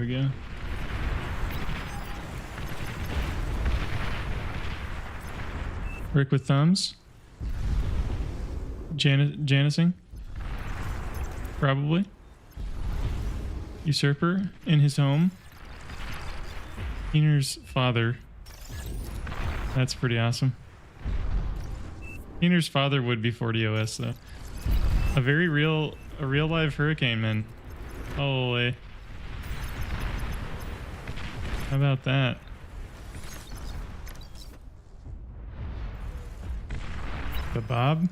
we go. Rick with thumbs. Janising. Probably. Usurper in his home. Keener's father. That's pretty awesome. Keener's father would be 40 OS though. A real live hurricane, man. Holy. How about that? The Bob?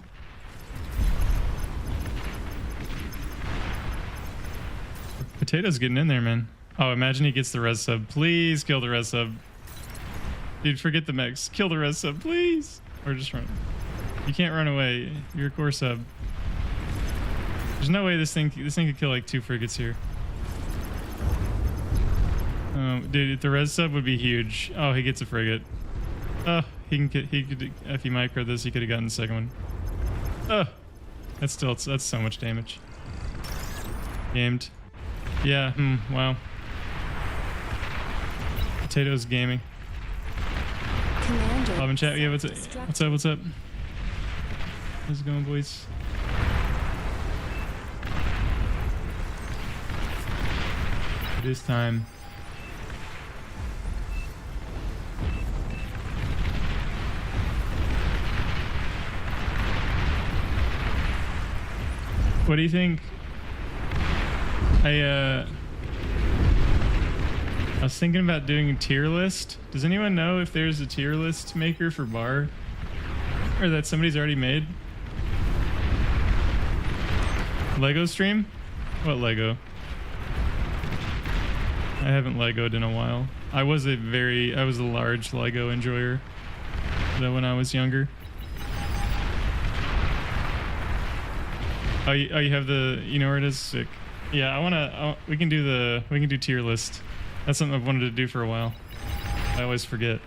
Potato's getting in there, man. Oh, imagine he gets the res sub. Please kill the res sub. Dude, forget the mechs. Kill the res sub, please. Or just run. You can't run away. You're a core sub. There's no way this thing could kill like 2 frigates here. Dude, the res sub would be huge. Oh, he gets a frigate. Oh, he could if he micro this, he could have gotten the second one. Oh, that's so much damage. Gamed. Yeah. Wow. Potatoes gaming. Love in chat. Yeah. What's up? What's up? How's it going, boys? It is time. What do you think? I was thinking about doing a tier list. Does anyone know if there's a tier list maker for bar? Or that somebody's already made? Lego stream? What Lego? I haven't Legoed in a while. I was a large Lego enjoyer though when I was younger. Oh, you have the, you know where it is? Sick. Yeah, we can do tier list. That's something I've wanted to do for a while. I always forget.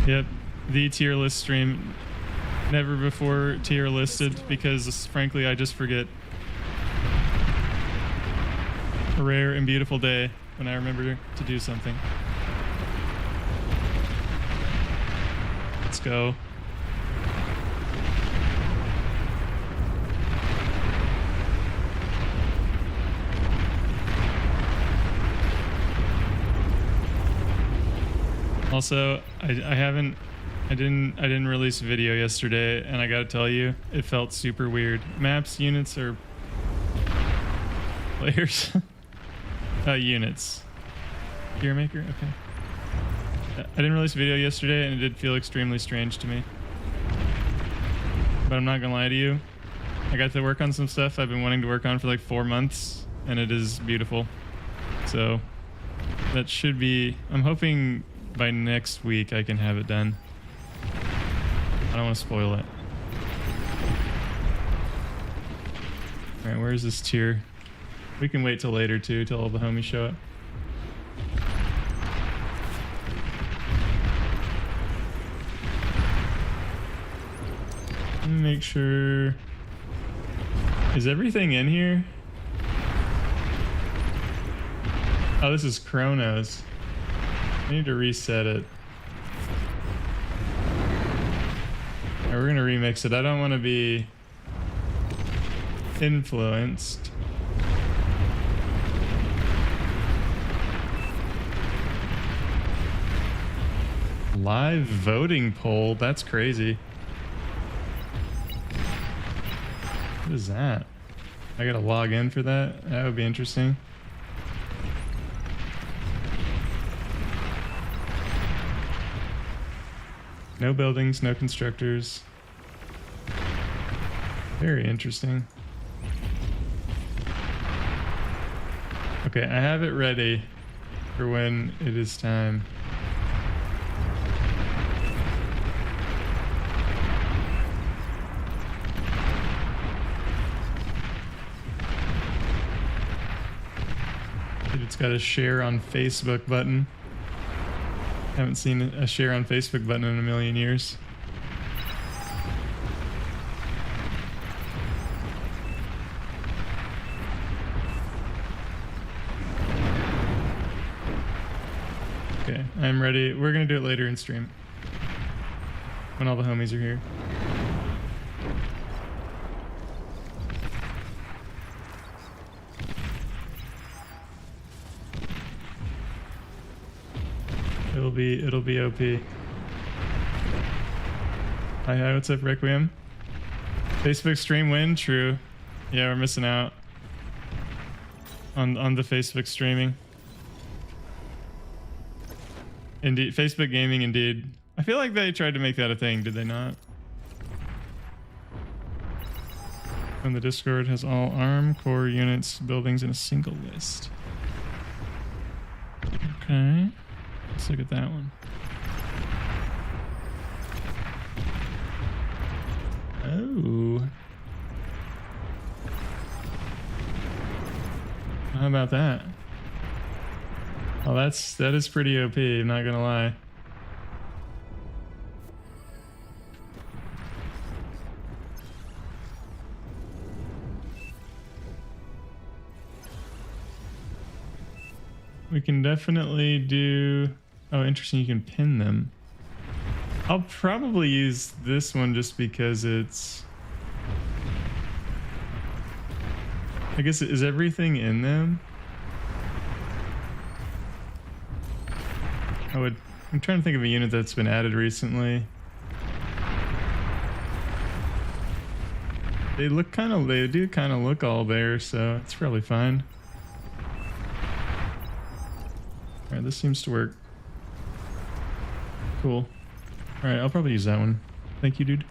Yep, the tier list stream. Never before tier listed because frankly I just forget. A rare and beautiful day when I remember to do something. Let's go. Also, I didn't release a video yesterday, and I gotta tell you, it felt super weird. Maps, units, or players? Units. Gear maker? Okay. I didn't release a video yesterday, and it did feel extremely strange to me. But I'm not gonna lie to you. I got to work on some stuff I've been wanting to work on for like 4 months, and it is beautiful. So, that should be... I'm hoping by next week I can have it done. I don't want to spoil it. Alright, where's this tier? We can wait till later too, till all the homies show up. Let me make sure... Is everything in here? Oh, this is Chronos. I need to reset it. Right, we're gonna remix it. I don't want to be influenced. Live voting poll? That's crazy. What is that? I gotta log in for that? That would be interesting. No buildings, no constructors. Very interesting. Okay, I have it ready for when it is time. It's got a share on Facebook button. Haven't seen a share on Facebook button in a million years. I'm ready. We're gonna do it later in stream when all the homies are here. It'll be OP. Hi, what's up, Requiem? Facebook stream win? True. Yeah, we're missing out on the Facebook streaming. Indeed, Facebook gaming, indeed. I feel like they tried to make that a thing, did they not? And the Discord has all ARM core units buildings in a single list. Okay, let's look at that one. Oh. How about that? Oh, that is pretty OP, I'm not gonna lie. We can definitely do... Oh, interesting, you can pin them. I'll probably use this one just because it's... I guess, is everything in them? I'm trying to think of a unit that's been added recently. They do kind of look all there, so it's probably fine. All right, this seems to work. Cool. All right, I'll probably use that one. Thank you, dude.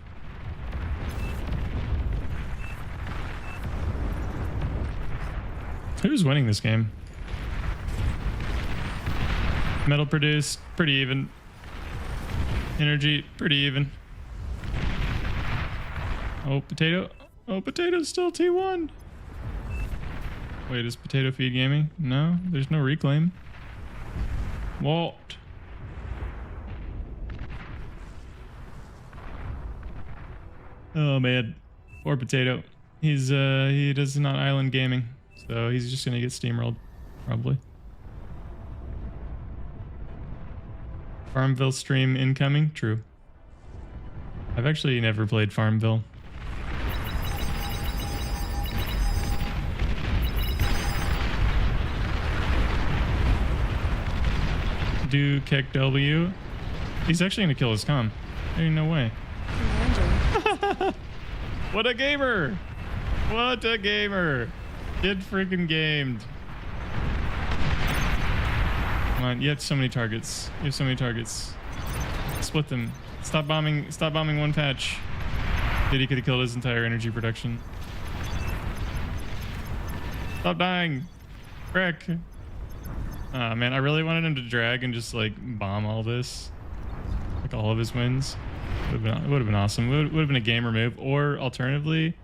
Who's winning this game? Metal produced, pretty even. Energy, pretty even. Oh, potato. Oh, potato's still T1. Wait, is potato feed gaming? No, there's no reclaim. What? Oh man, poor potato. He does not island gaming, so he's just gonna get steamrolled, probably. Farmville stream incoming? True. I've actually never played Farmville. Do Keck W. He's actually gonna kill his comm. Ain't no way. What a gamer! What a gamer! Get freaking gamed. Come on, you have so many targets. You have so many targets. Split them. Stop bombing one patch. Dude, he could have killed his entire energy production. Stop dying. Frick. Ah, man, I really wanted him to drag and just like bomb all this. Like all of his wins. Would have been awesome. Would have been a gamer move. Or alternatively,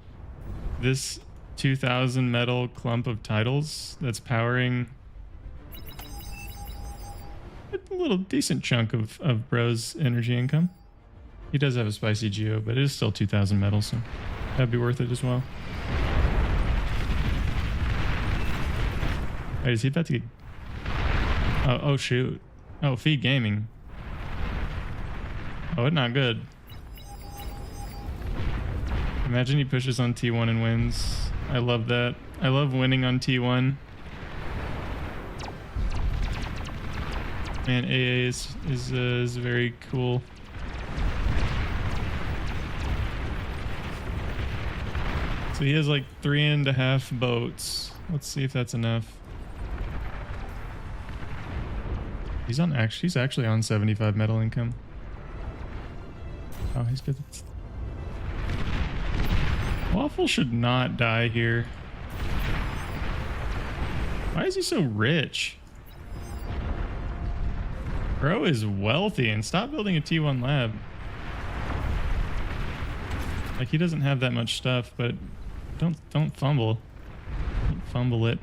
this 2,000 metal clump of titles that's powering a little decent chunk of Bro's energy income. He does have a spicy geo, but it is still 2,000 metal, so that'd be worth it as well. Wait, is he about to get... Oh shoot. Oh, feed gaming. Oh, it's not good. Imagine he pushes on T1 and wins. I love that. I love winning on T1. Man, AA is very cool. So he has like 3.5 boats. Let's see if that's enough. He's actually on 75 metal income. Oh, he's good. Waffle should not die here. Why is he so rich? Bro is wealthy, and stop building a T1 lab. Like, he doesn't have that much stuff, but don't fumble. Don't fumble it.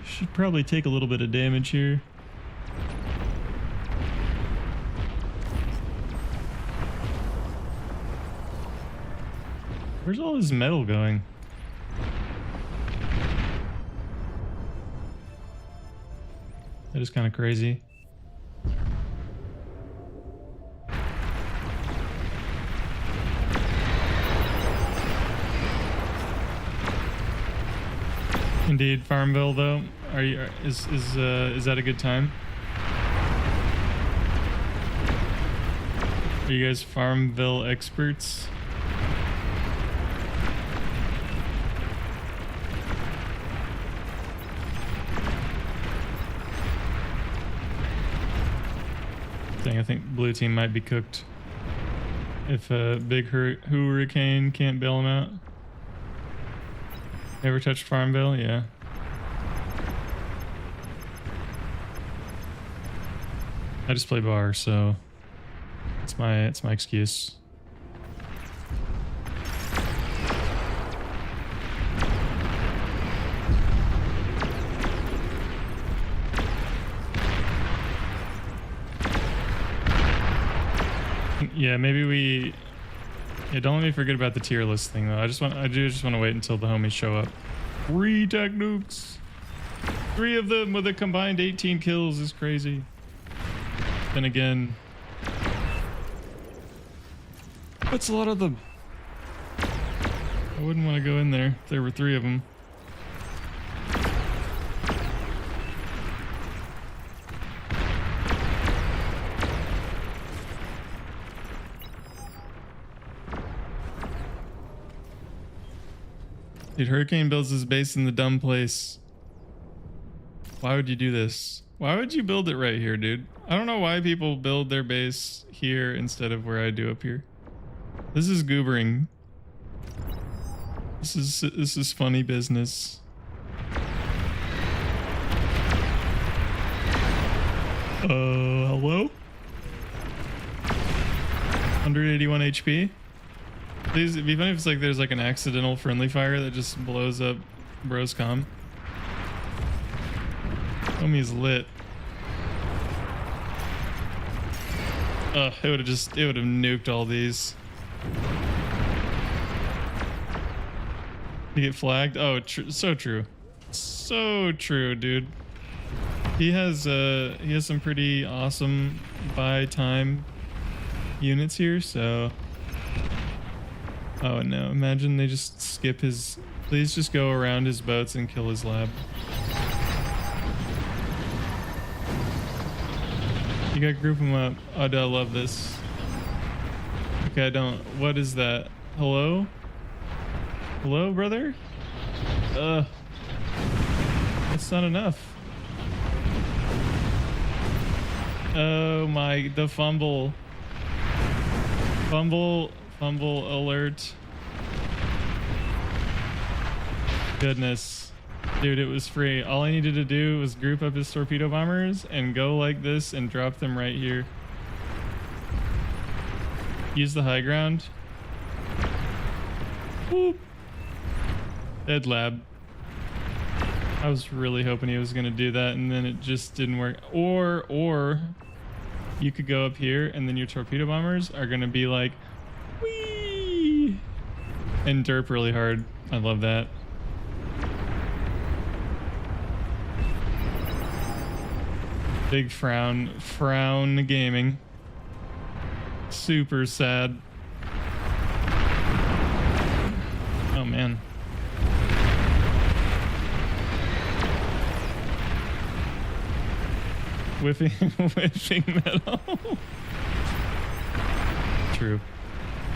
Should probably take a little bit of damage here. Where's all this metal going? That is kind of crazy. Indeed, Farmville though. Is that a good time? Are you guys Farmville experts? I think blue team might be cooked if a big hurricane can't bail them out. Never touched Farmville? Yeah. I just play bar, so it's my excuse. Yeah, maybe we. Yeah, don't let me forget about the tier list thing though. I do just want to wait until the homies show up. 3 tech nukes. 3 of them with a combined 18 kills is crazy. Then again, that's a lot of them. I wouldn't want to go in there if there were 3 of them. Dude, Hurricane builds his base in the dumb place. Why would you do this? Why would you build it right here, dude? I don't know why people build their base here instead of where I do up here. This is goobering. This is funny business. Hello? 181 HP? Please, it'd be funny if it's like there's like an accidental friendly fire that just blows up bro's comm. Homie's lit. It would have nuked all these. You get flagged? Oh, so true. So true, dude. He has some pretty awesome buy time units here, so. Oh no, imagine they just skip his. Please just go around his boats and kill his lab. You gotta group him up. Oh, dude, I love this. Okay, I don't. What is that? Hello? Hello, brother? That's not enough. Oh my, the fumble. Fumble alert. Goodness. Dude, it was free. All I needed to do was group up his torpedo bombers and go like this and drop them right here. Use the high ground. Whoop. Dead lab. I was really hoping he was going to do that and then it just didn't work. Or you could go up here and then your torpedo bombers are going to be like, whee! And derp really hard. I love that. Big frown gaming. Super sad. Oh man. Whipping metal. True.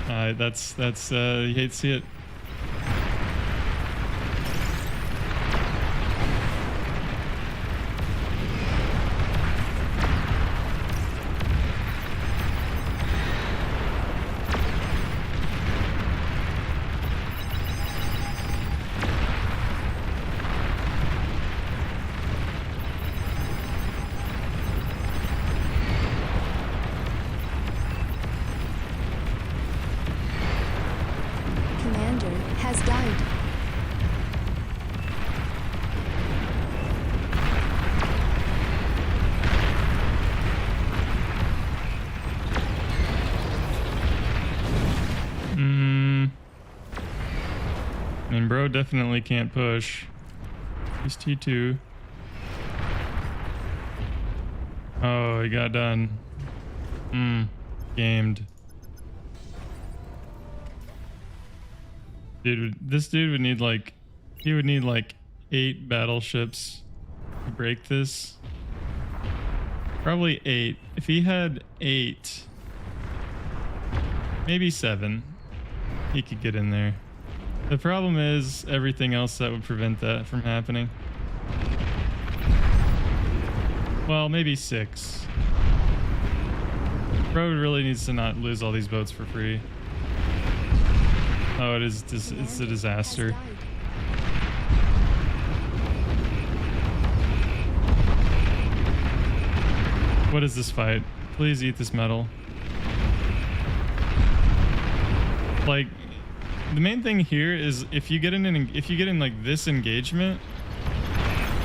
That's you hate to see it. I mean, bro definitely can't push. He's T2. Oh, he got done. Gamed. Dude, this dude would need like, he would need like 8 battleships to break this. Probably 8. If he had 8, maybe 7, he could get in there. The problem is everything else that would prevent that from happening. Well, maybe 6. Bro really needs to not lose all these boats for free. Oh, it's a disaster. What is this fight? Please eat this metal. Like, the main thing here is if you get in like this engagement.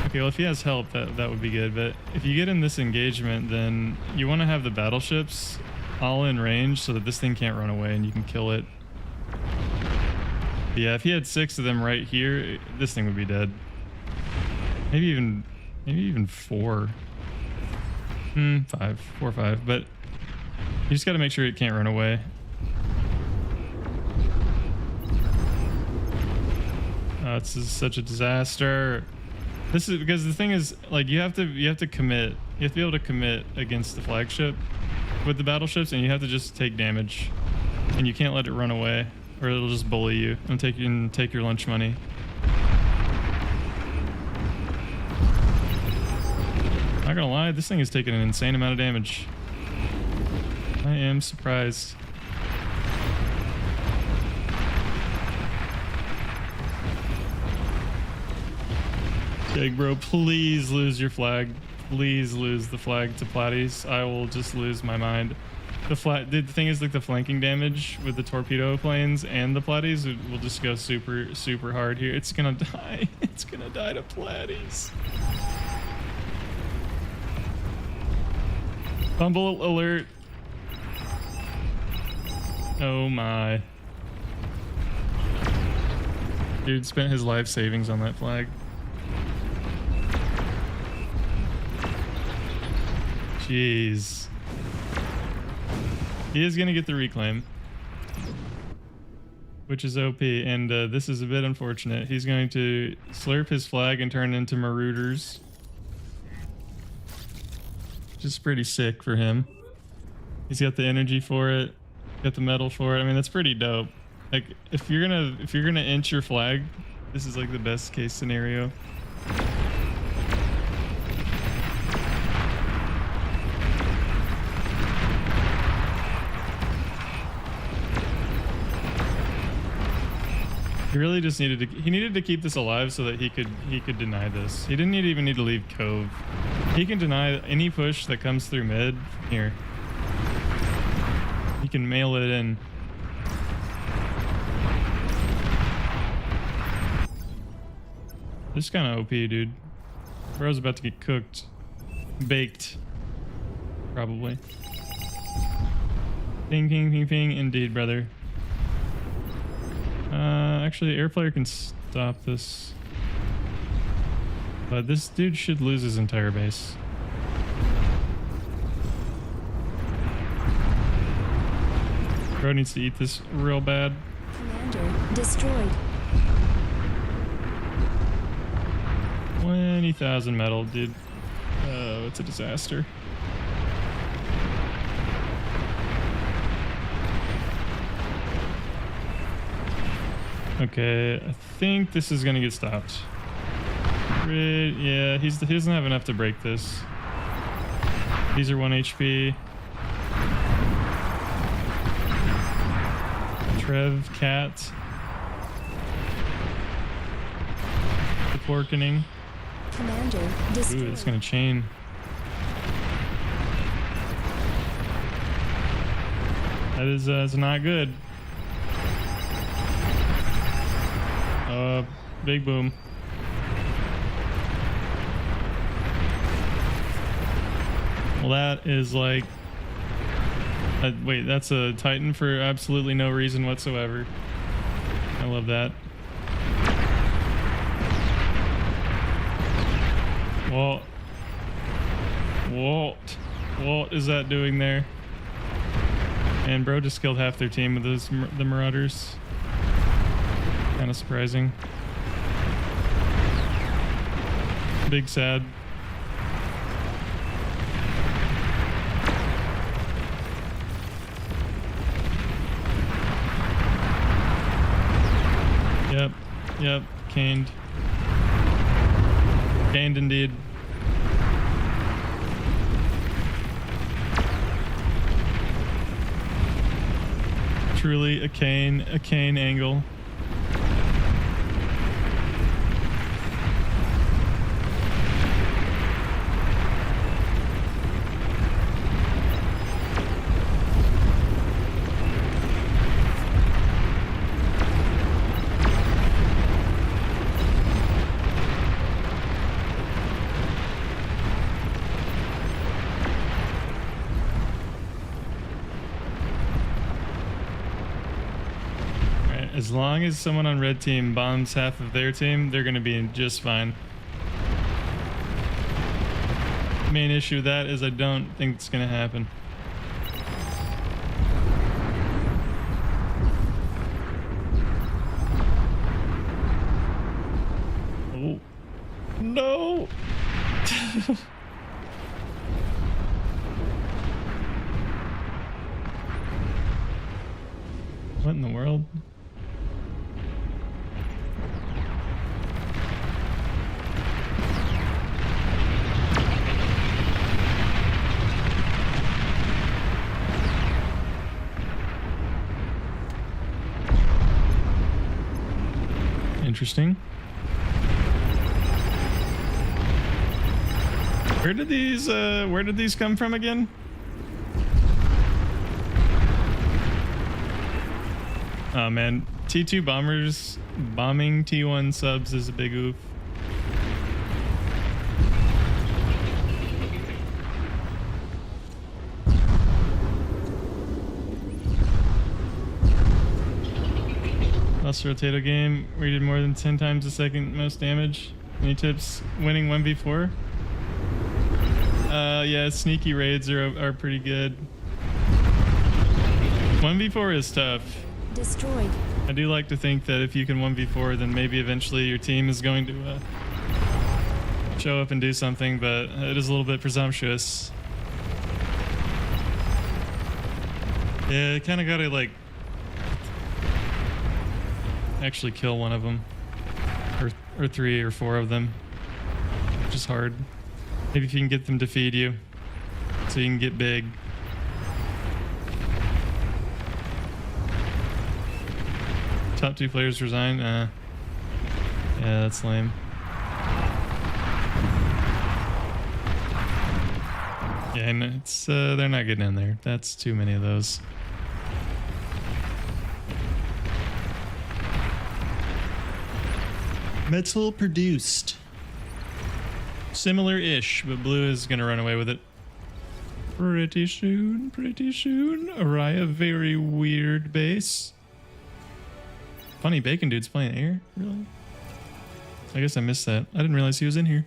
Okay, well if he has help, that would be good. But if you get in this engagement, then you want to have the battleships all in range so that this thing can't run away and you can kill it. Yeah, if he had 6 of them right here, this thing would be dead. Maybe even 4. 5, 4 or 5, but you just got to make sure it can't run away. Oh, it's just such a disaster. This is because the thing is, like, you have to commit. You have to be able to commit against the flagship with the battleships, and you have to just take damage, and you can't let it run away, or it'll just bully you and take your lunch money. Not gonna lie, this thing is taking an insane amount of damage. I am surprised. Jake, bro, please lose your flag. Please lose the flag to Platies. I will just lose my mind. The thing is, like, the flanking damage with the torpedo planes and the Platies will just go super, super hard here. It's gonna die. It's gonna die to Platies. Fumble alert. Oh my. Dude spent his life savings on that flag. Jeez. He is going to get the reclaim, which is OP, and this is a bit unfortunate. He's going to slurp his flag and turn into Marauders. Which is pretty sick for him. He's got the energy for it, got the metal for it. I mean, that's pretty dope. Like, if you're gonna inch your flag, this is like the best case scenario. He really just needed to keep this alive so that he could deny this. He didn't even need to leave Cove. He can deny any push that comes through mid here. He can mail it in. This is kind of OP, dude. Bro's about to get cooked. Baked. Probably. Ping, ping, ping, ping. Indeed, brother. Actually, air player can stop this. But this dude should lose his entire base. Bro needs to eat this real bad. Commander destroyed. 20,000 metal, dude. Oh, it's a disaster. Okay, I think this is gonna get stopped. Yeah, he doesn't have enough to break this. These are 1 HP. Trev, Cat. The Porkening. Commander destroyed. Ooh, it's gonna chain. That is it's not good. Big boom. Well, that is like... wait, that's a Titan for absolutely no reason whatsoever. I love that. What is that doing there? And bro just killed half their team with the Marauders. Kind of surprising. Big sad. Yep, caned. Caned indeed. Truly a cane angle. As long as someone on red team bombs half of their team, they're going to be just fine. Main issue with that is I don't think it's going to happen. Oh. No! What in the world? Interesting. Where did these come from again? Oh man, T2 bombers bombing T1 subs is a big oof. Lost rotato game where you did more than 10 times the second most damage. Any tips winning 1v4? Yeah, sneaky raids are pretty good. 1v4 is tough. Destroyed. I do like to think that if you can 1v4, then maybe eventually your team is going to show up and do something, but it is a little bit presumptuous. Yeah, kind of gotta like actually kill one of them, or 3 or 4 of them, which is hard. Maybe if you can get them to feed you so you can get big. Top 2 players resign. Yeah, that's lame. Yeah, and it's they're not getting in there. That's too many of those. Metal produced. Similar-ish, but blue is gonna run away with it. Pretty soon, pretty soon. Araya, very weird base. Funny Bacon Dude's playing air? Really? I guess I missed that. I didn't realize he was in here.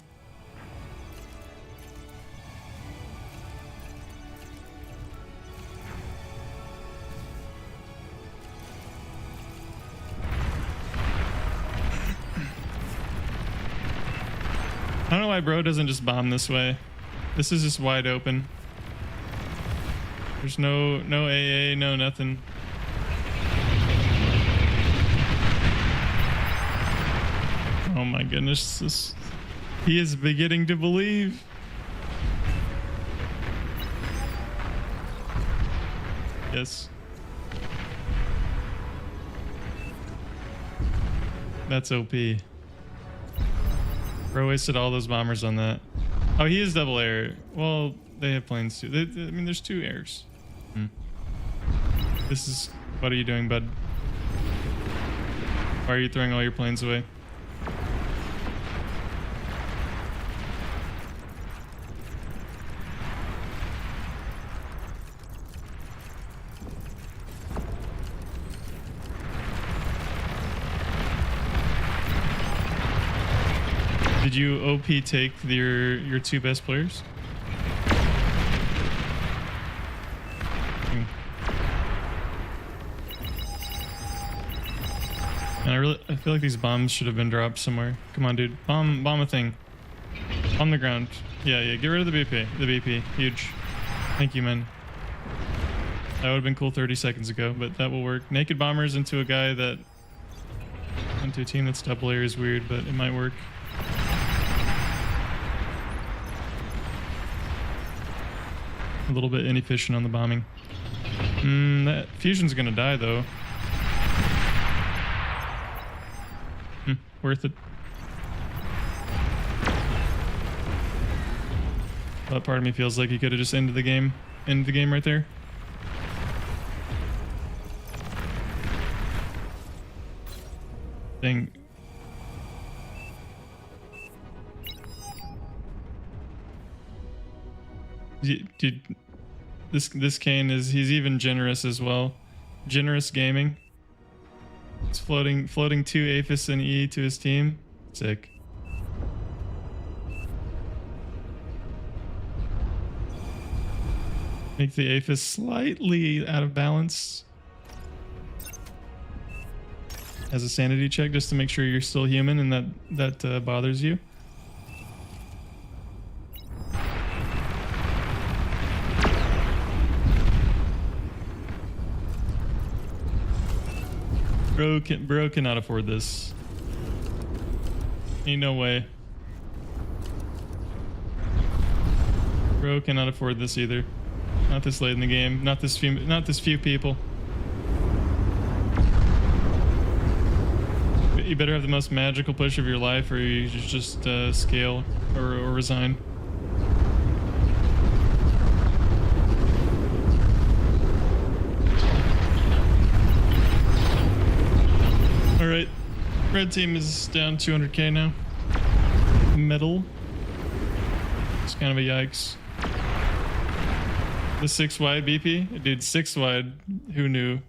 I don't know why bro doesn't just bomb this way. This is just wide open. There's no AA, no nothing. Oh my goodness, he is beginning to believe. Yes. That's OP. Bro wasted all those bombers on that. Oh, he is double air. Well, they have planes too. I mean, there's 2 airs. This is... What are you doing, bud? Why are you throwing all your planes away? Did you OP take your two best players? And I feel like these bombs should have been dropped somewhere. Come on, dude. Bomb a thing. On the ground. Yeah, get rid of the BP. The BP. Huge. Thank you, man. That would have been cool 30 seconds ago, but that will work. Naked bombers into a guy that... into a team that's double air is weird, but it might work. A little bit inefficient on the bombing. That fusion's gonna die, though. Worth it. That part of me feels like he could have just ended the game. Ended the game right there. Dang. Dude, this Kane he's even generous as well. Generous gaming. He's floating 2 Aphis and E to his team. Sick. Make the Aphis slightly out of balance. As a sanity check, just to make sure you're still human and that bothers you. Bro cannot afford this. Ain't no way. Bro cannot afford this either. Not this late in the game. Not this few people. You better have the most magical push of your life, or you just scale or resign. All right, red team is down 200k now. Metal. It's kind of a yikes. The 6 wide BP, dude. 6 wide. Who knew?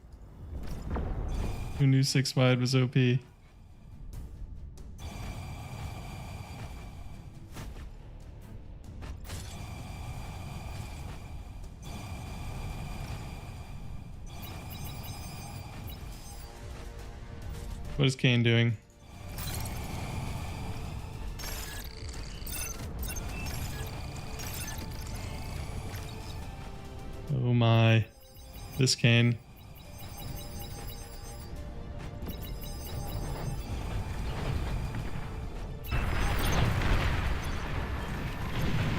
Who knew 6 wide was OP? What is Kane doing? Oh my. This Kane.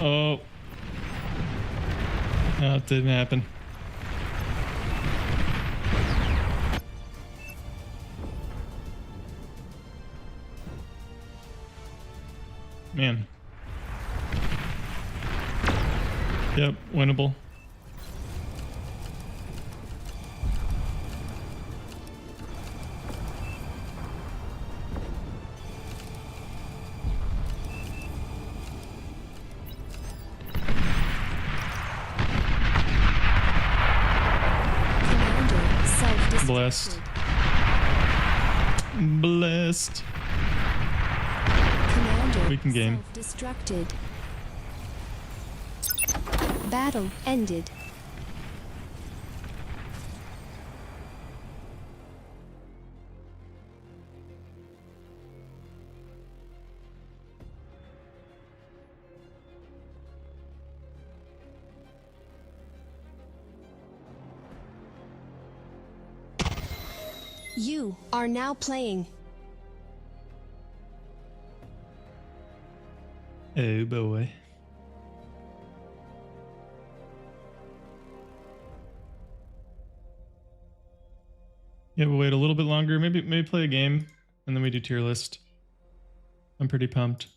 Oh. No, it didn't happen. Man. Yep, winnable. Blessed. Blessed. Commander We can game. self-destructed. Battle ended. You are now playing. Oh boy. Yeah, we'll wait a little bit longer. Maybe play a game and then we do tier list. I'm pretty pumped.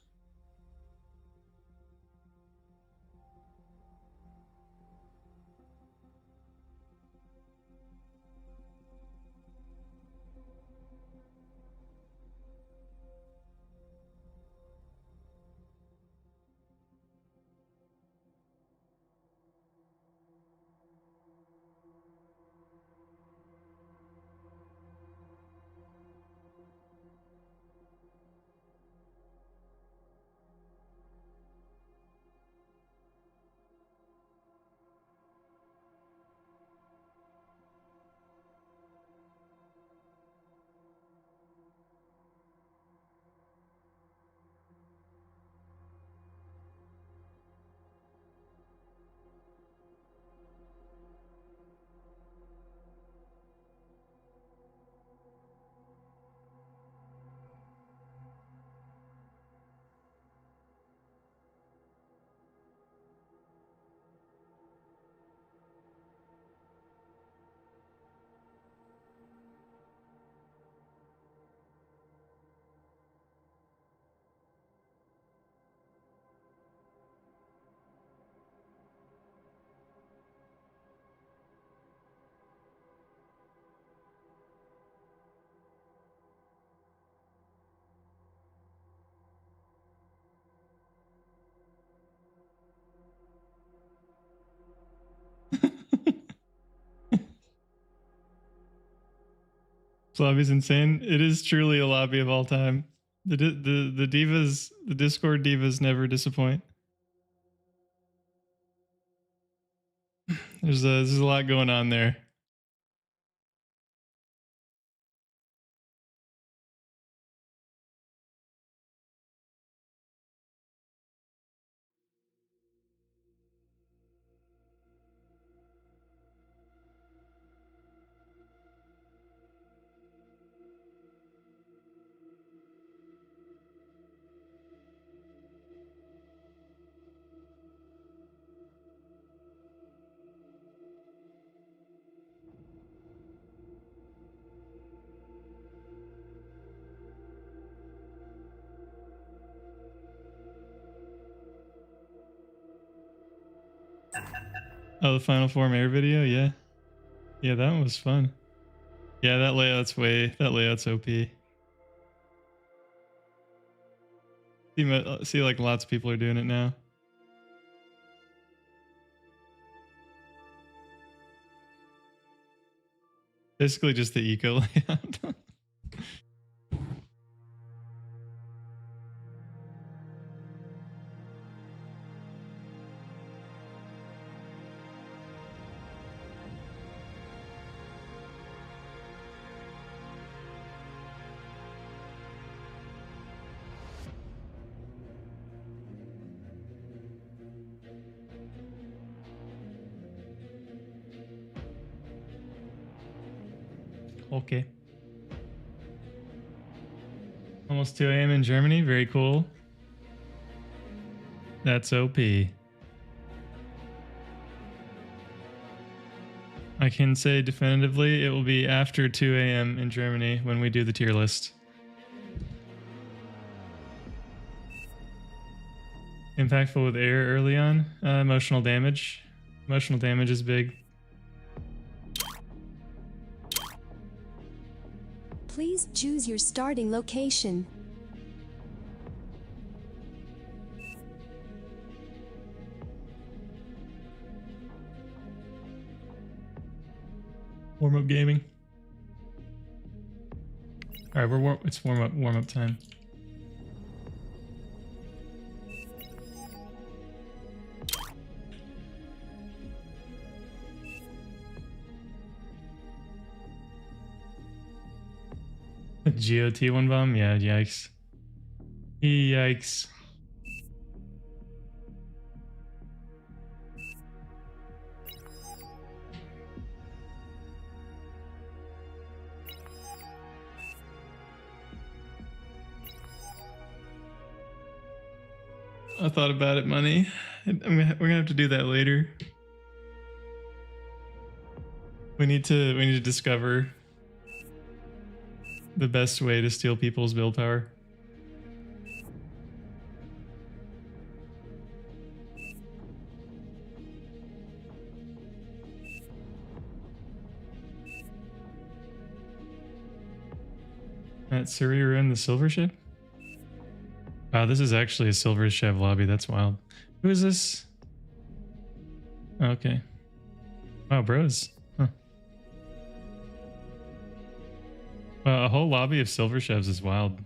This lobby's insane. It is truly a lobby of all time. The divas, the Discord divas never disappoint. There's a lot going on there. Oh, the Final Form Air video, yeah. Yeah, that one was fun. Yeah, that layout's OP. See, like lots of people are doing it now. Basically just the eco layout. Okay. Almost 2 a.m. in Germany. Very cool. That's OP. I can say definitively it will be after 2 a.m. in Germany when we do the tier list. Impactful with air early on. Emotional damage. Emotional damage is big. Please choose your starting location. Warm up gaming. All right, it's warm up time. GOT one bomb? Yeah, yikes. Yikes. I thought about it, money. We're gonna have to do that later. We need to discover the best way to steal people's build power. At Surrey in the silver ship? Wow, this is actually a silver Chev lobby. That's wild. Who is this? Okay. Wow, bros. Huh. Wow, a whole lobby of silver Chevs is wild.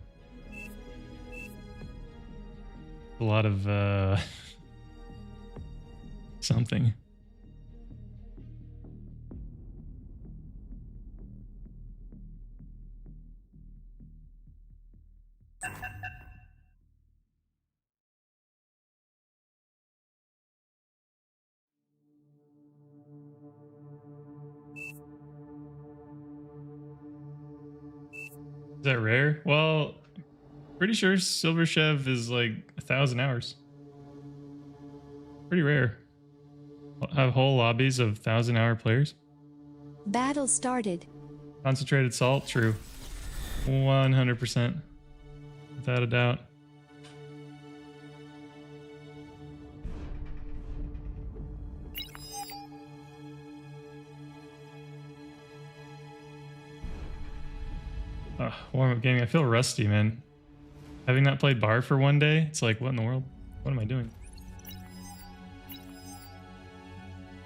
A lot of something. Is that rare? Well, pretty sure Silver Chev is like 1,000 hours. Pretty rare. Have whole lobbies of 1,000-hour players. Battle started. Concentrated salt, true. 100%. Without a doubt. Warm-up gaming. I feel rusty, man. Having not played bar for one day, it's like, what in the world? What am I doing?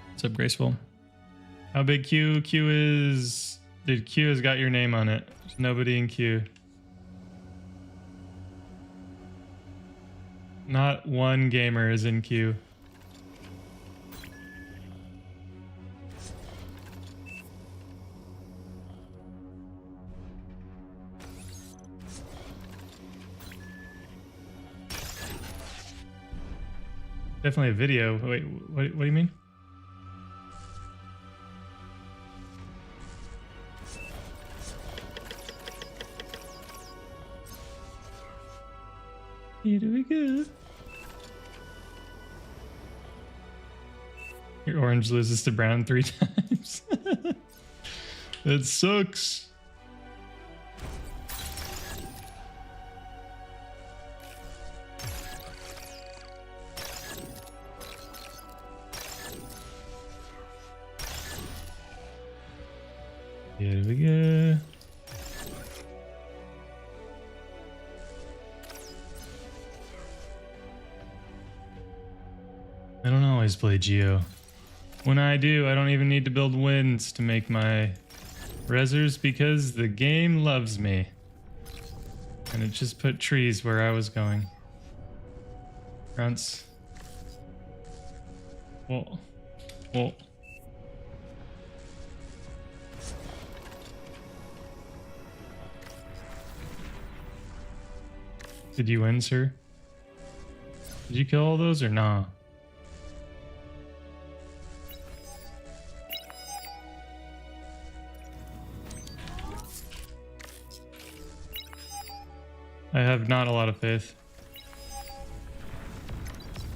What's up, Graceful? How big Q? Q is Dude, Q has got your name on it. There's nobody in Q. Not one gamer is in Q. Definitely a video. Wait, what do you mean? Here we go. Your orange loses to brown 3 times. That sucks. Here we go. I don't always play Geo. When I do, I don't even need to build winds to make my resers because the game loves me. And it just put trees where I was going. Grunts. Whoa. Whoa. Did you win, sir? Did you kill all those or nah? I have not a lot of faith.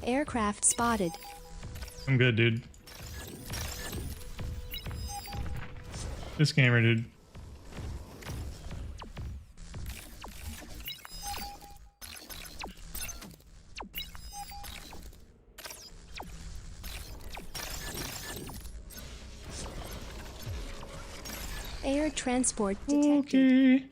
Aircraft spotted. I'm good, dude. This gamer, dude. Air transport detected. Okay.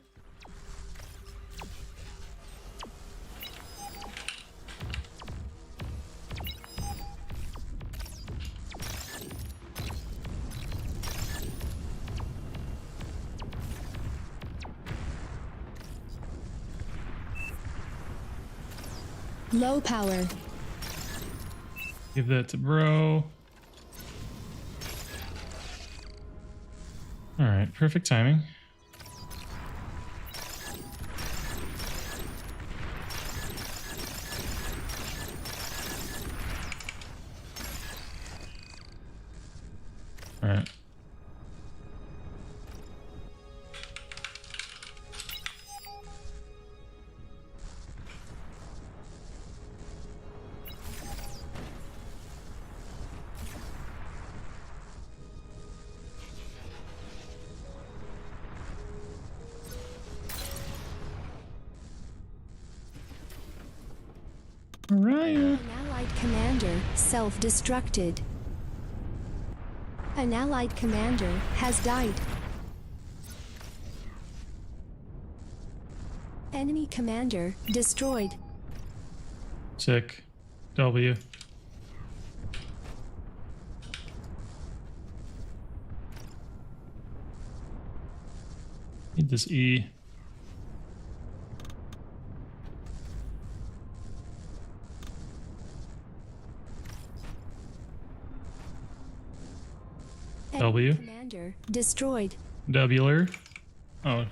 Low power. Give that to bro. All right, perfect timing. All right. Mariah. An allied commander self-destructed. An allied commander has died. Enemy commander destroyed. Sick. W. Need this E. Enemy W. commander destroyed. W'ler. Oh.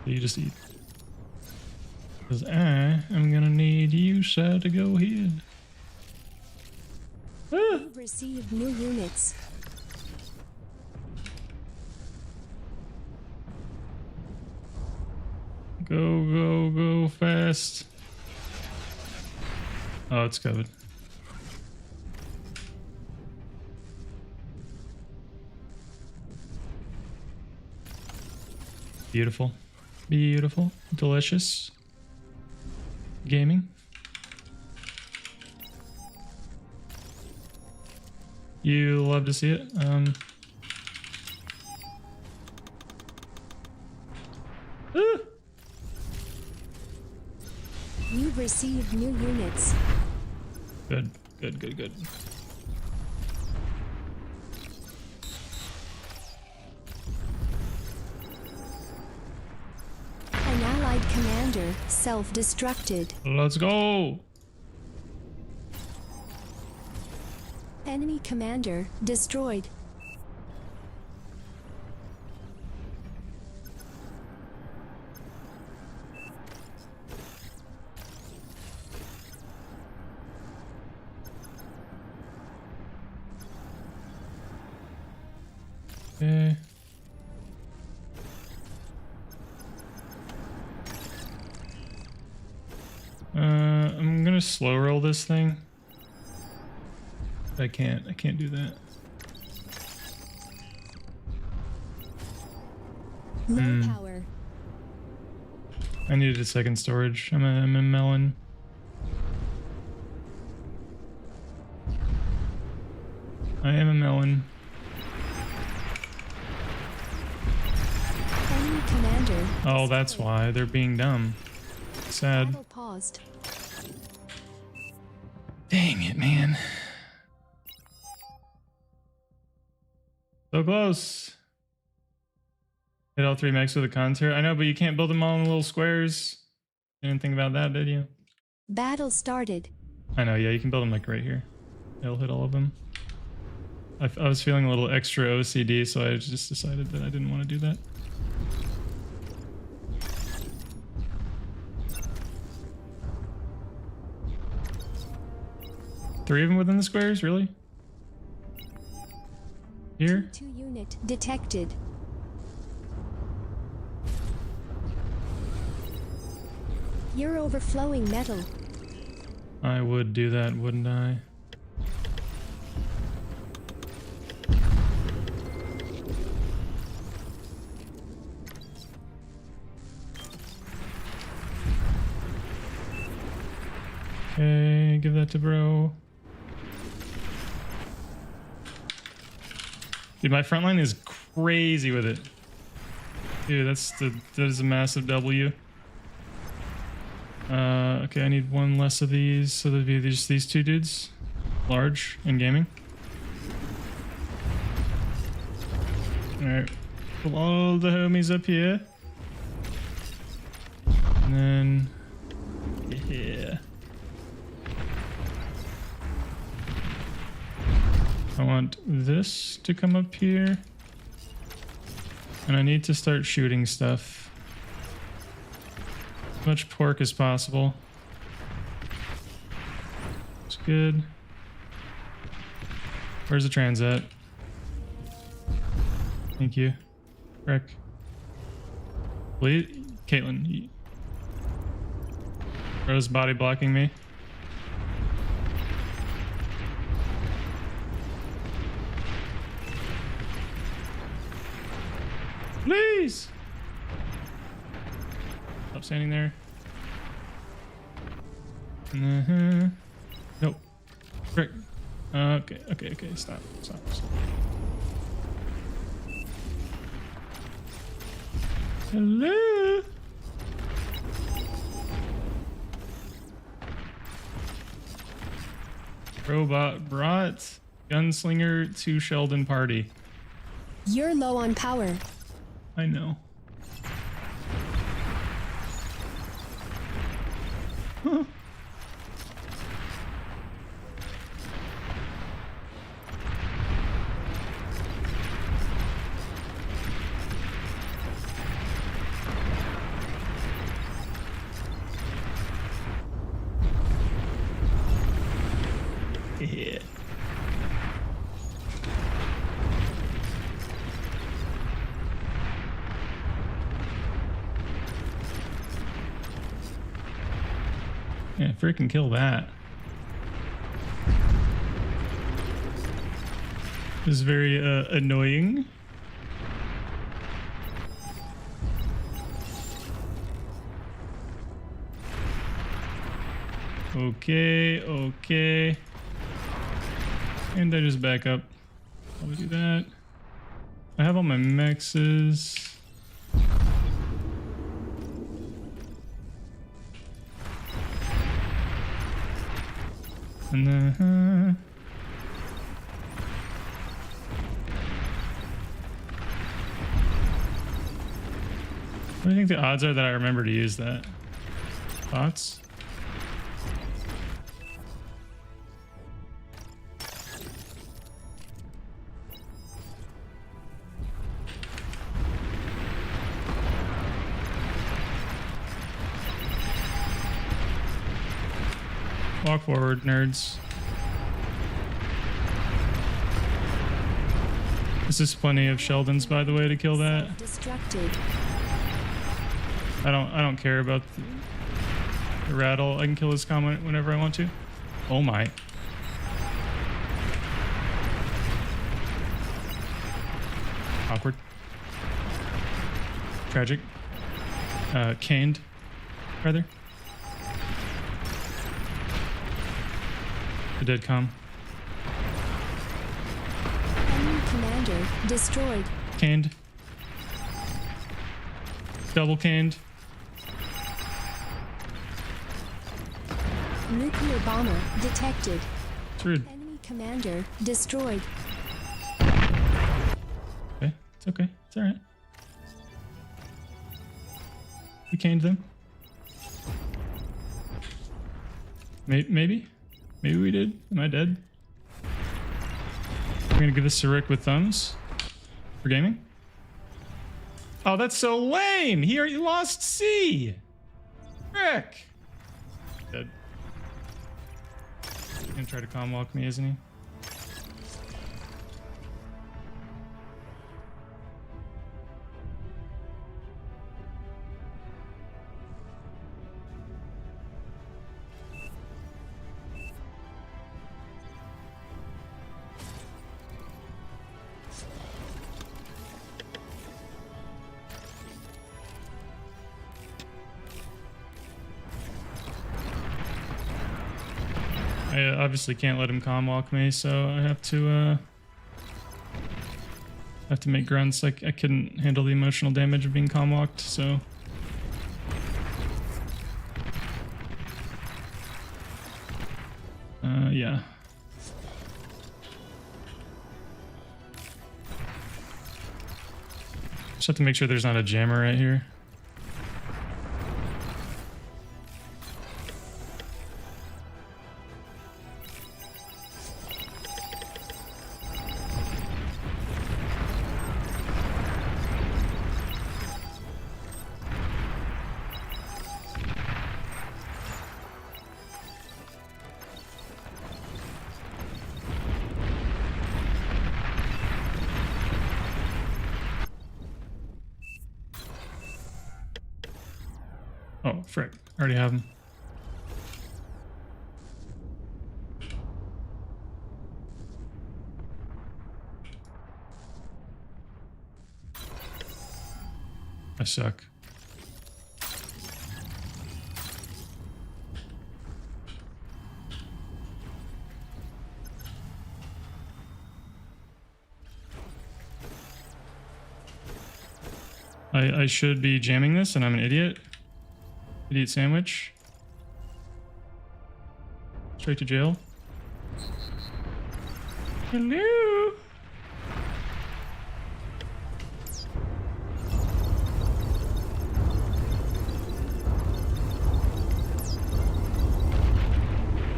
You just eat. Because I am gonna need you, sir, to go here. Ah. You've received new units. Go, go, go fast. Oh, it's covered. Beautiful. Beautiful. Delicious. Gaming. You love to see it. Ah. You've received new units. Good, good, good, good. Destroyed commander. Self-destructed. Let's go. Enemy commander destroyed. Okay. I'm gonna slow roll this thing. I can't do that. Low power. I needed a second storage. I'm a melon. I am a melon. Enemy commander. Oh, that's why they're being dumb. Sad. Battle paused. Dang it, man. So close. Hit all 3 mechs with a contour. I know, but you can't build them all in little squares. You didn't think about that, did you? Battle started. I know, yeah, you can build them like right here. It'll hit all of them. I was feeling a little extra OCD, so I just decided that I didn't want to do that. Three of them within the squares, really? Here? 2 unit detected. You're overflowing metal. I would do that, wouldn't I? Okay, give that to bro. Dude, my front line is crazy with it. Dude, that is a massive W. Okay, I need one less of these, so there'd be just these 2 dudes. Large and gaming. Alright. Pull all the homies up here. And then... yeah. I want this to come up here. And I need to start shooting stuff. As much pork as possible. It's good. Where's the trans at? Thank you. Rick. Please? Caitlin. Rose body blocking me. Please! Stop standing there. Nope. Frick. Okay. Stop. Hello? Robot brought gunslinger to Sheldon party. You're low on power. I know. Huh. Yeah. Yeah, freaking kill that. This is very annoying. Okay. And I just back up. I'll do that. I have all my mexes. And then, do you think the odds are that I remember to use that? Thoughts? Walk forward, nerds. This is plenty of Sheldons, by the way, to kill that. Destructed. I don't care about the rattle. I can kill his comment whenever I want to. Oh my. Awkward. Tragic. Caned, rather. The dead com. Enemy commander destroyed. Caned. Double caned. Nuclear bomber detected. It's rude. Enemy commander destroyed. Okay, it's okay. It's alright. We caned them. Maybe? Maybe we did. Am I dead? We're gonna give this to Rick with thumbs for gaming. Oh, that's so lame! He already lost C! Rick! Dead. He's gonna try to comm walk me, isn't he? I obviously can't let him comm walk me, so I have to make grunts. Like I couldn't handle the emotional damage of being comm walked, so yeah. Just have to make sure there's not a jammer right here. Oh, frick. I already have him. I suck. I should be jamming this and I'm an idiot. Idiot sandwich. Straight to jail. Hello.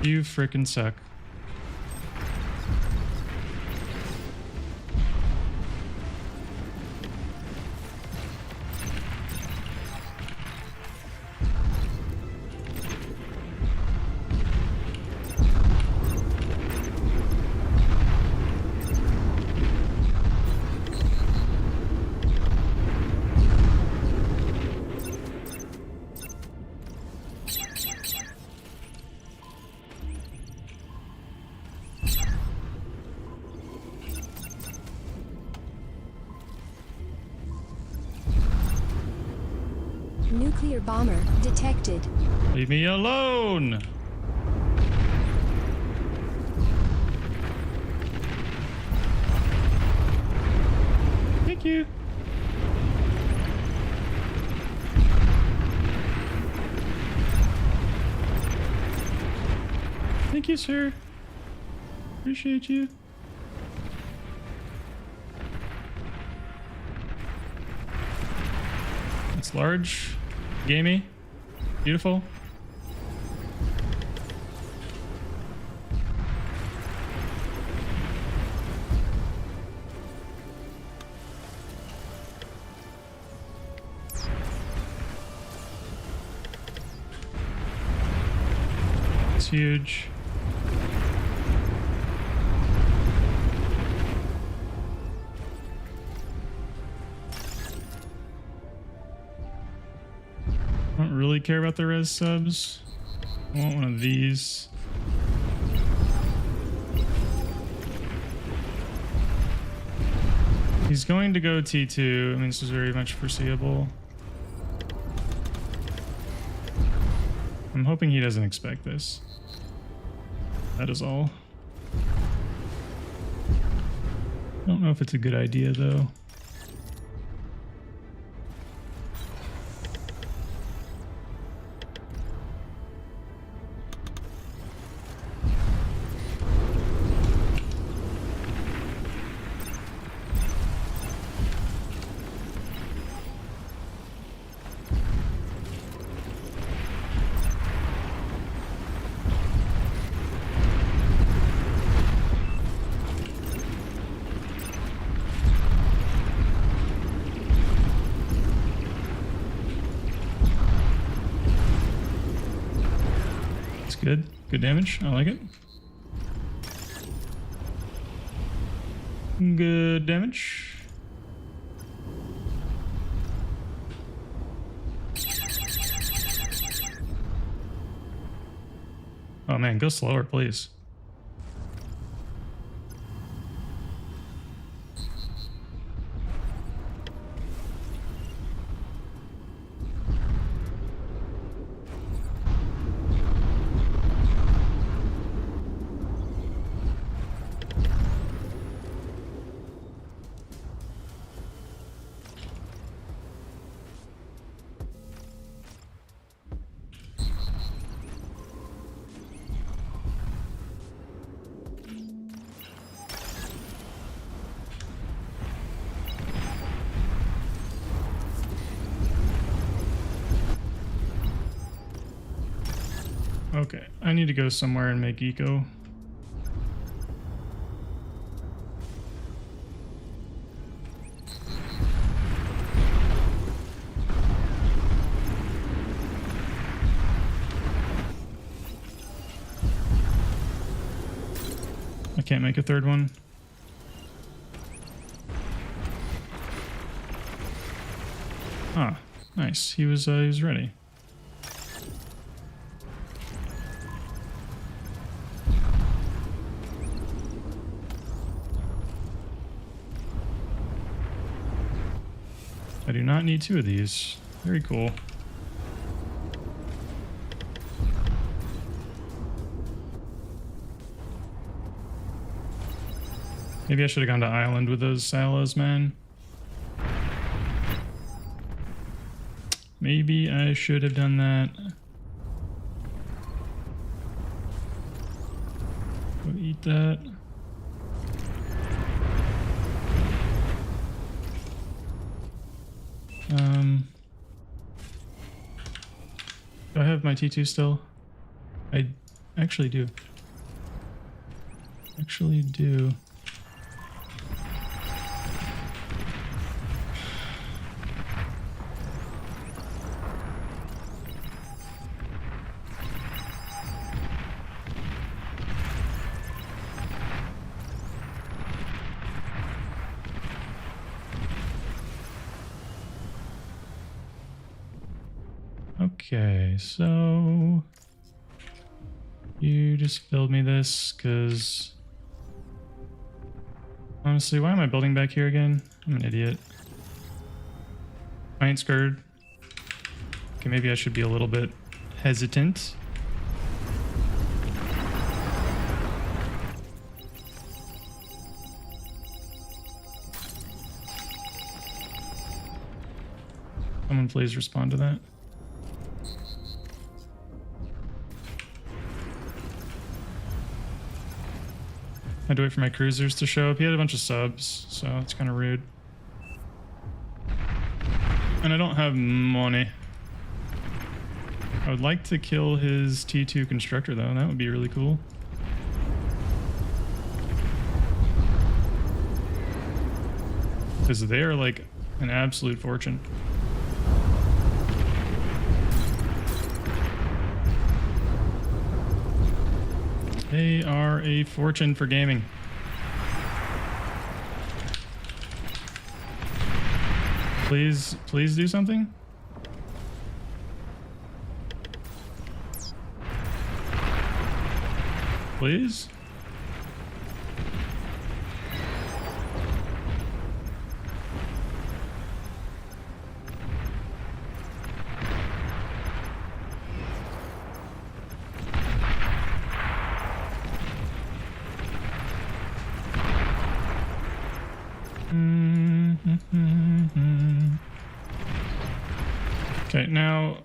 You frickin' suck. Nuclear bomber detected. Leave me alone! Thank you. Thank you, sir. Appreciate you. It's large, gamey, beautiful. It's huge. I don't really care about the res subs. I want one of these. He's going to go T2. I mean, this is very much foreseeable. I'm hoping he doesn't expect this. That is all. I don't know if it's a good idea, though. Good. Good damage. I like it. Good damage. Oh man, go slower, please. Okay, I need to go somewhere and make eco. I can't make a third one. Ah, nice. He was ready. I do not need two of these. Very cool. Maybe I should have gone to island with those silos, man. Maybe I should have done that. Go eat that. Do I have my T2 still? I actually do. Actually do. Okay, so you just build me this, because honestly, why am I building back here again? I'm an idiot. I ain't scared. Okay, maybe I should be a little bit hesitant. Someone please respond to that. I had to wait for my cruisers to show up. He had a bunch of subs, so it's kind of rude. And I don't have money. I would like to kill his T2 constructor though. That would be really cool. Because they are like an absolute fortune. They are a fortune for gaming. Please do something. Please. Okay, now,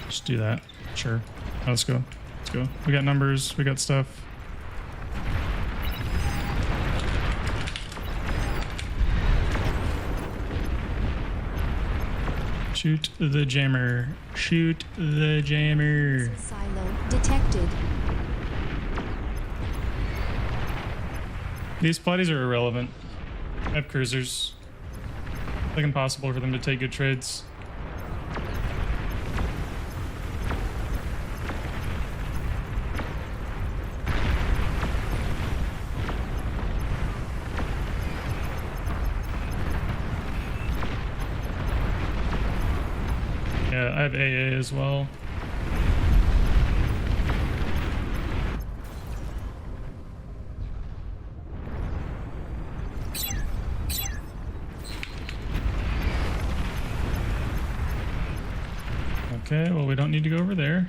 just do that. Sure. Let's go. Let's go. We got numbers. We got stuff. Shoot the jammer. Shoot the jammer. Silo detected. These plotties are irrelevant. I have cruisers. It's like impossible for them to take good trades. Yeah, I have AA as well. Okay, well, we don't need to go over there.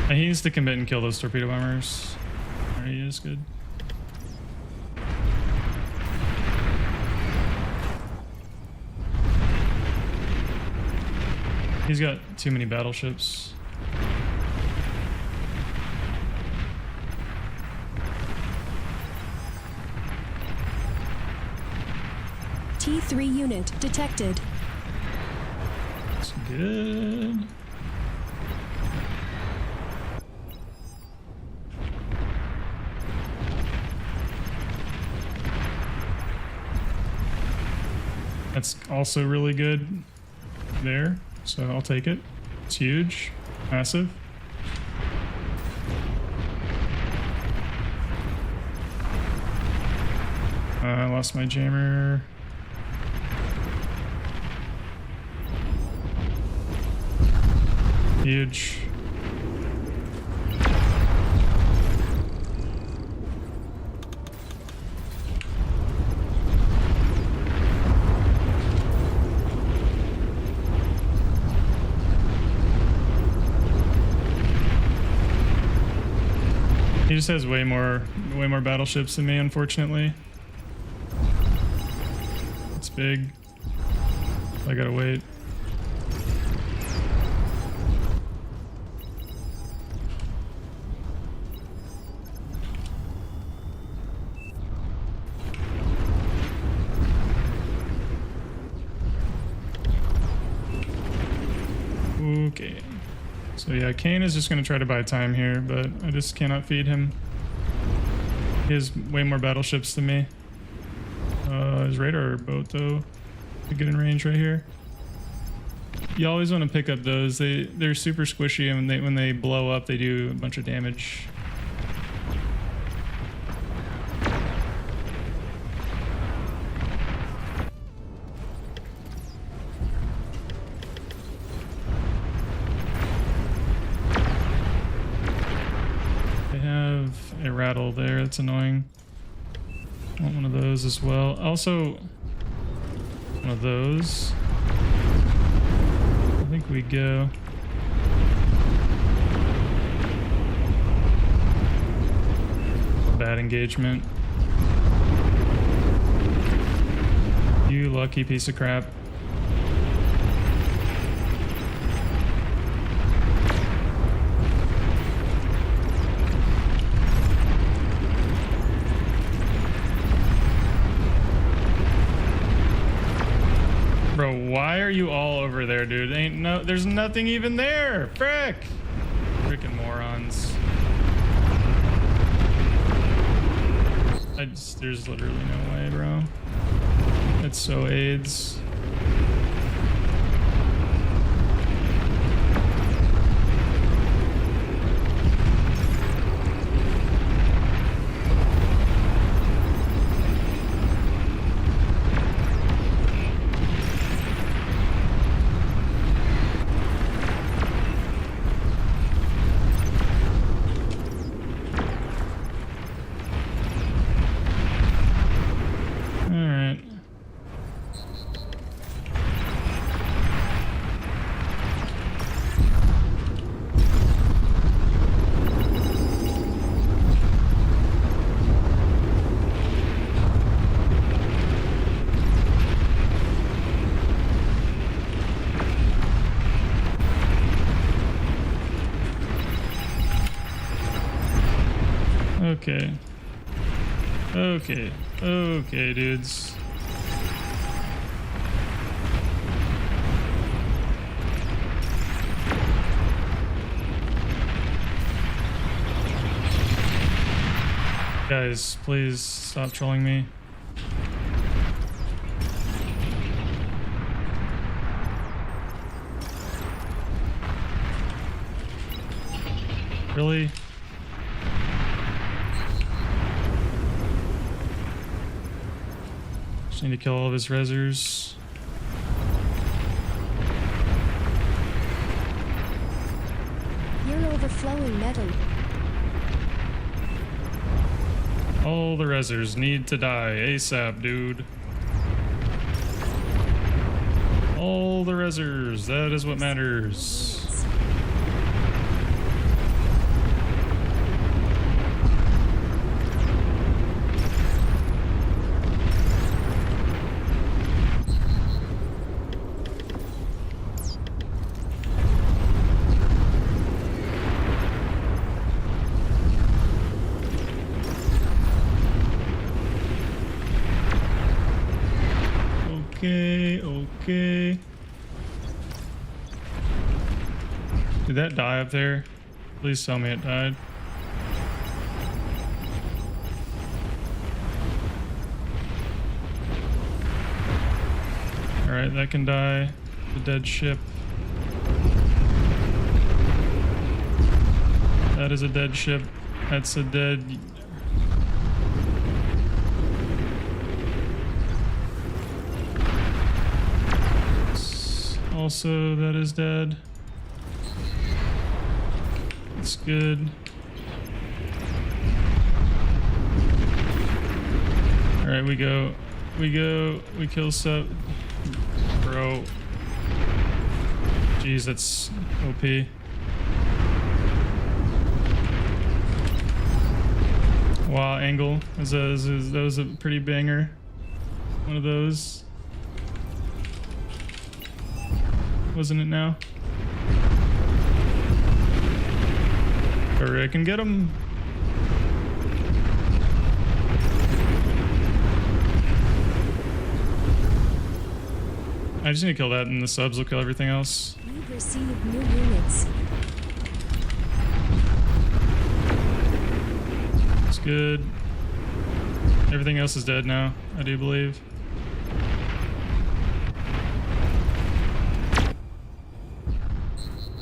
And he needs to commit and kill those torpedo bombers. There he is, good. He's got too many battleships. T3 unit detected. That's good. That's also really good there. So I'll take it. It's huge, massive. I lost my jammer. Huge. He just has way more battleships than me, unfortunately. It's big. I gotta wait. Okay. So yeah, Kane is just going to try to buy time here, but I just cannot feed him. He has way more battleships than me. His radar boat, though, to get in range right here. You always want to pick up those. They're super squishy, and when they blow up, they do a bunch of damage. A rattle there, that's annoying. I want one of those as well. Also, one of those. I think we go. Bad engagement. You lucky piece of crap. Bro, why are you all over there, dude? There's nothing even there. Frick. Freaking morons. There's literally no way, bro. It's so AIDS. Okay. Okay. Okay, dudes. Guys, please stop trolling me. Really? Just need to kill all of his rezzers. You're overflowing metal. All the rezzers need to die ASAP, dude. All the rezzers, that is what matters. Okay. Did that die up there? Please tell me it died. Alright, that can die. The dead ship. That is a dead ship. That's a dead... Also, that is dead. That's good. Alright, we kill sub. Bro. Jeez, that's OP. Wow, angle. That was a pretty banger. One of those. Wasn't it now? Or I can get him. I just need to kill that and the subs will kill everything else. We've received new units. It's good. Everything else is dead now, I do believe.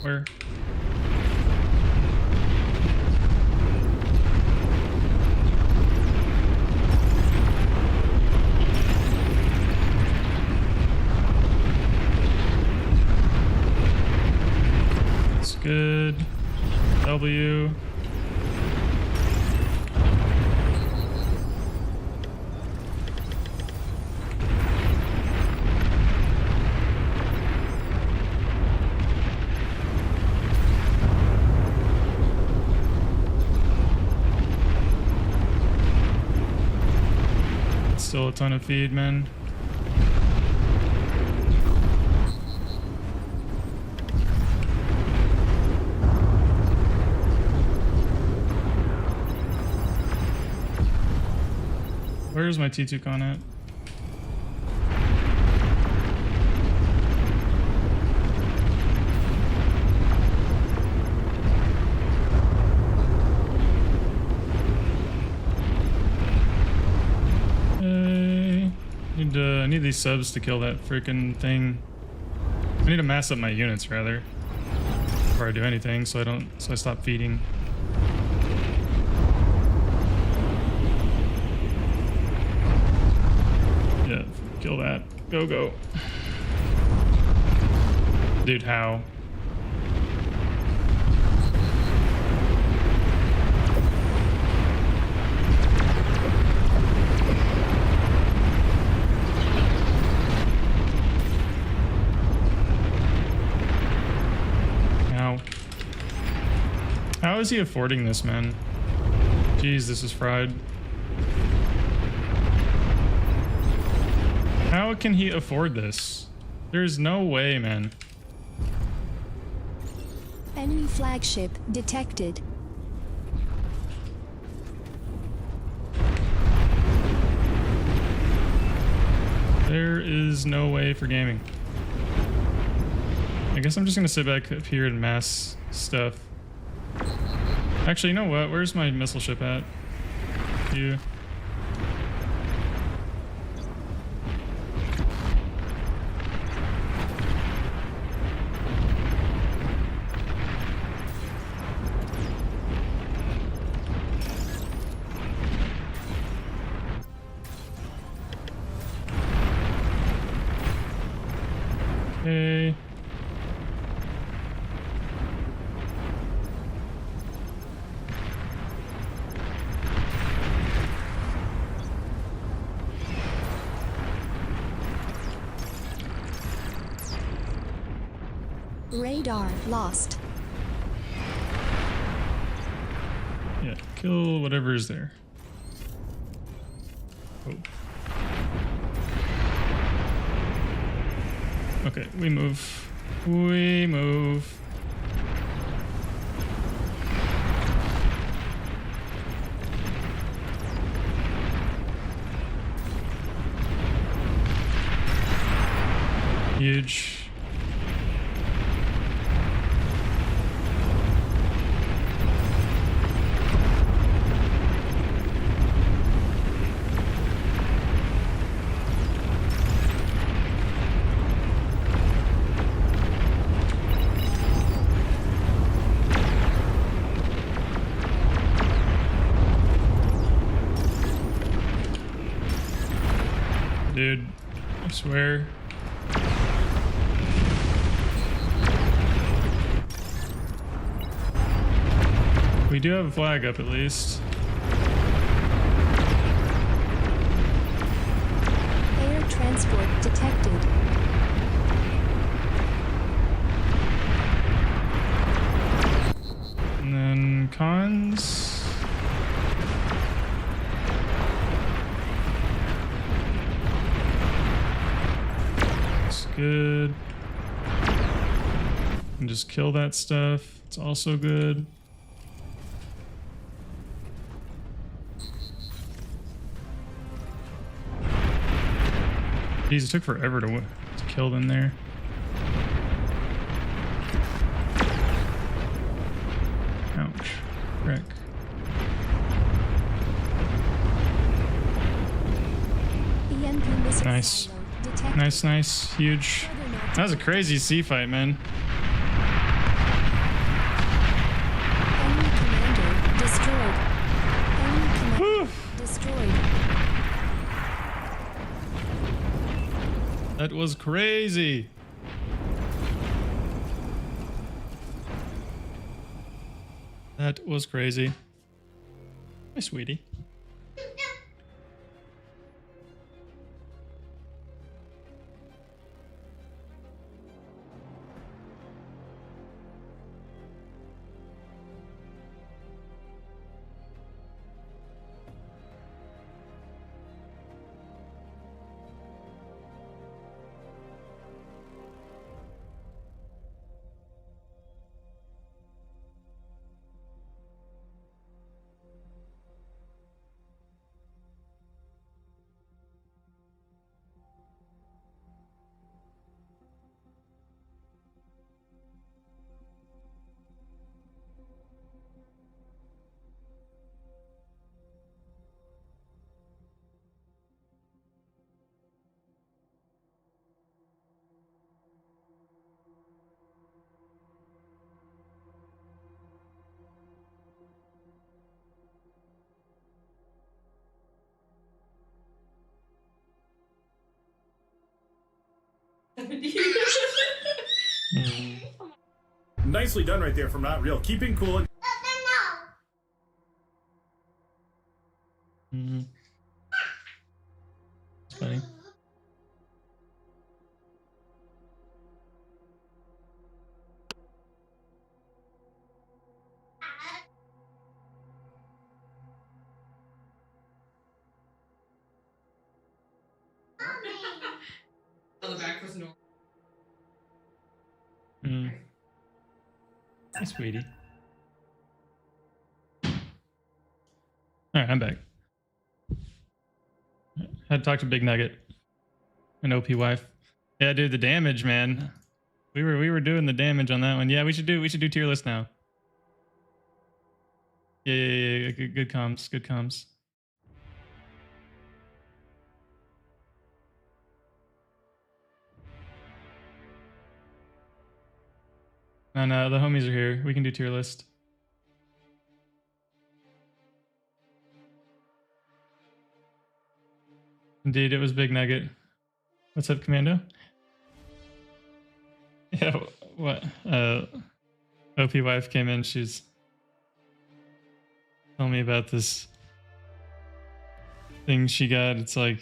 Where? It's good. W. Still a ton of feed, man. Where's my T2 con at? I need these subs to kill that freaking thing. I need to mass up my units rather before I do anything, so I stop feeding. Yeah, kill that. Go. Dude, how? How is he affording this, man? Jeez, this is fried. How can he afford this? There's no way, man. Enemy flagship detected. There is no way for gaming. I guess I'm just gonna sit back up here and mass stuff. Actually, you know what? Where's my missile ship at? You. Okay. Radar lost. Yeah, kill whatever is there. Oh. Okay, we move. We move. Huge. Dude, I swear. We do have a flag up at least. Air transport detected. And then cons. Good. And just kill that stuff. It's also good. Jeez, it took forever to kill them there. Ouch. Wreck. EMP missile Nice. silo detected. Nice. Huge. That was a crazy sea fight, man. Enemy commander destroyed. Enemy commander Whew. destroyed. That was crazy. That was crazy. My sweetie. 70. Mm. Nicely done right there from Not Real. Keeping cool. Mm. It's funny. On the back was normal. Mm. Hey, sweetie. All right, I'm back. Had to talk to Big Nugget, an OP wife. Yeah, dude, the damage, man. We were doing the damage on that one. Yeah, we should do tier list now. Yeah. Good comms. Good comms. No, the homies are here. We can do tier list. Indeed, it was Big Nugget. What's up, Commando? Yeah, what? OP wife came in. She's telling me about this thing she got. It's like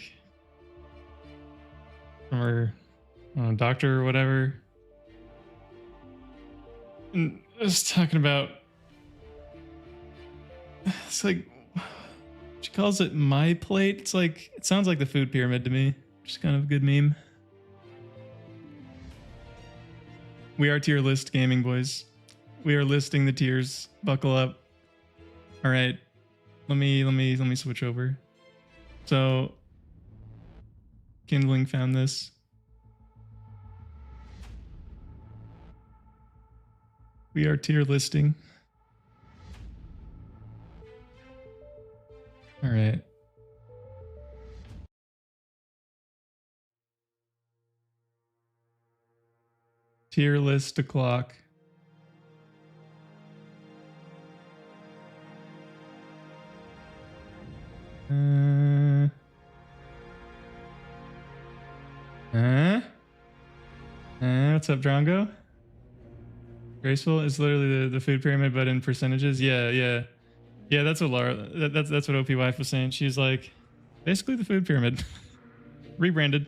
from her doctor or whatever. And I was talking about. It's like she calls it my plate. It's like it sounds like the food pyramid to me. Just kind of a good meme. We are tier list gaming, boys. We are listing the tiers. Buckle up. All right. Let me switch over. So Kindling found this. We are tier listing. All right. Tier list o'clock. What's up, Drongo? Graceful is literally the food pyramid, but in percentages. Yeah. That's what Laura. That's what OP wife was saying. She's like, basically the food pyramid, rebranded.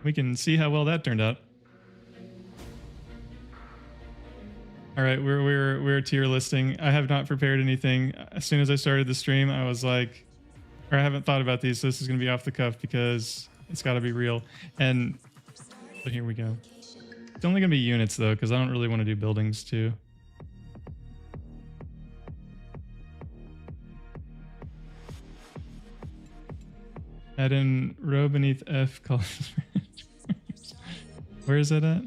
We can see how well that turned out. All right, we're tier listing. I have not prepared anything. As soon as I started the stream, I was like, or I haven't thought about these, so this is gonna be off the cuff because it's got to be real. And but here we go. It's only gonna be units though, because I don't really want to do buildings too. Add in row beneath F colors. Where is that at?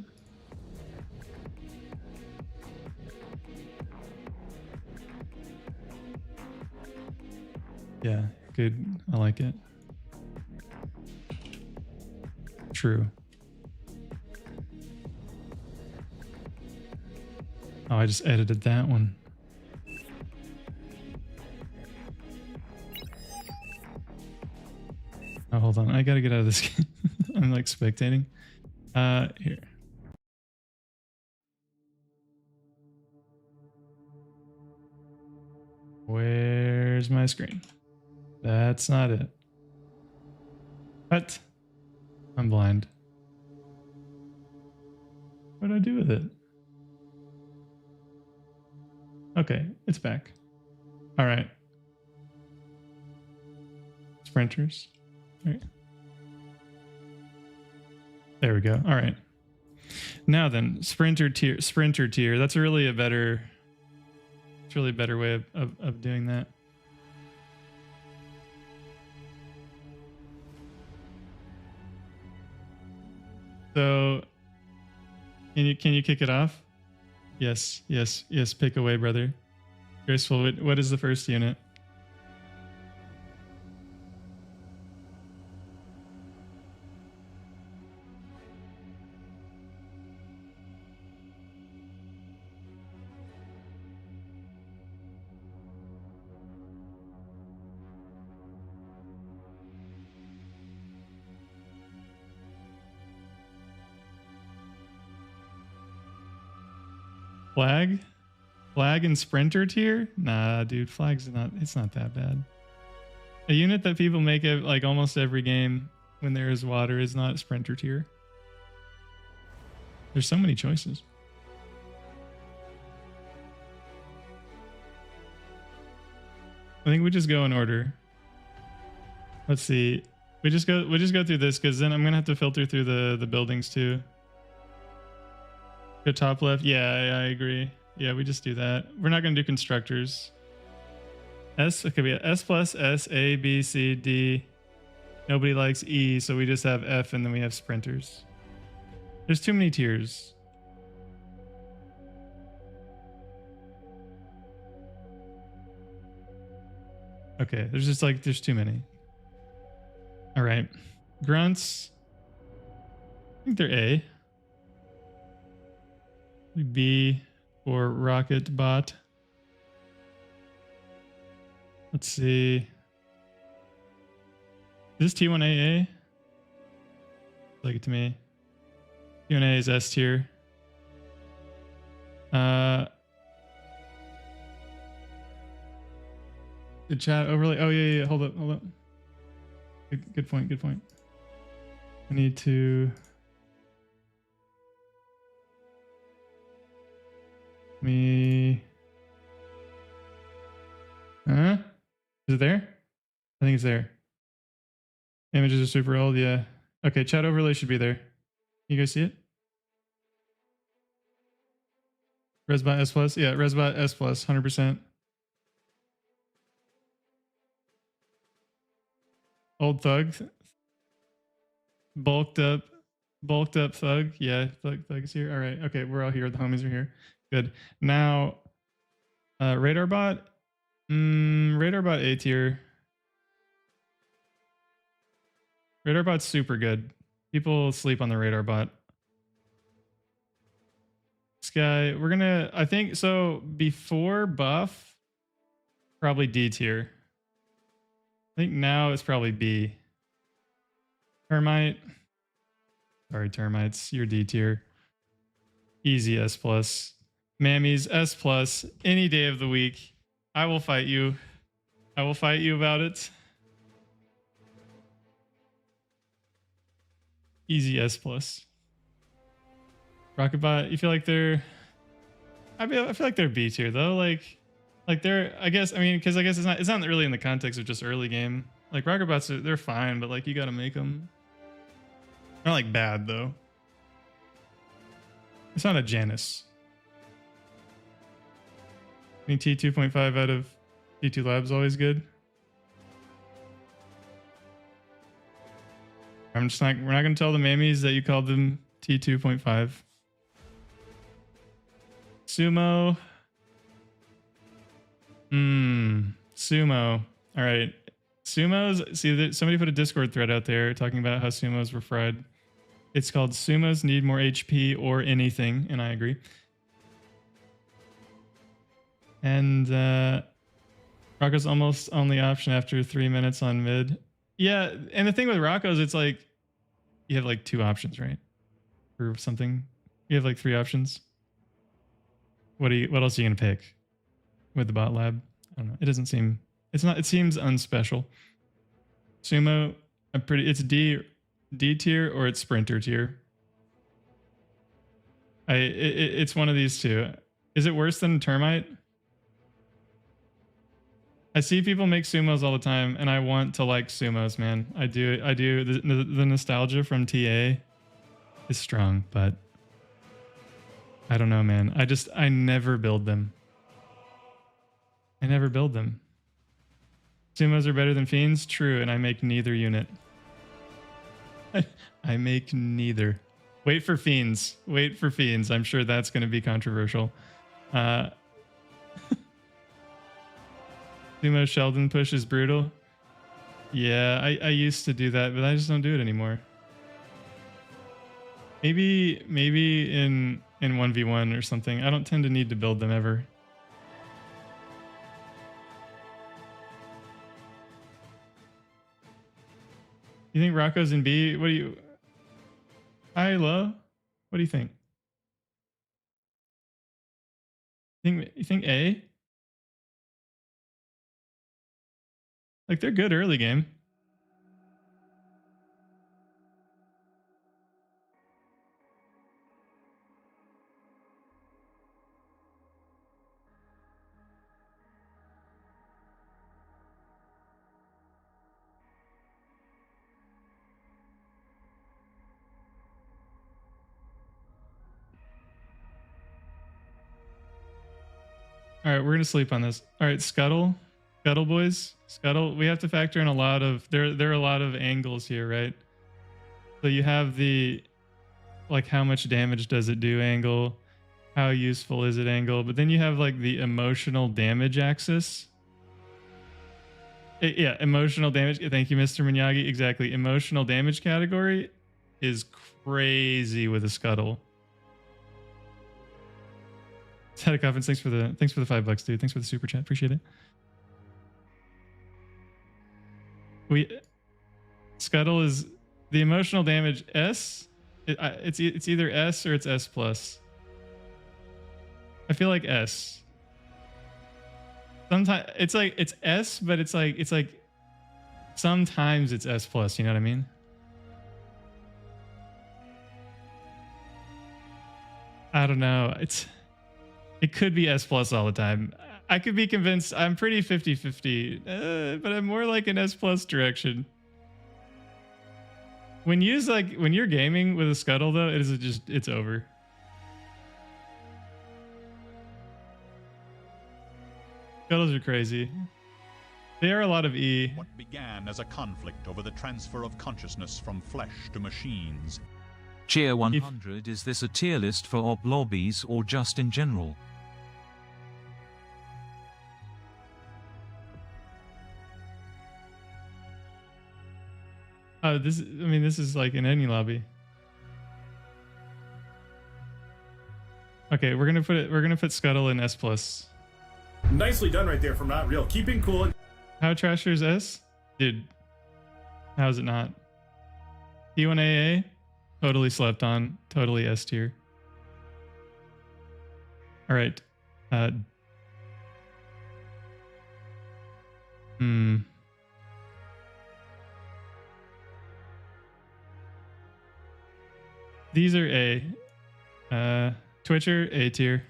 Yeah, good. I like it. True. Oh, I just edited that one. Oh, hold on. I gotta get out of this game. I'm like spectating. Here. Where's my screen? That's not it. What? I'm blind. What did I do with it? Okay, it's back. All right. Sprinters. All right. There we go. All right. Now then, sprinter tier. That's really a better. It's really a better way of doing that. So, can you kick it off? Yes. Pick away, brother. Graceful. What is the first unit? Flag? Flag and sprinter tier? Nah, dude, flag's not, it's not that bad. A unit that people make it like almost every game when there is water is not sprinter tier. There's so many choices. I think we just go in order. Let's see. We just go through this because then I'm gonna have to filter through the buildings too. Go top left. Yeah, I agree. Yeah, we just do that. We're not gonna do constructors. S, okay, we have S plus S, A, B, C, D. Nobody likes E, so we just have F and then we have sprinters. There's too many tiers. Okay, there's just like, there's too many. All right. Grunts. I think they're A. B or rocket bot. Let's see. Is this T1AA? Like it to me. T1A is S tier. The chat overlay. Oh yeah. Hold up. Good point. I need to. Huh? Is it there? I think it's there. Images are super old. Yeah. Okay. Chat overlay should be there. You guys see it? Resbot S plus. Yeah. Resbot S plus. 100%. Old thug. Bulked up thug. Yeah. Thug's here. All right. Okay. We're all here. The homies are here. Good. Now, radar bot. Radar bot A tier. Radar bot's super good. People sleep on the radar bot. This guy, we're gonna, I think, so before buff, probably D tier. I think now it's probably B. Termite. Sorry, termites. You're D tier. Easy S plus. Mammies, S plus. Any day of the week. I will fight you. I will fight you about it. Easy S plus. Rocketbot, you feel like they're... I feel like they're B tier though. Like they're, I guess, I mean, because I guess it's not really in the context of just early game. Like Rocketbots, they're fine, but like you got to make them. They're not like bad though. It's not a Janus. I mean, T 2.5 out of T2 Labs always good. I'm just not, we're not going to tell the mammies that you called them T 2.5. Sumo. Sumo. All right. Sumos. See, somebody put a Discord thread out there talking about how sumos were fried. It's called Sumos Need More HP or Anything, and I agree. And Rocco's almost only option after 3 minutes on mid. Yeah, and the thing with Rocco's, it's like you have like 2 options, right? For something. You have like 3 options. What else are you gonna pick with the bot lab? I don't know. It doesn't seem, it seems unspecial. Sumo, it's D tier or it's sprinter tier. It's one of these two. Is it worse than termite? I see people make sumos all the time and I want to like sumos, man. I do. The nostalgia from TA is strong, but I don't know, man. I never build them. I never build them. Sumos are better than fiends? True, and I make neither unit. I make neither. Wait for fiends. Wait for fiends. I'm sure that's going to be controversial. Sumo Sheldon push is brutal. Yeah, I used to do that, but I just don't do it anymore. Maybe in 1v1 or something. I don't tend to need to build them ever. You think Rocco's in B? What do you... Hi, Lo. What do you think? You think A? Like they're good early game. All right, we're gonna sleep on this. All right, Scuttle, Scuttle boys, Scuttle. We have to factor in a lot of there are a lot of angles here, right? So you have the like how much damage does it do angle, how useful is it angle, but then you have like the emotional damage axis. Yeah, emotional damage. Thank you, Mr. Miyagi. Exactly, emotional damage category is crazy with a Scuttle. Static Coffins, thanks for the $5, dude. Thanks for the super chat. Appreciate it. Scuttle is the emotional damage S. It's either S or it's S plus. I feel like S. Sometimes it's like it's S, but it's like sometimes it's S plus. You know what I mean? I don't know. It could be S plus all the time. I could be convinced. I'm pretty 50-50, but I'm more like an S plus direction. When you're gaming with a Scuttle though, it's over. Scuttles are crazy. They are a lot of E. What began as a conflict over the transfer of consciousness from flesh to machines. Tier 100, is this a tier list for op lobbies or just in general? This is like in any lobby. Okay, we're gonna put Scuttle in S plus. Nicely done right there from Not Real. Keeping cool. How Trasher is S? Dude, how is it not? T1AA? Totally slept on. Totally S tier. All right. These are A. Twitcher, A tier.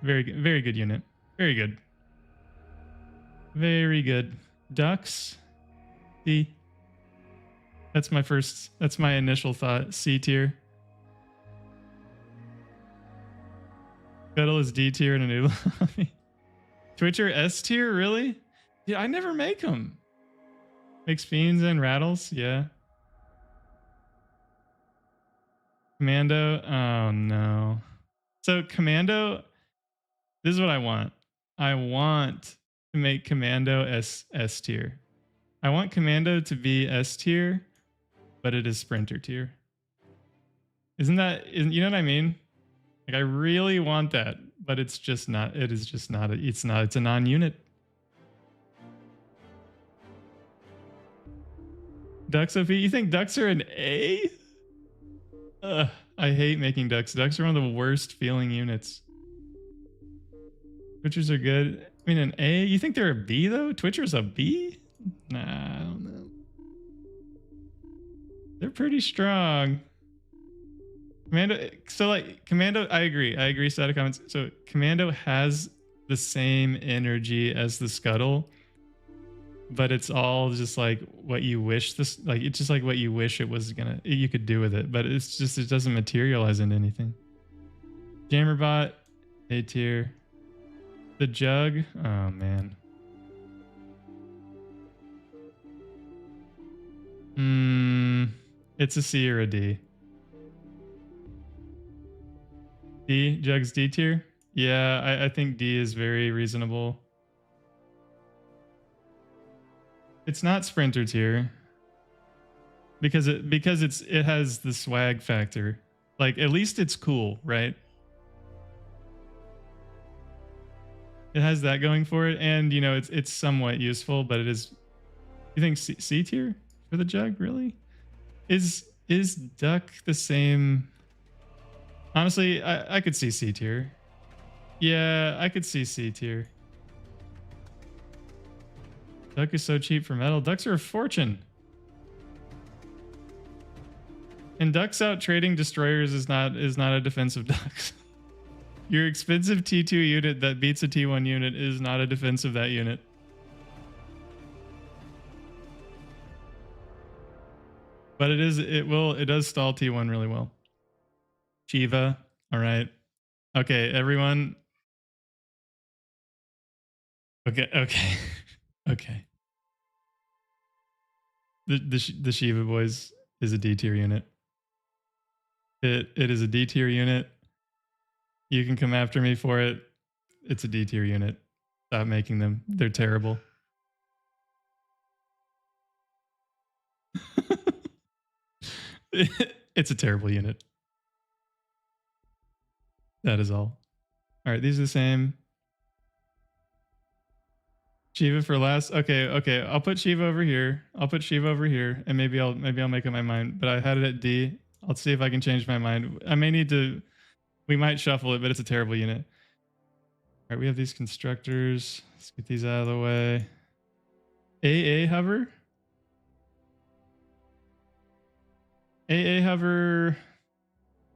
Very good unit. Very good. Very good. Ducks, C. That's my initial thought. C tier. Scuttle is D tier in a new lobby. Twitcher S tier, really? Yeah, I never make them. Makes fiends and rattles, yeah. Commando, oh no. So Commando, this is what I want. I want to make Commando S tier. I want Commando to be S tier, but it is Sprinter tier. You know what I mean? Like I really want that, but it's just not. It is just not. It's a non-unit. Ducks OP? You think ducks are an A? I hate making ducks. Ducks are one of the worst feeling units. Twitchers are good. I mean, an A? You think they're a B though? Twitcher's a B? Nah, I don't know. They're pretty strong. Commando, I agree, static comments. So Commando has the same energy as the Scuttle, but it's all just like what you wish it's just like what you wish you could do with it, but it's just, it doesn't materialize into anything. Jammerbot, A tier. The Jug, oh man. It's a C or a D. D, Jug's D tier? Yeah, I think D is very reasonable. It's not Sprinter tier. Because it has the swag factor. Like at least it's cool, right? It has that going for it, and you know it's somewhat useful, but it is. You think C tier for the Jug, really? Is Duck the same? Honestly, I could see C tier. Yeah, I could see C tier. Duck is so cheap for metal. Ducks are a fortune. And ducks out trading destroyers is not a defense of ducks. Your expensive T2 unit that beats a T1 unit is not a defense of that unit. But it does stall T1 really well. Shiva, all right. Okay, everyone. Okay. Okay. The Shiva boys is a D tier unit. It is a D tier unit. You can come after me for it. It's a D tier unit. Stop making them. They're terrible. It's a terrible unit. That is all. All right, these are the same. Shiva for last. Okay. I'll put Shiva over here. And maybe I'll make up my mind. But I had it at D. I'll see if I can change my mind. I may need to. We might shuffle it, but it's a terrible unit. All right, we have these constructors. Let's get these out of the way. AA hover. AA hover.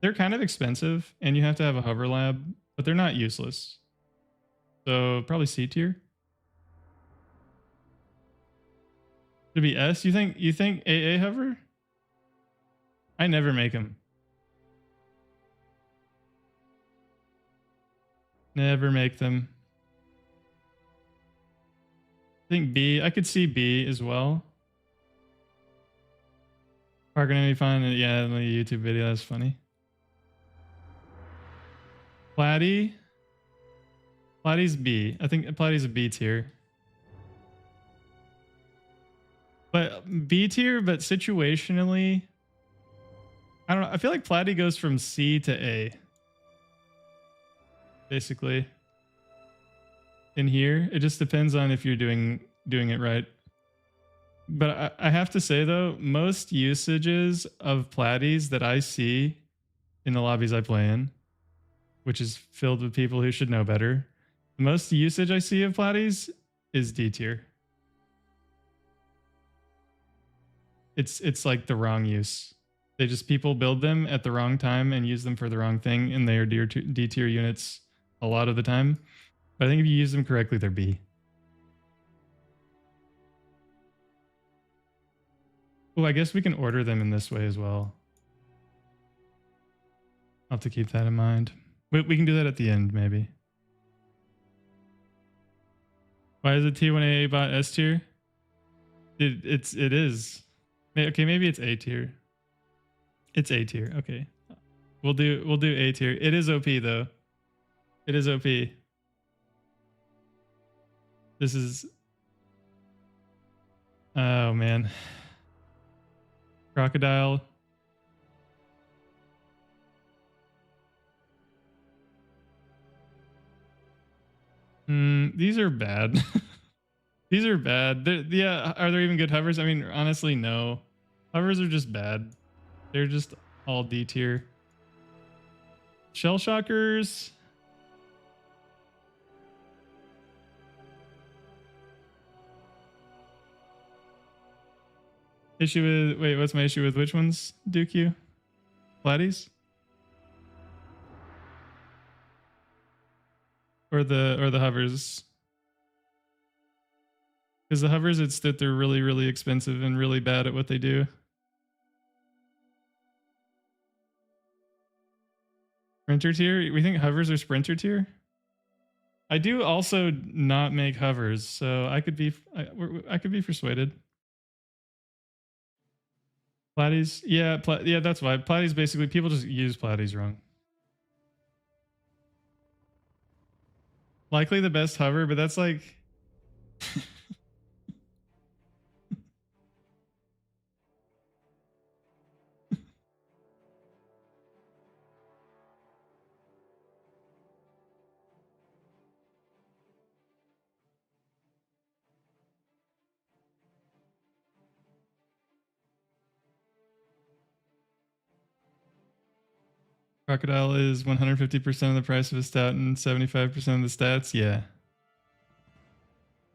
They're kind of expensive, and you have to have a hover lab, but they're not useless. So probably C tier. Should be S. You think AA hover? I never make them. Never make them. I think B. I could see B as well. Parker gonna be fun. Yeah, in the YouTube video. That's funny. Platy. Platy's B. I think Platy's a B tier. But B tier, but situationally, I don't know. I feel like Platy goes from C to A. Basically. In here, it just depends on if you're doing it right. But I have to say though, most usages of Platies that I see in the lobbies I play in, which is filled with people who should know better, the most usage I see of Platies is D tier. It's like the wrong use. People build them at the wrong time and use them for the wrong thing, and they are D tier units a lot of the time. But I think if you use them correctly, they're B. Oh, I guess we can order them in this way as well. I'll have to keep that in mind. We can do that at the end, maybe. Why is it T1AA bot S tier? It is. Okay, maybe it's A tier. It's A tier. Okay. We'll do A tier. It is OP though. It is OP. This is. Oh man. Crocodile. These are bad. These are bad. Yeah, are there even good hovers? I mean, honestly, no. Hovers are just bad. They're just all D tier. Shell shockers. Wait, what's my issue with which ones, Duke? Platies? Or the hovers? Because the hovers, it's that they're really, really expensive and really bad at what they do. Sprinter tier? We think hovers are sprinter tier? I do also not make hovers, so I could be persuaded. Platies? Yeah, yeah, that's why. Platies basically, people just use Platies wrong. Likely the best hover, but that's like... Crocodile is 150% of the price of a stat and 75% of the stats. Yeah.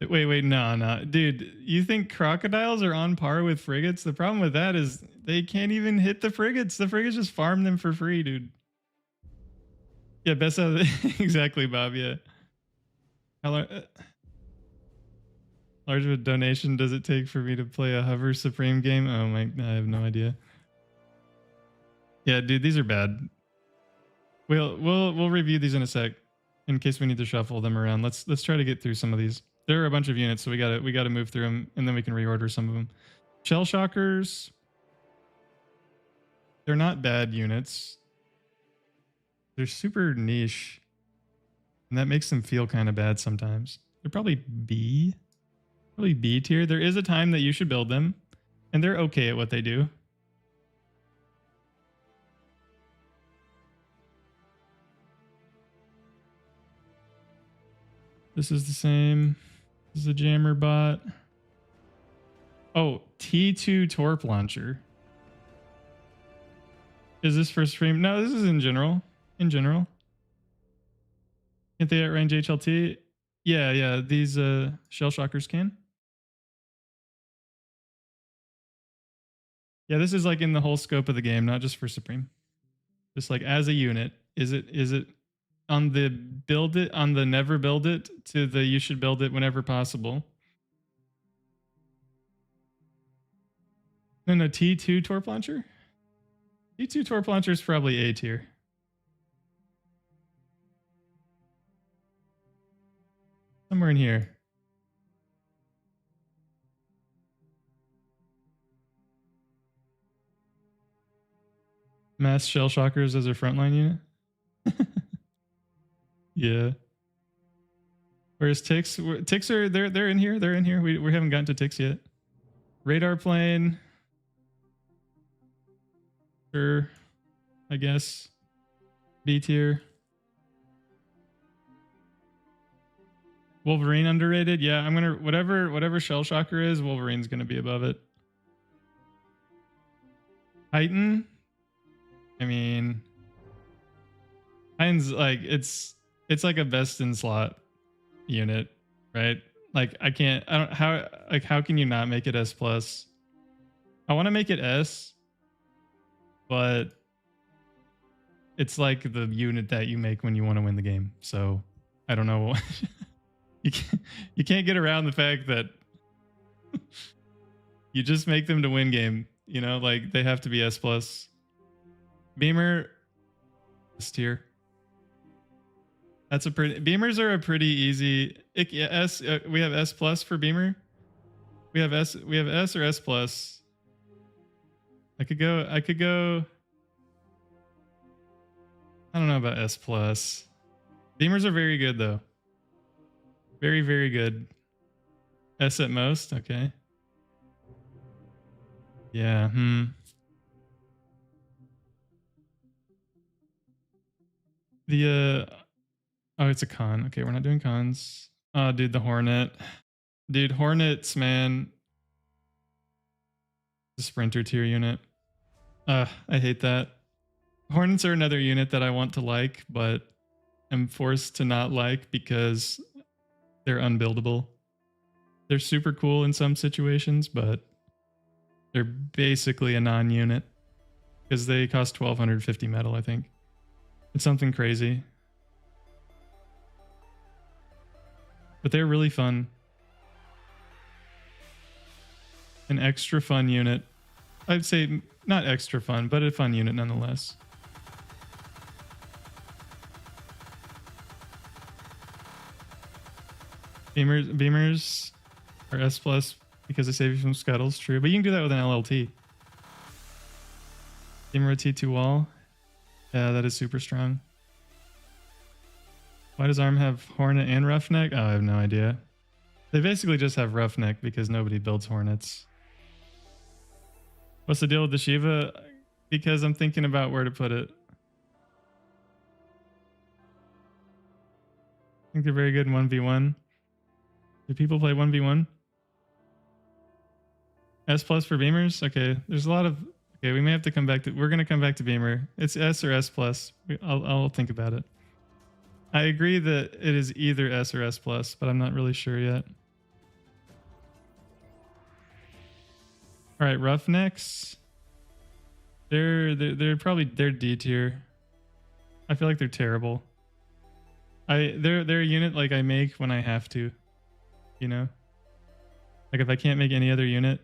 Wait, no. Dude, you think crocodiles are on par with frigates? The problem with that is they can't even hit the frigates. The frigates just farm them for free, dude. Yeah, best out of the exactly, Bob. Yeah. How large of a donation does it take for me to play a Hover Supreme game? Oh my, I have no idea. Yeah, dude, these are bad. We'll review these in a sec, in case we need to shuffle them around. Let's try to get through some of these. There are a bunch of units, so we gotta move through them, and then we can reorder some of them. Shell shockers. They're not bad units. They're super niche, and that makes them feel kind of bad sometimes. They're probably B tier. There is a time that you should build them, and they're okay at what they do. This is the same. This is a jammer bot. Oh, T2 torp launcher. Is this for stream? No, this is in general. In general. Can't they outrange HLT? Yeah. These shell shockers can. Yeah, this is like in the whole scope of the game, not just for Supreme. Just like as a unit. Is it on the build it, on the never build it, to the you should build it whenever possible? No, T2 torp launcher? T2 torp launcher is probably A tier. Somewhere in here. Mass shell shockers as a frontline unit. Yeah. Whereas ticks are they're in here. They're in here. We haven't gotten to ticks yet. Radar plane. Sure. I guess. B tier. Wolverine underrated. Yeah, I'm gonna whatever shell shocker is, Wolverine's gonna be above it. Titan. I mean, Titan's like it's like a best in slot unit, right? Like how can you not make it S plus? I want to make it S, but it's like the unit that you make when you want to win the game. So I don't know. You can't get around the fact that you just make them to win game. You know, like they have to be S plus. Beamer S tier. That's a pretty. Beamers are a pretty easy. S. We have S plus for Beamer. We have S. We have S or S plus. I could go. I don't know about S plus. Beamers are very good though. Very, very good. S at most. Okay. Yeah. The oh, it's a con. Okay, we're not doing cons. Oh, dude, the Hornet. Dude, Hornets, man. The Sprinter tier unit. I hate that. Hornets are another unit that I want to like, but I'm forced to not like because they're unbuildable. They're super cool in some situations, but they're basically a non-unit because they cost 1,250 metal, I think. It's something crazy. But they're really fun. An extra fun unit. I'd say not extra fun, but a fun unit nonetheless. Beamers are S plus because they save you from scuttles, true. But you can do that with an LLT. Beamer T2 wall. Yeah, that is super strong. Why does ARM have Hornet and Roughneck? Oh, I have no idea. They basically just have Roughneck because nobody builds Hornets. What's the deal with the Shiva? Because I'm thinking about where to put it. I think they're very good in 1v1. Do people play 1v1? S plus for Beamers? Okay, there's a lot of Okay, we may have to come back to. We're gonna come back to Beamer. It's S or S plus. I'll think about it. I agree that it is either S or S plus, but I'm not really sure yet. All right, Roughnecks. They're probably D tier. I feel like they're terrible. They're a unit like I make when I have to, you know. Like if I can't make any other unit,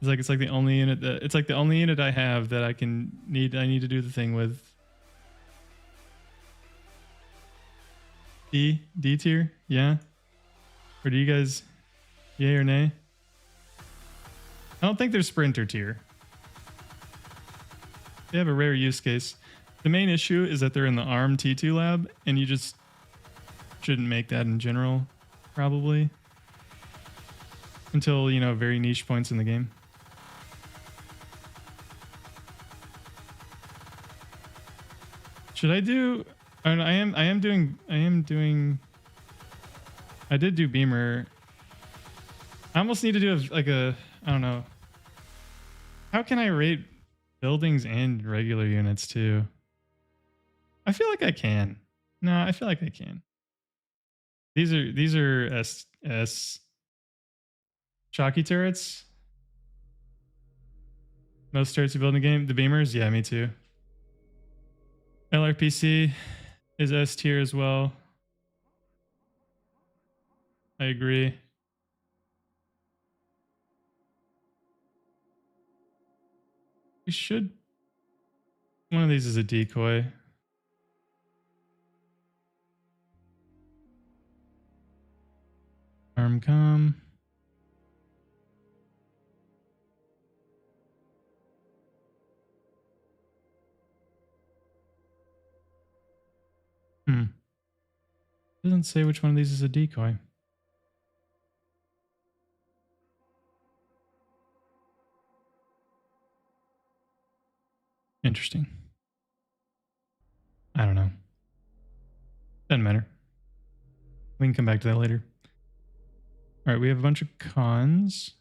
it's like the only unit that it's like the only unit I have that I need to do the thing with. D tier, yeah. Or do you guys, yay or nay? I don't think they're sprinter tier. They have a rare use case. The main issue is that they're in the ARM T2 lab, and you just shouldn't make that in general, probably. Until, you know, very niche points in the game. Should I do... I did do Beamer. I almost need to do I don't know. How can I rate buildings and regular units too? I feel like I can. No, I feel like I can. These are S Shocky turrets. Most turrets you build in the game. The Beamers, yeah, me too. LRPC is S tier as well. I agree. We should. One of these is a decoy. Armcom. Doesn't say which one of these is a decoy. Interesting. I don't know. Doesn't matter. We can come back to that later. All right, we have a bunch of cons.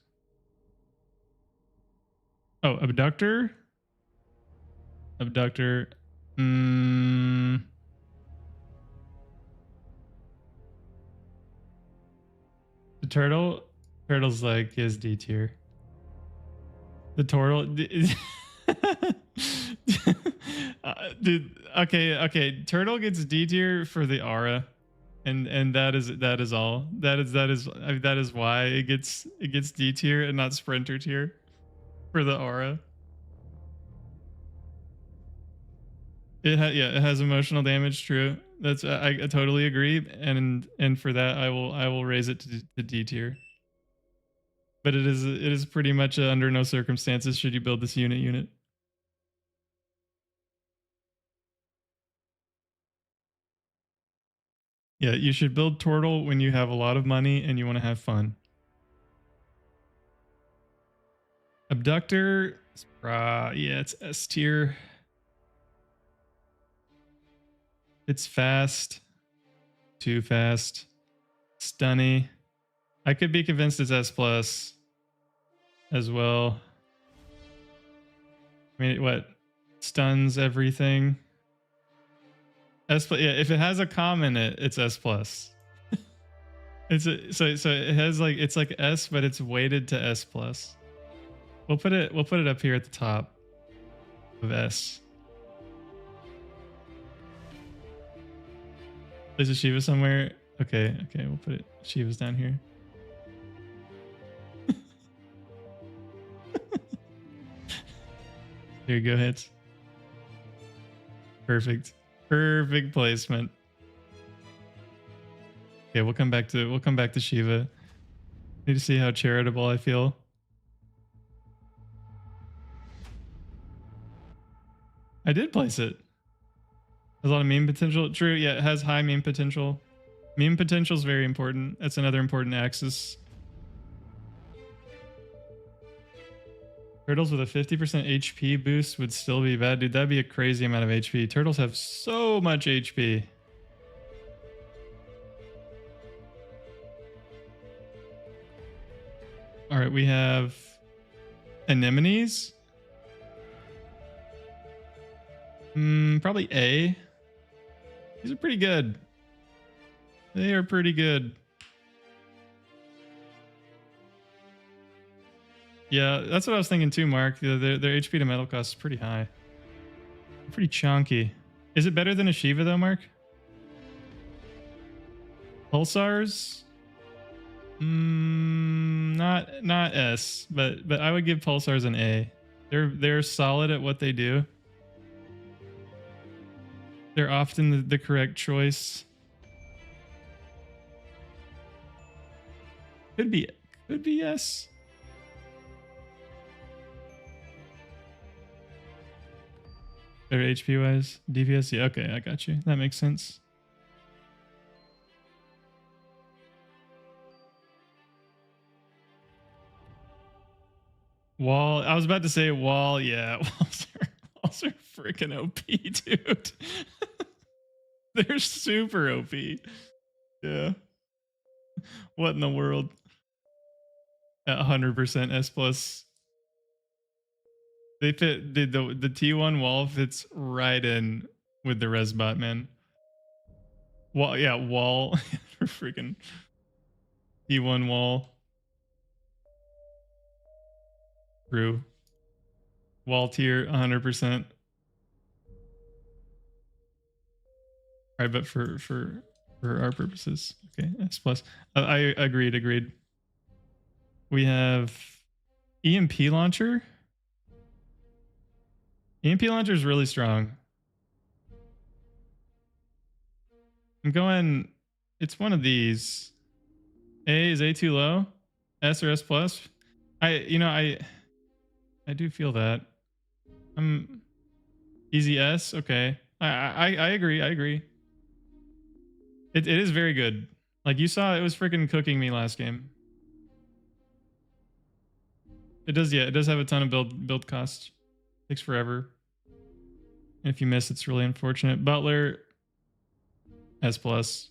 Oh, abductor. Abductor. The turtle. Turtle's like is D tier. The turtle. Dude, okay. Turtle gets D tier for the aura, and that is all. That is why it gets D tier and not sprinter tier for the aura. It has emotional damage. True. That's I totally agree, and for that I will raise it to D tier. But it is pretty much under no circumstances should you build this unit. Yeah, you should build Turtle when you have a lot of money and you want to have fun. Abductor, yeah, it's S tier. It's fast. Too fast. Stunny. I could be convinced it's S plus as well. I mean, what? Stuns everything. S plus, yeah, if it has a comm in it, it's S plus. So it has like it's like S, but it's weighted to S plus. We'll put it up here at the top of S. There's a Shiva somewhere. Okay, we'll put it. Shiva's down here. Here you go, hits. Perfect placement. Okay, we'll come back to Shiva. Need to see how charitable I feel. I did place it. Has a lot of meme potential. True, yeah, it has high meme potential. Meme potential is very important. That's another important axis. Turtles with a 50% HP boost would still be bad. Dude, that'd be a crazy amount of HP. Turtles have so much HP. All right, we have anemones. Probably A. These are pretty good. They are pretty good. Yeah, that's what I was thinking too, Mark. Their HP to metal cost is pretty high. Pretty chunky. Is it better than a Shiva though, Mark? Pulsars? Not S, but I would give Pulsars an A. They're solid at what they do. They're often the correct choice. Could be yes. Better HP wise, DPS. Yeah, okay, I got you. That makes sense. Wall. I was about to say wall. Yeah, walls are freaking OP, dude. They're super OP. Yeah. What in the world? At 100% S plus. They fit the T1 wall fits right in with the Resbot, man. Wall, yeah, wall. Freaking T1 wall. True. Wall tier 100%. All right, but for our purposes, okay, S plus. I agreed. We have EMP launcher. EMP launcher is really strong. I'm going. It's one of these. A is A too low? S or S plus? I do feel that. I'm easy S. Okay. I agree. I agree. It is very good. Like you saw, it was freaking cooking me last game. It does, yeah. It does have a ton of build cost. Takes forever. And if you miss, it's really unfortunate. Butler, S plus,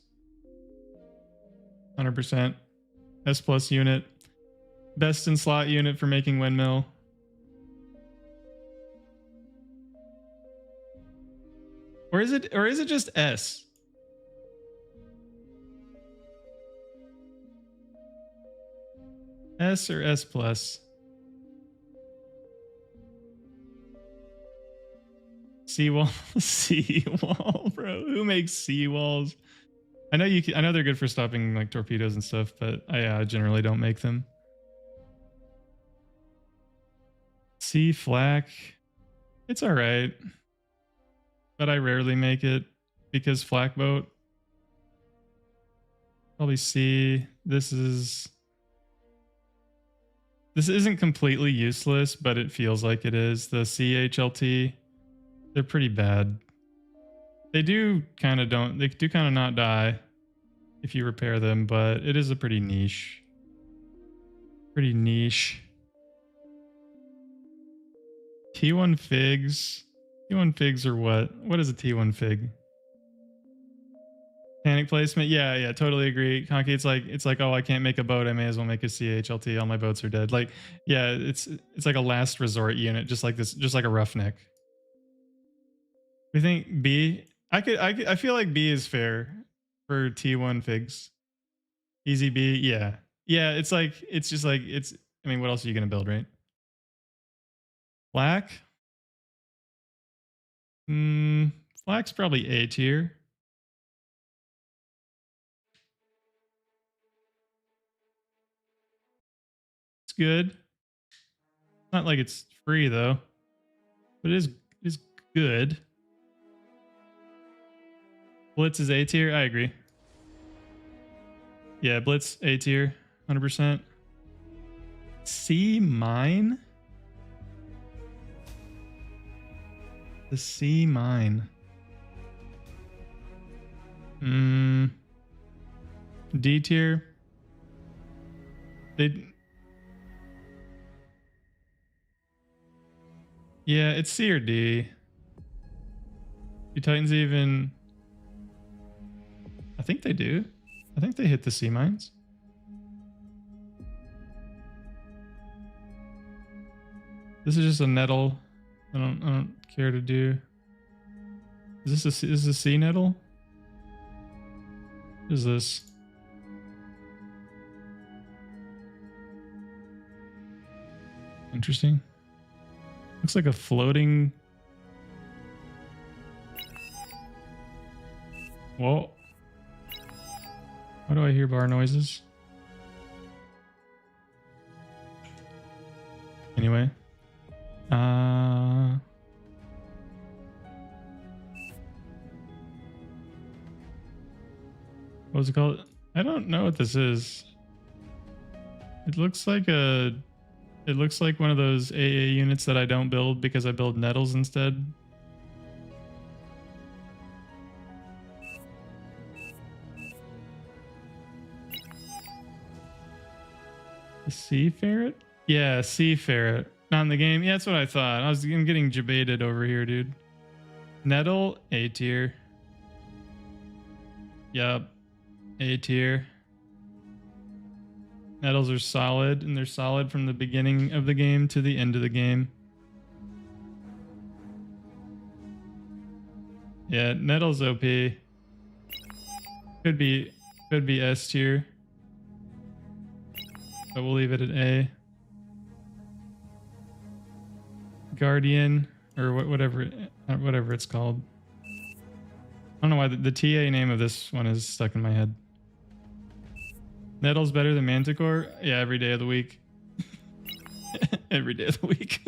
100%. S plus unit, best in slot unit for making windmill. Or is it just S? S or S plus? Seawall, seawall, bro. Who makes seawalls? I know they're good for stopping like torpedoes and stuff, but I generally don't make them. Sea flak, it's all right, but I rarely make it because flak boat. Probably C. This isn't completely useless, but it feels like it is. The CHLT, they're pretty bad. They do kind of not die if you repair them, but it is a pretty niche. Pretty niche. T1 figs. T1 figs are what? What is a T1 fig? Panic placement. Yeah, totally agree. Conky, it's like, oh, I can't make a boat. I may as well make a CHLT. All my boats are dead. Like, yeah, it's like a last resort unit, just like this, just like a roughneck. We think B. I feel like B is fair for T1 figs. Easy B. Yeah. It's just like I mean, what else are you gonna build, right? Flak. Flak's probably A tier. It's good. Not like it's free though, but it is good. Blitz is A tier. I agree. Yeah, Blitz A tier, 100%. C mine. The C mine. D tier. Yeah, it's C or D. Do Titans even? I think they do. I think they hit the C mines. This is just a nettle. I don't care to do. Is this a sea nettle? What is this? Interesting. Looks like a floating. Whoa. Why do I hear bar noises? Anyway. What was it called? I don't know what this is. It looks like one of those AA units that I don't build because I build nettles instead. The sea ferret? Yeah, sea ferret. Not in the game. Yeah, that's what I thought. I'm getting debated over here, dude. Nettle, A tier. Yup. A tier. Nettles are solid, and they're solid from the beginning of the game to the end of the game. Yeah, Nettle's OP. Could be S tier. But we'll leave it at A. Guardian, or whatever it's called. I don't know why the TA name of this one is stuck in my head. Nettle's better than Manticore? Yeah, every day of the week. Every day of the week.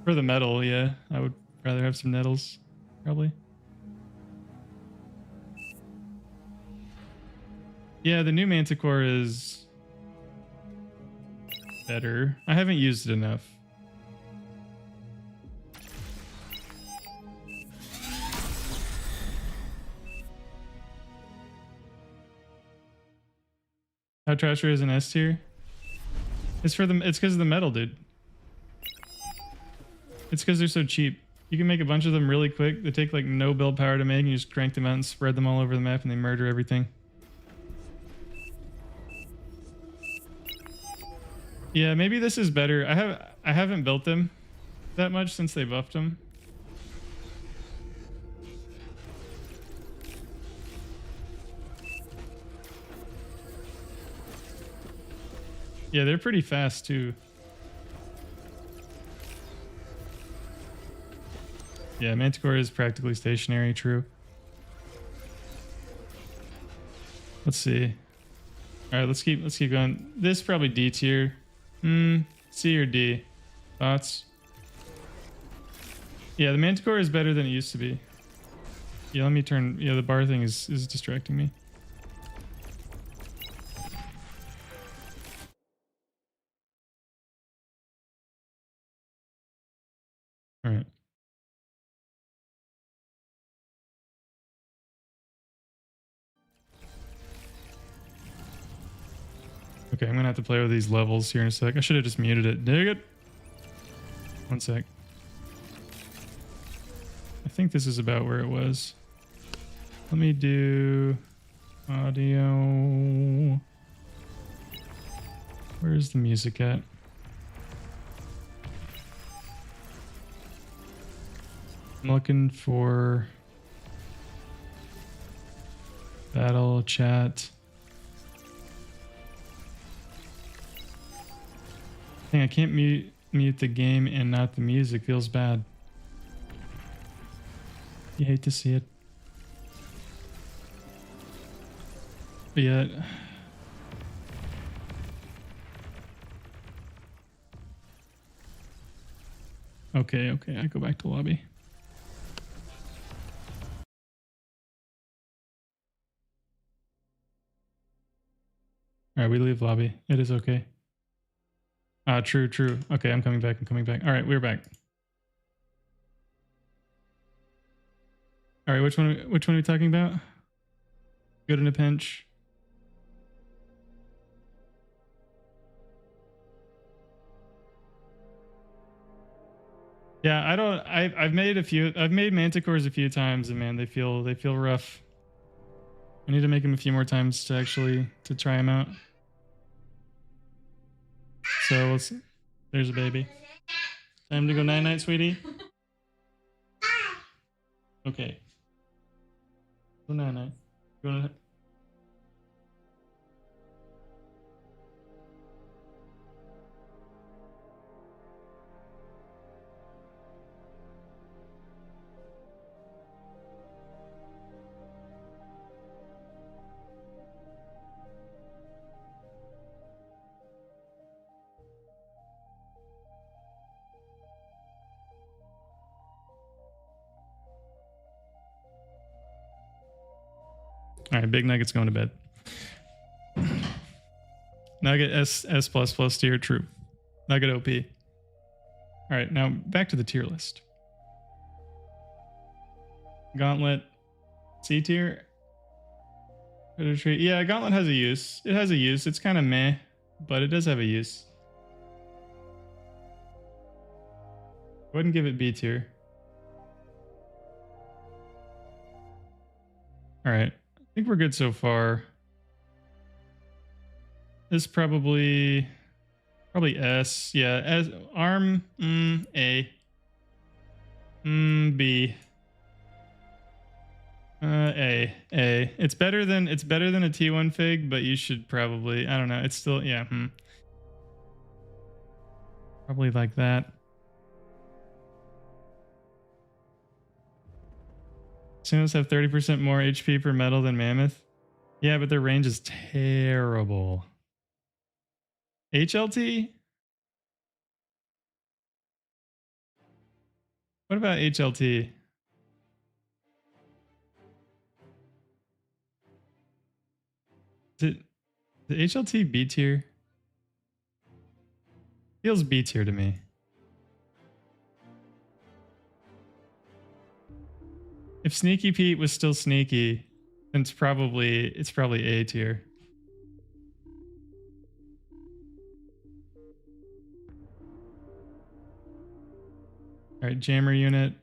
For the metal, yeah. I would rather have some nettles, probably. Yeah, the new Manticore is better. I haven't used it enough. How Trasher is an S tier? It's because of the metal, dude. It's because they're so cheap. You can make a bunch of them really quick. They take like no build power to make, and you just crank them out and spread them all over the map, and they murder everything. Yeah, maybe this is better. I haven't built them that much since they buffed them. Yeah, they're pretty fast too. Yeah, Manticore is practically stationary, true. Let's see. All right, let's keep going. This is probably D tier. C or D. Thoughts? Yeah, the Manticore is better than it used to be. Yeah, let me turn. Yeah, the bar thing is distracting me. All right. Okay, I'm gonna have to play with these levels here in a sec. I should have just muted it. Dig it. One sec. I think this is about where it was. Let me do audio. Where's the music at? I'm looking for battle chat. I can't mute the game and not the music. Feels bad. You hate to see it. But yet. Okay, I go back to lobby. All right, we leave lobby. It is okay. True. Okay, I'm coming back. All right, we're back. All right, which one are we talking about? Good in a pinch. Yeah, I've made Manticores a few times, and man, they feel rough. I need to make them a few more times to try them out. So there's a baby. Time to go night night, sweetie. Okay. Oh, no, no. You wanna... All right, Big Nugget's going to bed. Nugget S plus plus tier, true. Nugget OP. All right, now back to the tier list. Gauntlet C tier. Predator tree. Yeah, Gauntlet has a use. It has a use. It's kind of meh, but it does have a use. I wouldn't give it B tier. All right, I think we're good so far. This probably S. Yeah, as arm A. B. A. It's better than a T1 fig, but you should probably, I don't know. It's still, yeah. Probably like that. Sinos have 30% more HP per metal than Mammoth. Yeah, but their range is terrible. HLT? What about HLT? Is the HLT B tier? Feels B tier to me. If Sneaky Pete was still sneaky, then it's probably A tier. All right, jammer unit.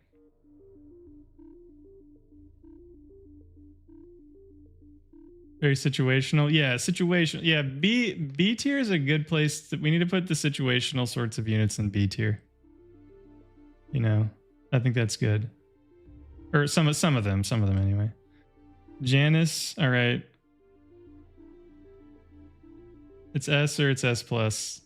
Very situational. Yeah, situation. Yeah, B tier is a good place. We need to put the situational sorts of units in B tier. You know, I think that's good. Or some of them anyway. Janice, all right. It's S or it's S plus.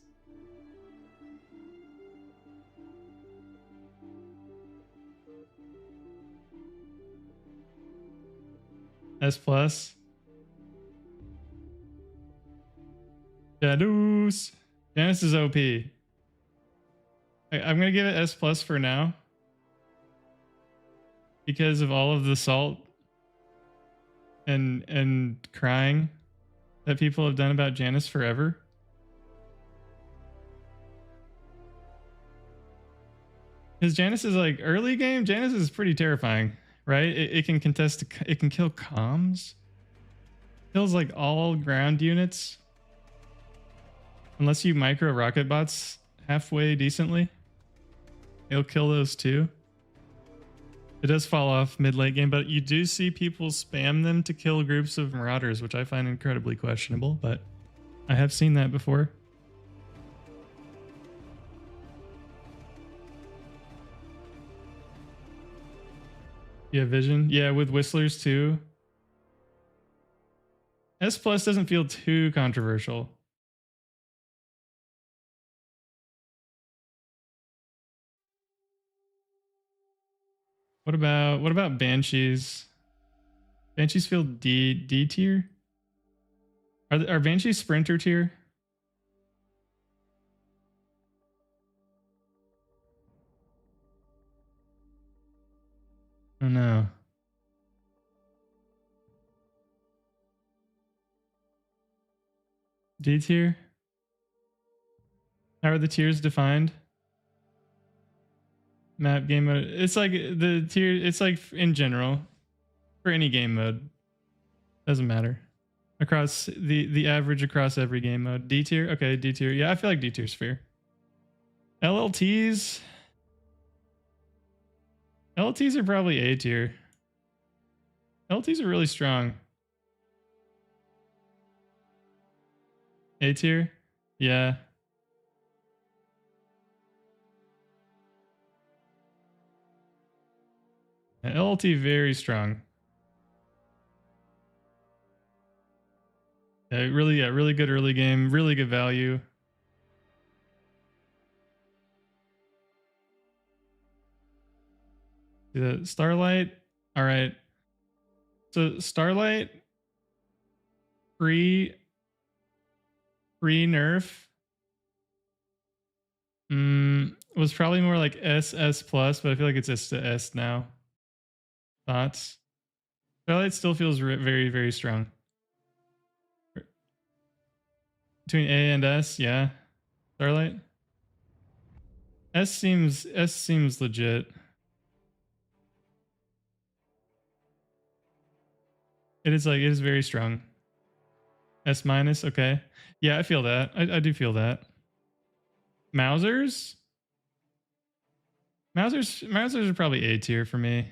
S plus. Jadus. Janice is OP. I'm gonna give it S plus for now. Because of all of the salt and crying that people have done about Janice forever. Because Janice is like early game, Janice is pretty terrifying, right? It can contest, it can kill comms. Kills like all ground units. Unless you micro rocket bots halfway decently. It'll kill those too. It does fall off mid-late game, but you do see people spam them to kill groups of marauders, which I find incredibly questionable, but I have seen that before. Yeah, vision. Yeah, with whistlers too. S plus doesn't feel too controversial. What about Banshees? Banshees feel D tier? Are Banshees sprinter tier? Oh no. D tier? How are the tiers defined? Map game mode. It's like the tier, it's like in general for any game mode. Doesn't matter. Across the average across every game mode. D tier? Okay, D tier. Yeah, I feel like D tier's fair. LLTs. LLTs are probably A tier. LLTs are really strong. A tier? Yeah. LLT very strong. Yeah, really good early game, really good value. See that Starlight? All right. So Starlight pre nerf was probably more like S plus, but I feel like it's S to S now. Thoughts? Starlight still feels very strong. Between A and S, yeah. Starlight. S seems legit. It is very strong. S minus, okay. Yeah, I feel that. I do feel that. Mausers? Mausers are probably A tier for me.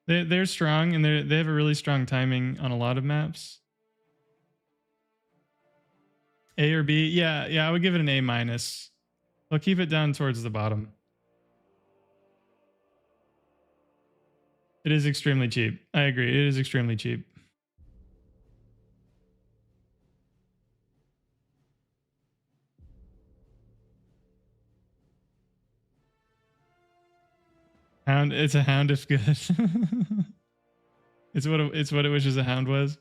They're strong and they have a really strong timing on a lot of maps. A or B? Yeah, I would give it an A minus. I'll keep it down towards the bottom. It is extremely cheap. I agree. It is extremely cheap. Hound. It's a hound if good. It's what it wishes a hound was.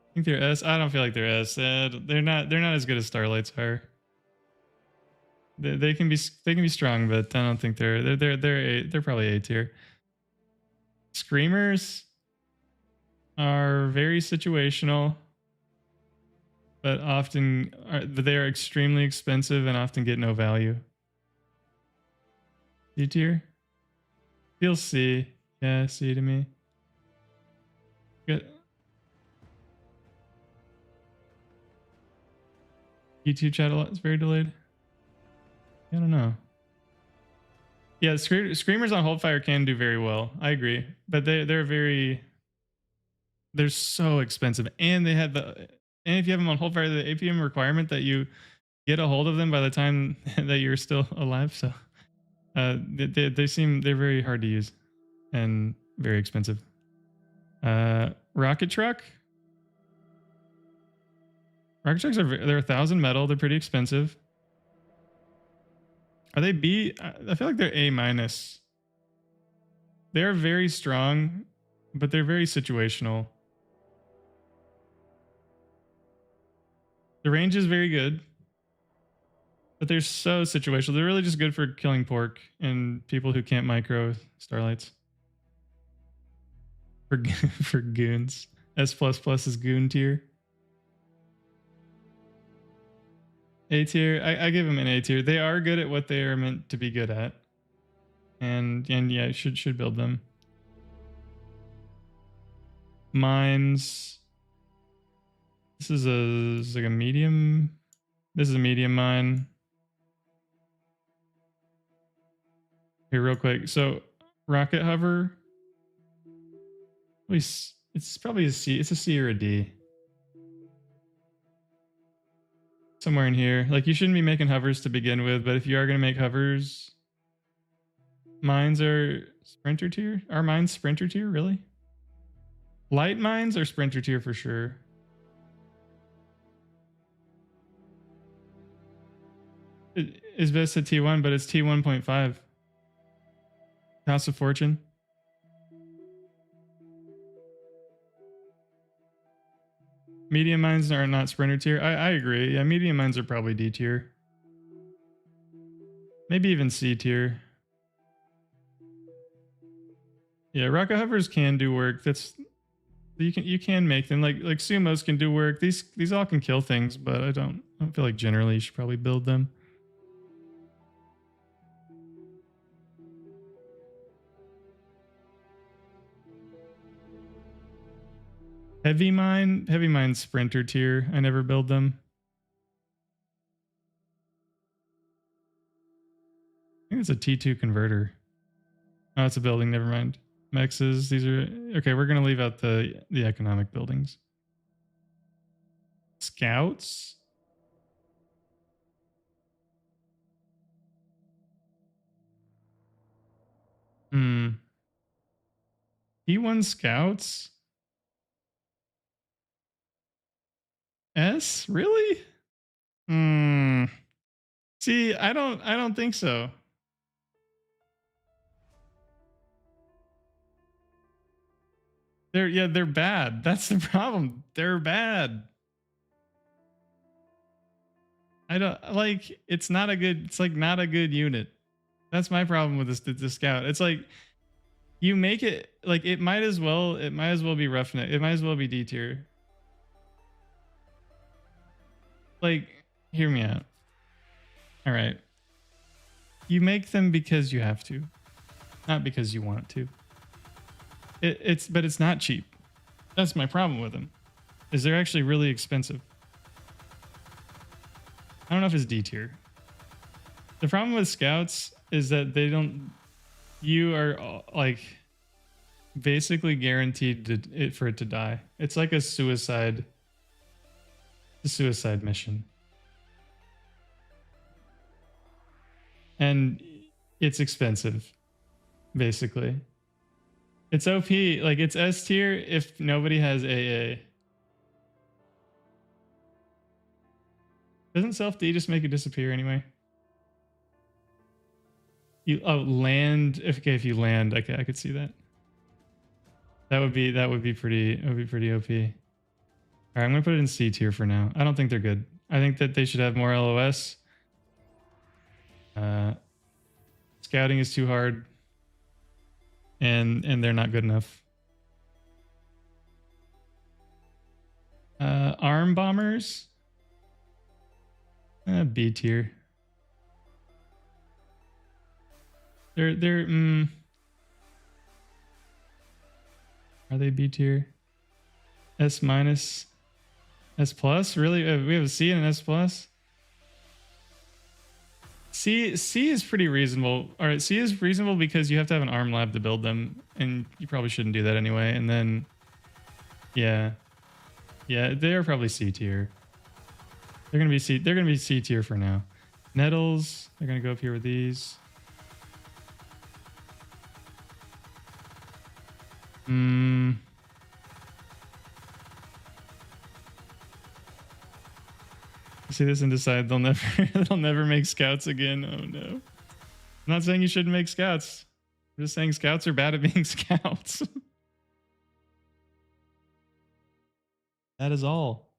I think they're S. I don't feel like they're S. They're not as good as Starlights are. They can be strong, but I don't think they're probably A tier. Screamers are very situational, but they are extremely expensive and often get no value. C tier? Feels C. Yeah, C to me. Good. YouTube chat is very delayed. I don't know. Yeah, screamers on Holdfire can do very well. I agree, but they're so expensive, and they have and if you have them on Holdfire, the APM requirement that you get a hold of them by the time that you're still alive. So they're very hard to use and very expensive. Rocket trucks they're 1,000 metal. They're pretty expensive. Are they B? I feel like they're A minus. They're very strong, but they're very situational. The range is very good, but they're so situational. They're really just good for killing pork and people who can't micro Starlights. For goons. S++ is goon tier. A tier. I give them an A tier. They are good at what they are meant to be good at. And yeah, should build them. Mines. This is like a medium. This is a medium mine. Here, real quick. So, rocket hover. It's probably a C. It's a C or a D. Somewhere in here. Like, you shouldn't be making hovers to begin with, but if you are going to make hovers, mines are sprinter tier. Are mines sprinter tier, really? Light mines are sprinter tier for sure. It is best at T1, but it's T1.5. House of Fortune. Medium mines are not sprinter tier. I agree. Yeah, medium mines are probably D tier. Maybe even C tier. Yeah, rocket hovers can do work. You can make them like sumos can do work. These all can kill things, but I don't feel like generally you should probably build them. Heavy mine sprinter tier. I never build them. I think it's a T2 converter. Oh, it's a building. Never mind. Mexes. These are okay. We're gonna leave out the economic buildings. Scouts. Hmm. P1 scouts? S? Really? Hmm. See, I don't think so. They're bad. That's the problem. They're bad. I don't like it's like not a good unit. That's my problem with the scout. It's like you make it like it might as well be roughneck. It might as well be D tier. Like, hear me out. All right. You make them because you have to, not because you want to. But it's not cheap. That's my problem with them. Is they're actually really expensive. I don't know if it's D tier. The problem with scouts is that they don't. You are like basically guaranteed for it to die. It's like a suicide mission, and it's expensive. Basically, it's OP. Like it's S tier if nobody has AA. Doesn't self D just make it disappear anyway? Land. Okay, if you land, okay, I could see that. That would be pretty OP. All right, I'm gonna put it in C tier for now. I don't think they're good. I think that they should have more LOS. Scouting is too hard, and they're not good enough. Arm bombers. B tier. They're are they B tier? S minus, S plus? Really? We have a C and an S plus. C is pretty reasonable. All right, C is reasonable because you have to have an arm lab to build them, and you probably shouldn't do that anyway. And then, yeah, they are probably C tier. They're gonna be C. They're gonna be C tier for now. Nettles. They're gonna go up here with these. See this and decide they'll never make scouts again. Oh no. I'm not saying you shouldn't make scouts. I'm just saying scouts are bad at being scouts. That is all.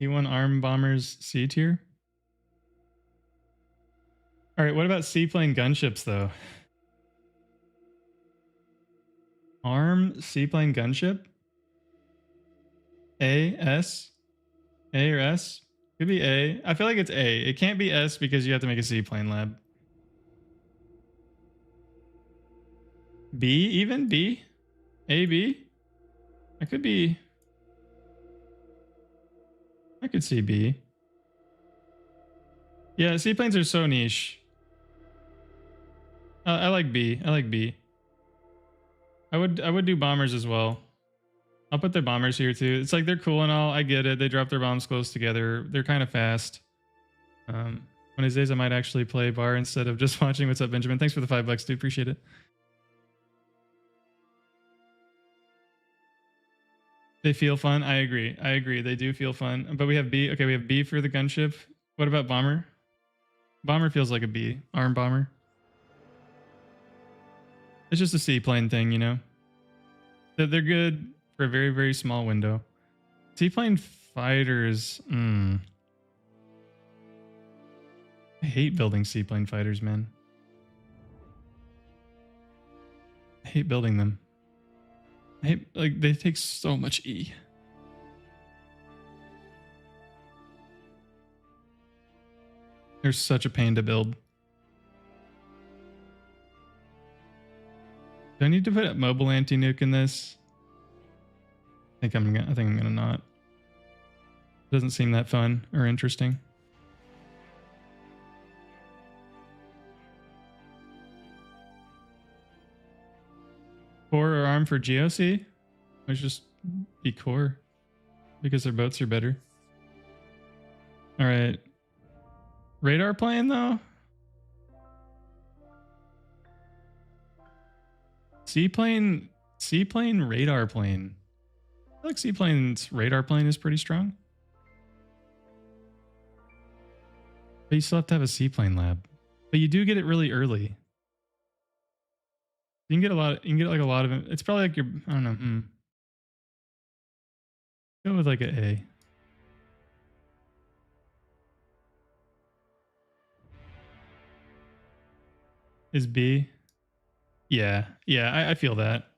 P1 arm bombers C tier. All right, what about seaplane gunships though? Arm seaplane gunship? A, S? A or S? Could be A. I feel like it's A. It can't be S because you have to make a seaplane lab. B even? B? A, B? I could be... I could see B. Yeah, seaplanes are so niche. I like B. I like B. I would do bombers as well. I'll put their bombers here too. It's like they're cool and all. I get it. They drop their bombs close together. They're kind of fast. One of these days I might actually play bar instead of just watching. What's up, Benjamin? Thanks for the $5, dude. Appreciate it. They feel fun. I agree. They do feel fun. But we have B. Okay, we have B for the gunship. What about bomber? Bomber feels like a B. Arm bomber. It's just a seaplane thing, you know? They're good for a very, very small window. Seaplane fighters. I hate building seaplane fighters, man. I hate building them. I hate, like, they take so much E. They're such a pain to build. Do I need to put a mobile anti-nuke in this? I think I'm gonna not. Doesn't seem that fun or interesting. Core or arm for GOC? Let's just be core because their boats are better. All right. Radar plane though? Seaplane, radar plane. I feel like seaplane's radar plane is pretty strong. But you still have to have a seaplane lab. But you do get it really early. You can get a lot. You can get like a lot of it. It's probably like your. I don't know. Go with like an A. Is B? Yeah, yeah. I feel that.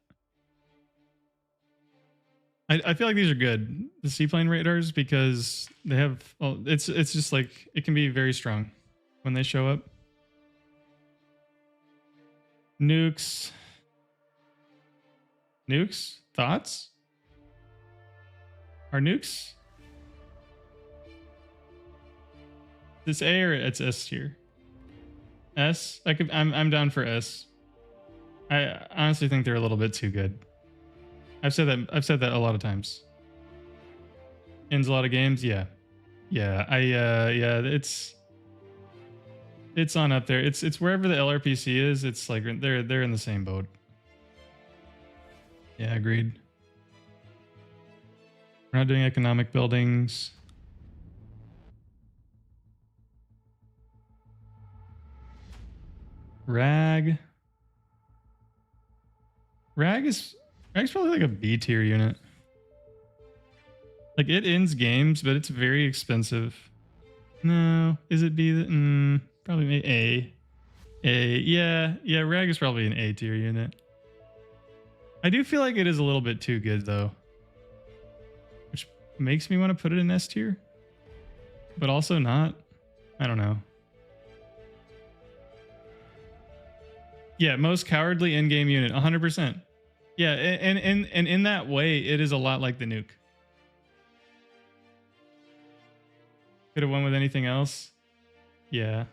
I feel like these are good, the seaplane radars, because they have. Well, it's just like it can be very strong when they show up. Nukes. Nukes? Thoughts? Are nukes? This A or it's S tier? S? I'm down for S. I honestly think they're a little bit too good. I've said that a lot of times. Ends a lot of games, yeah. Yeah, yeah, it's on up there. It's wherever the LRPC is, it's like they're in the same boat. Yeah, agreed. We're not doing economic buildings. Rag's probably like a B tier unit. Like it ends games, but it's very expensive. No, is it B? Probably A. A. Yeah. Rag is probably an A tier unit. I do feel like it is a little bit too good though, which makes me want to put it in S tier, but also not. I don't know. Yeah, most cowardly in-game unit, 100%. Yeah, and in that way, it is a lot like the nuke. Could have won with anything else. Yeah.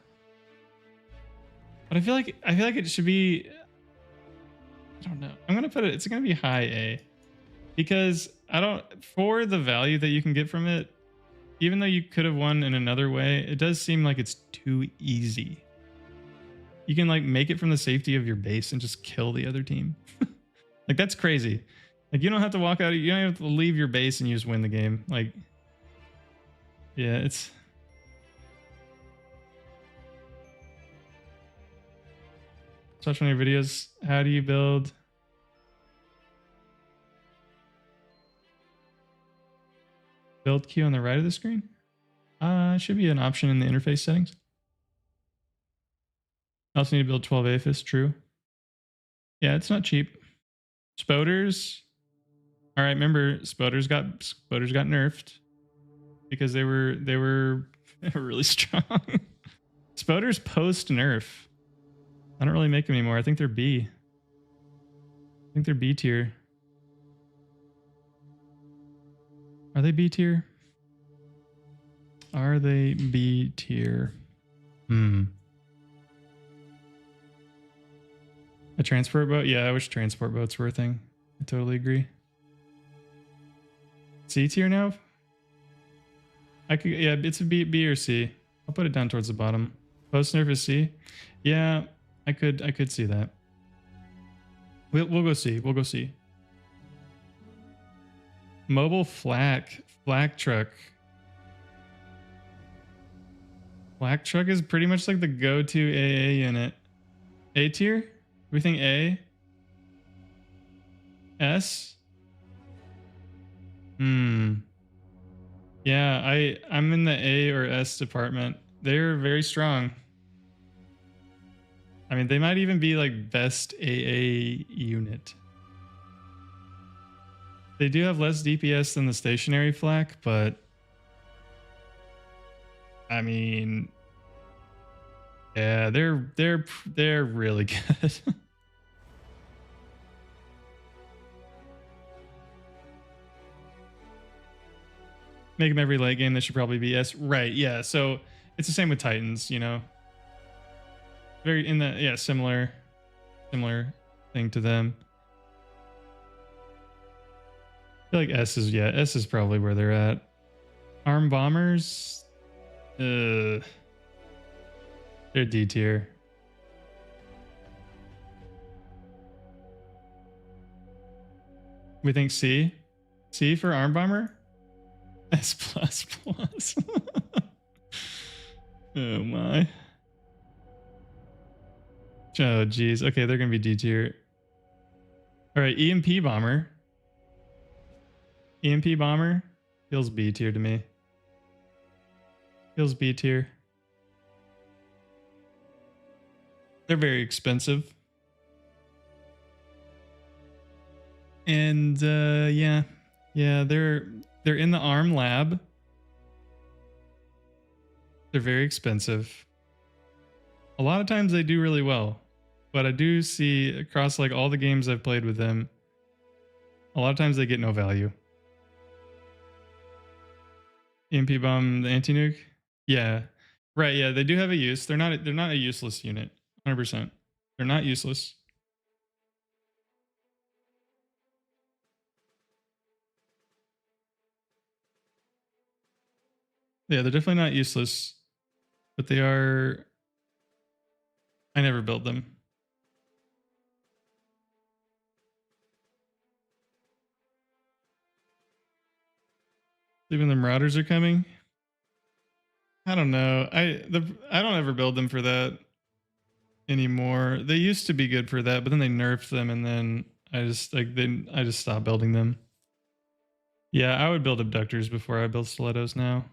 But I feel like it should be, I don't know. I'm gonna put it, it's gonna be high A. Because for the value that you can get from it, even though you could have won in another way, it does seem like it's too easy. You can like make it from the safety of your base and just kill the other team. Like that's crazy. Like you don't have to walk out, you don't have to leave your base and you just win the game. Like, yeah, it's. Touch on your videos. How do you build? Build queue on the right of the screen? It should be an option in the interface settings. I also need to build 12 APHIS, true. Yeah, it's not cheap. Spoders. All right, remember Spoders got nerfed because they were really strong. Spoders post nerf. I don't really make them anymore. I think they're B. I think they're B tier. Are they B tier? Are they B tier? A transport boat? Yeah, I wish transport boats were a thing. I totally agree. C tier now? I could, yeah, it's a B or C. I'll put it down towards the bottom. Post nerf is C. Yeah, I could see that. We'll go C. We'll go C. Mobile flak truck. Flak truck is pretty much like the go-to AA unit. A tier? We think A? S? Yeah, I'm in the A or S department. They're very strong. I mean, they might even be like best AA unit. They do have less DPS than the stationary flak, but I mean, yeah, they're really good. Make them every late game. That should probably be S. Right. Yeah. So it's the same with Titans, you know, very in the, yeah, similar thing to them. I feel like S is probably where they're at. Arm bombers. They're D tier. We think C. C for arm bomber. S plus plus. Oh my. Oh geez. Okay, they're gonna be D tier. All right, EMP bomber. EMP bomber feels B tier to me. Feels B tier. They're very expensive. And yeah, they're in the ARM lab. They're very expensive. A lot of times they do really well, but I do see across like all the games I've played with them, a lot of times they get no value. EMP bomb, the anti-nuke, yeah, right, yeah, they do have a use. They're not a useless unit, 100%. They're not useless. Yeah, they're definitely not useless, but they are. I never built them. Even the Marauders are coming. I don't know. I don't ever build them for that anymore. They used to be good for that, but then they nerfed them, and then I just stopped building them. Yeah, I would build abductors before I build stilettos now.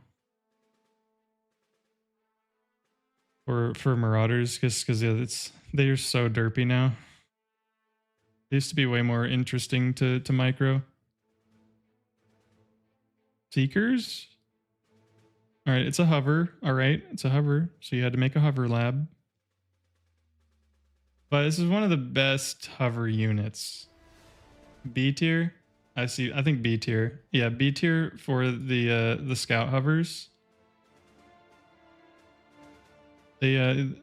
For Marauders, because yeah, they're so derpy now. They used to be way more interesting to micro. Seekers? Alright, it's a hover. Alright, it's a hover. So you had to make a hover lab. But this is one of the best hover units. B tier? I think B tier. Yeah, B tier for the scout hovers. They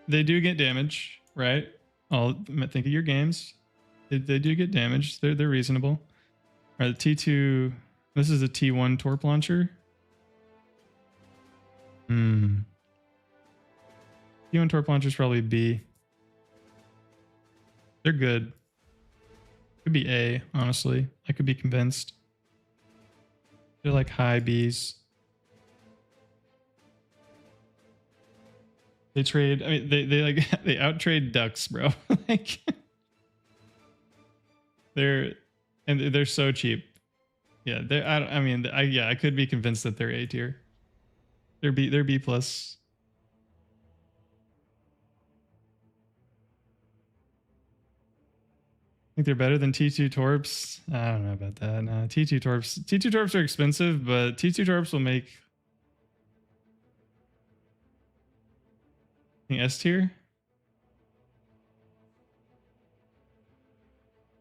do get damage, right? I'll think of your games. They do get damage. They're reasonable. All right, the T2. This is a T1 torp launcher. T1 torp launcher is probably B. They're good. Could be A, honestly. I could be convinced. They're like high Bs. They trade. I mean, they like they outtrade ducks, bro. Like they're so cheap. Yeah, I could be convinced that they're A tier. They're B plus. Think they're better than T2 torps? I don't know about that. No, T2 torps are expensive, but T2 torps will make S tier.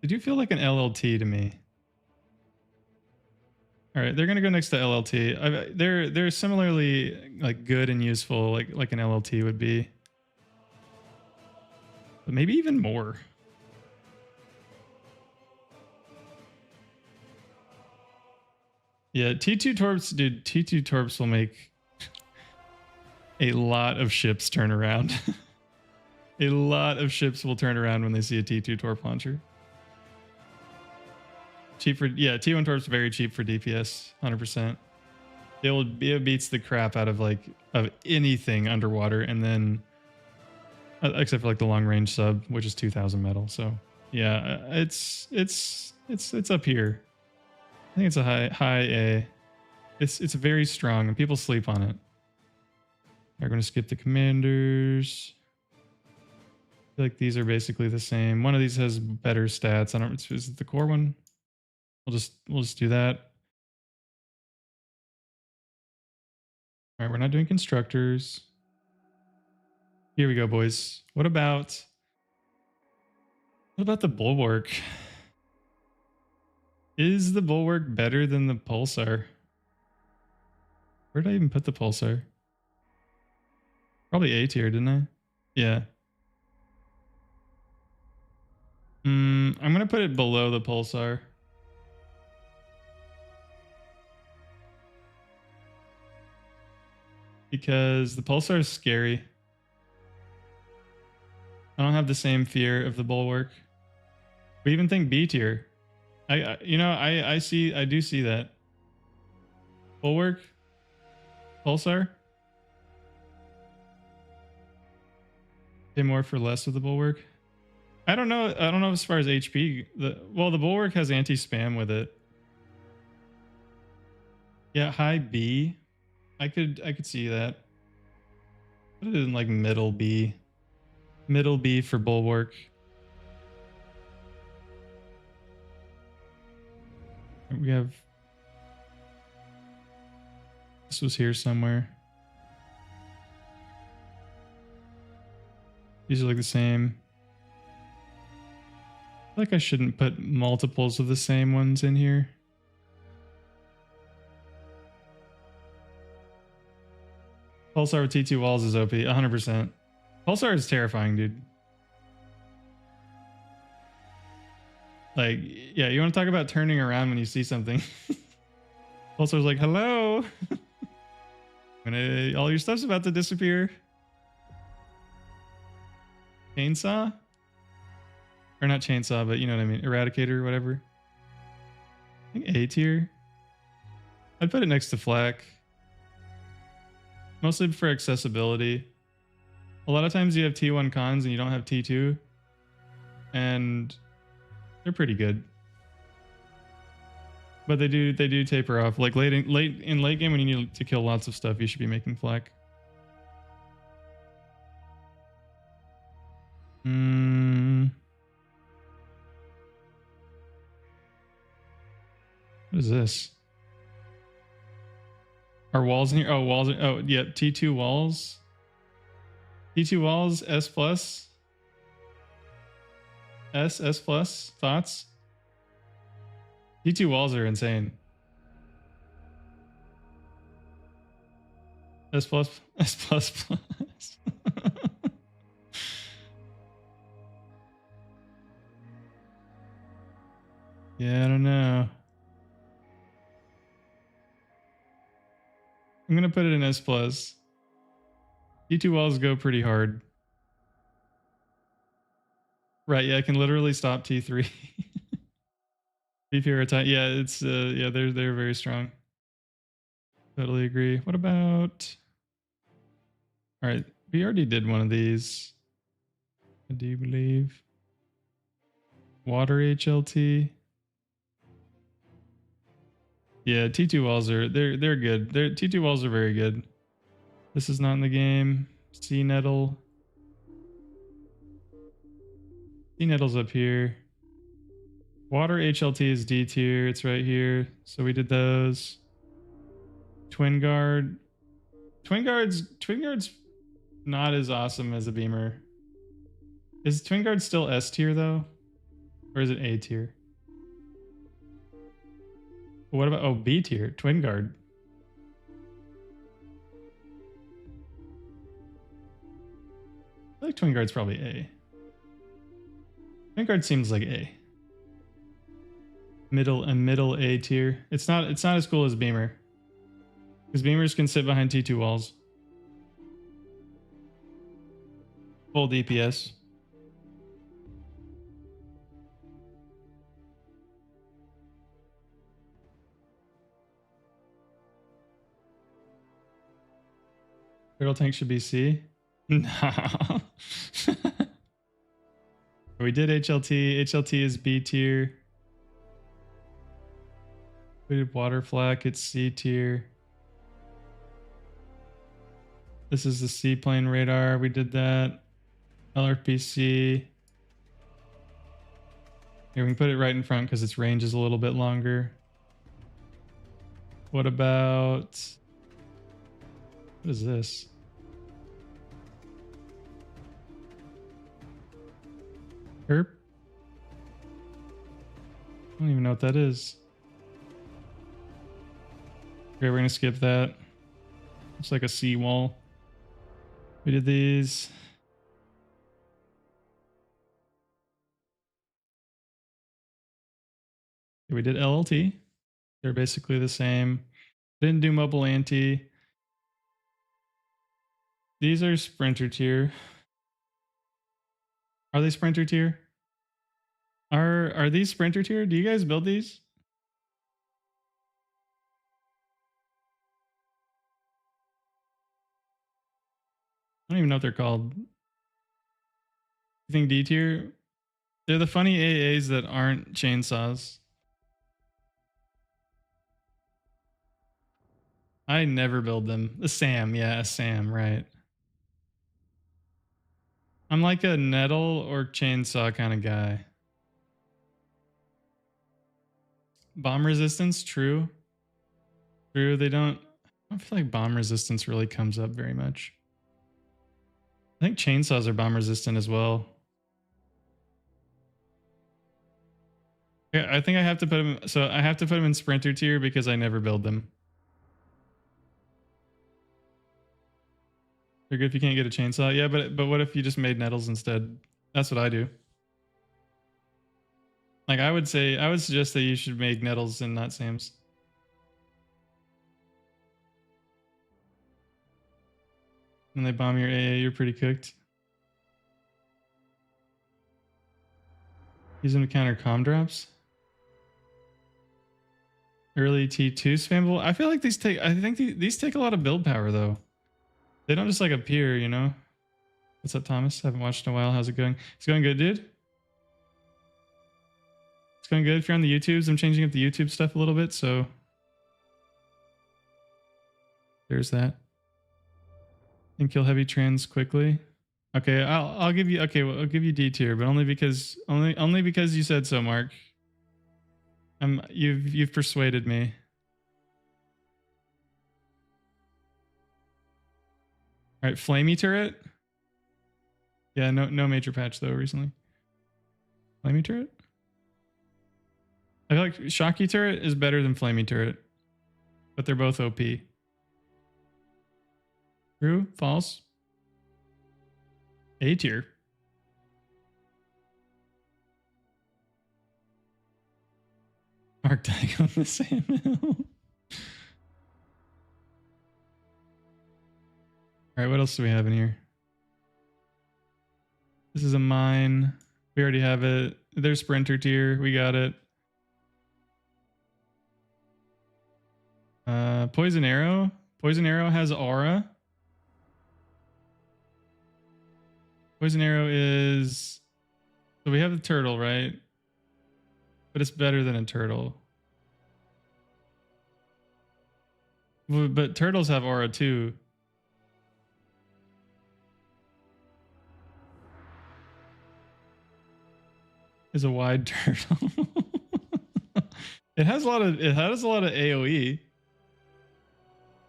They do feel like an LLT to me. All right, they're gonna go next to LLT. They're similarly like good and useful, like an LLT would be, but maybe even more. Yeah, T2 torps, dude. T2 torps will make a lot of ships turn around. A lot of ships will turn around when they see a T2 torp launcher. Cheap for, yeah, T1 torp's very cheap for DPS, 100%. It beats the crap out of of anything underwater, and then except for like the long range sub, which is 2000 metal. So yeah, it's up here. I think it's a high A. It's very strong, and people sleep on it. We're going to skip the commanders. I feel like these are basically the same. One of these has better stats. I don't. Is it the core one? We'll just do that. All right, we're not doing constructors. Here we go, boys. What about the bulwark? Is the bulwark better than the pulsar? Where did I even put the pulsar? Probably A tier, didn't I? Yeah. I'm gonna put it below the pulsar. Because the pulsar is scary. I don't have the same fear of the bulwark. We even think B tier. I do see that. Bulwark, Pulsar. Pay more for less of the bulwark. I don't know. I don't know as far as HP. The bulwark has anti-spam with it. Yeah, high B. I could see that. Put it in like middle B. Middle B for bulwark. We have. This was here somewhere. These are like the same. I feel like I shouldn't put multiples of the same ones in here. Pulsar with T2 walls is OP, 100%. Pulsar is terrifying, dude. Like, yeah, you want to talk about turning around when you see something. Pulsar's like, hello. All your stuff's about to disappear. Chainsaw? Or not chainsaw, but you know what I mean. Eradicator or whatever. I think A tier. I'd put it next to Flak. Mostly for accessibility. A lot of times you have T1 cons and you don't have T2. And they're pretty good. But they do taper off. Like late game when you need to kill lots of stuff, you should be making Flak. What is this? Are walls in here? Oh, walls. Oh, yeah. T2 walls. T2 walls. S plus. S plus. Thoughts? T2 walls are insane. S plus. S plus plus. Yeah, I don't know. I'm gonna put it in S plus. T2 walls go pretty hard. Right, yeah, I can literally stop T3. BPR attack. Yeah, it's yeah, they're very strong. Totally agree. What about? All right, we already did one of these. I do believe. Water HLT. Yeah, T2 walls are they're good. T2 walls are very good. This is not in the game. Sea Nettle. Sea Nettle's up here. Water HLT is D tier. It's right here. So we did those. Twin Guard. Twin Guard's not as awesome as a Beamer. Is Twin Guard still S tier though? Or is it A tier? What about, oh, B tier, Twin Guard. I feel like Twin Guard's probably A. Twin Guard seems like A. Middle A tier. It's not as cool as Beamer. Because Beamers can sit behind T2 walls. Full DPS. Turtle tank should be C. No. We did HLT. HLT is B tier. We did water flak. It's C tier. This is the seaplane radar. We did that. LRPC. Here, we can put it right in front because its range is a little bit longer. What about... What is this? Herp? I don't even know what that is. Okay, we're gonna skip that. Looks like a seawall. We did these. We did LLT. They're basically the same. Didn't do mobile anti. These are sprinter tier. Are they sprinter tier? Are these sprinter tier? Do you guys build these? I don't even know what they're called. You think D tier? They're the funny AAs that aren't chainsaws. I never build them. A SAM, yeah, a SAM, right. I'm like a nettle or chainsaw kind of guy. Bomb resistance, true. True, they don't. I don't feel like bomb resistance really comes up very much. I think chainsaws are bomb resistant as well. Yeah, I think I have to put them. So I have to put them in sprinter tier because I never build them. They're good if you can't get a chainsaw. Yeah, but what if you just made nettles instead? That's what I do. Like I would suggest that you should make nettles and not SAMs. When they bomb your AA, you're pretty cooked. Use them to counter comm drops. Early T2 spammable. I feel like these take. I think these take a lot of build power though. They don't just like appear, you know. What's up, Thomas? Haven't watched in a while. How's it going? It's going good, dude. It's going good. If you're on the YouTubes, I'm changing up the YouTube stuff a little bit, so there's that. And kill heavy trans quickly. Okay, I'll give you. Okay, well, I'll give you D tier, but only because you said so, Mark. You've persuaded me. All right, flamey turret. Yeah, no major patch though recently. Flamey turret. I feel like shocky turret is better than flamey turret, but they're both OP. True? False? A tier. Arctag on the same hill. Alright, what else do we have in here? This is a mine. We already have it. There's sprinter tier. We got it. Poison arrow. Poison arrow has aura. Poison arrow is... So we have the turtle, right? But it's better than a turtle. But turtles have aura too. Is a wide turtle. It has a lot of AoE.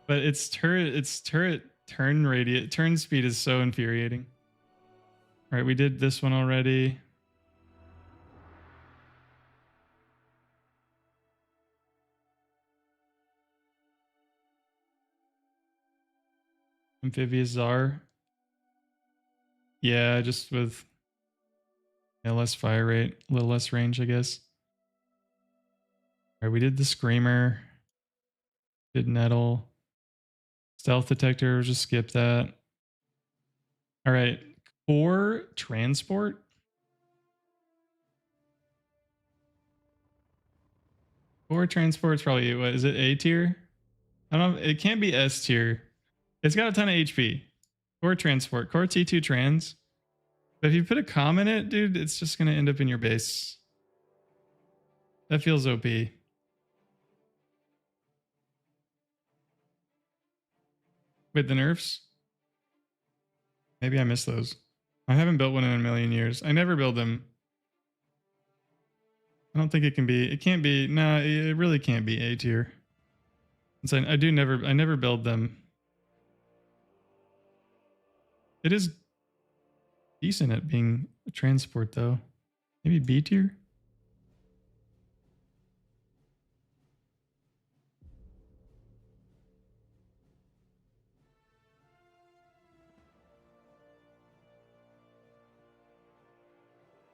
But its turret turn speed is so infuriating. All right, we did this one already. Amphibious Czar. Yeah, just with less fire rate, a little less range, I guess. All right, we did the Screamer. Did Nettle. Stealth Detector, just skip that. All right, Core Transport. Core Transport's probably, what is it, A tier? I don't know, it can't be S tier. It's got a ton of HP. Core Transport, Core T2 Trans. But if you put a comm in it, dude, it's just going to end up in your base. That feels OP. With the nerfs? Maybe I missed those. I haven't built one in a million years. I never build them. I don't think it can be. It can't be. No, it really can't be A tier. So I never build them. It is decent at being a transport though. Maybe B tier?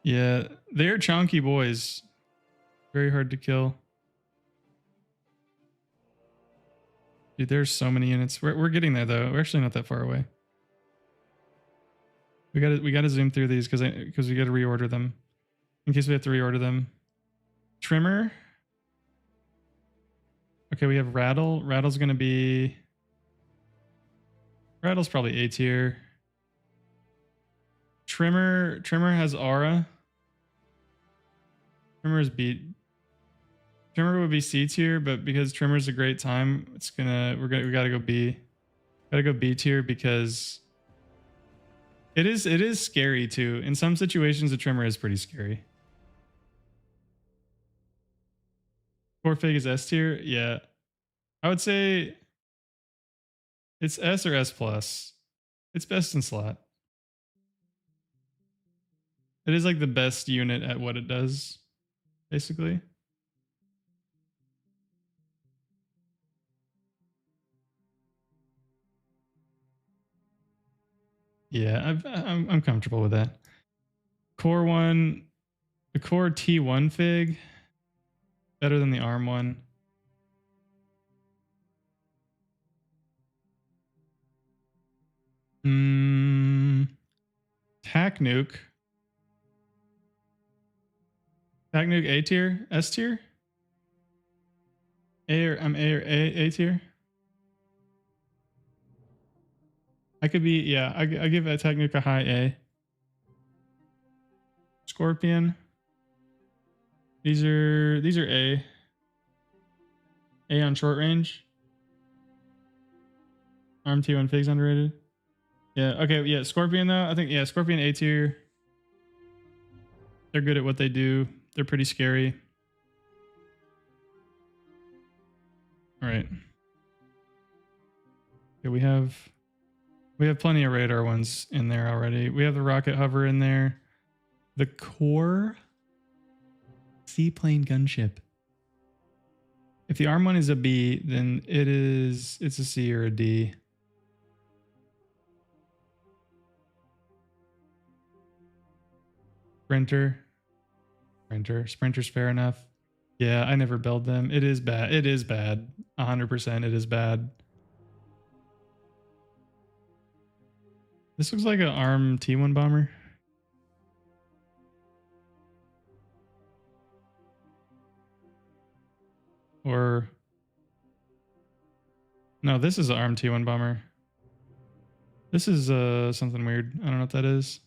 Yeah, they're chunky boys. Very hard to kill. Dude, there's so many units. We're getting there though. We're actually not that far away. We gotta zoom through these because we gotta reorder them. in case we have to reorder them. Trimmer. Okay, we have Rattle. Rattle's gonna be... Rattle's probably A tier. Trimmer has Aura. Trimmer is B. Trimmer would be C tier, but because Trimmer's a great time, we gotta go B. Gotta go B tier because it is scary too. In some situations, a Trimmer is pretty scary. Core Fig is S tier? Yeah. I would say it's S or S plus. It's best in slot. It is like the best unit at what it does, basically. Yeah, I'm comfortable with that. Core 1, the Core T1 Fig, better than the ARM one. Tac Nuke. Tac Nuke A tier? S tier? A tier? I could be, yeah, I give Tac Nuke a high A. Scorpion. These are A. A on short range. ARM T1 Fig's underrated. Yeah, okay, yeah, Scorpion though. I think, yeah, Scorpion A tier. They're good at what they do. They're pretty scary. All right. Yeah, we have plenty of radar ones in there already. We have the rocket hover in there. The core seaplane gunship. If the ARM one is a B, then it's a C or a D. Sprinter's fair enough. Yeah, I never build them. It is bad. 100% it is bad. This looks like an ARM T1 bomber. Or no, this is an ARM T1 bomber. This is something weird. I don't know what that is.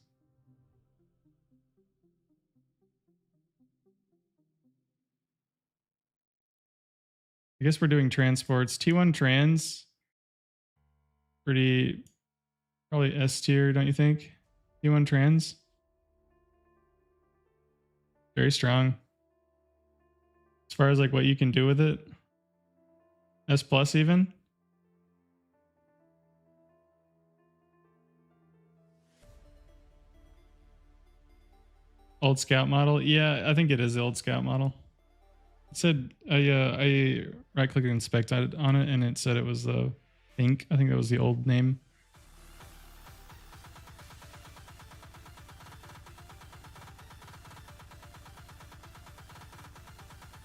I guess we're doing transports. T1 trans. Probably S tier, don't you think? T1 trans. Very strong. As far as like what you can do with it. S plus even. Old Scout model. Yeah, I think it is the old Scout model. It said I right clicked and inspected on it and it said it was the pink. I think that was the old name.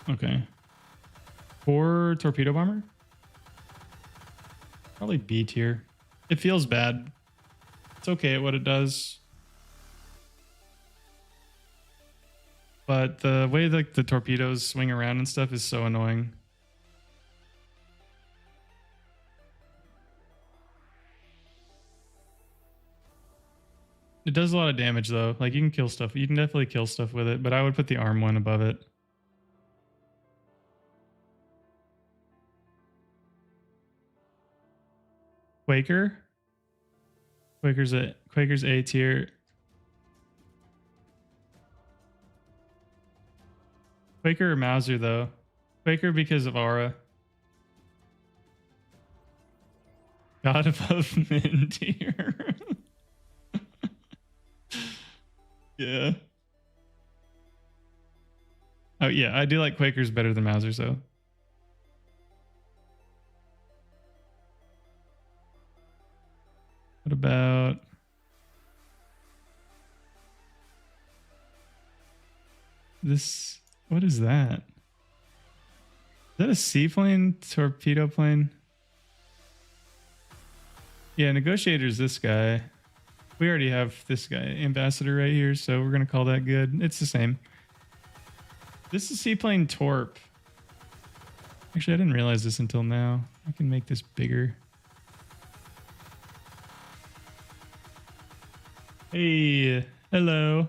Okay. For torpedo bomber? Probably B tier. It feels bad. It's okay at what it does. But the way like the torpedoes swing around and stuff is so annoying. It does a lot of damage though. Like you can kill stuff. You can definitely kill stuff with it, but I would put the ARM one above it. Quaker. Quaker's A tier. Quaker or Mauser though? Quaker because of aura. God above min tier. Yeah. Oh yeah, I do like Quakers better than Mausers though. What about this? What is that? Is that a seaplane? Torpedo plane? Yeah, Negotiator's this guy. We already have this guy, Ambassador, right here, so we're going to call that good. It's the same. This is seaplane Torp. Actually, I didn't realize this until now. I can make this bigger. Hey, hello.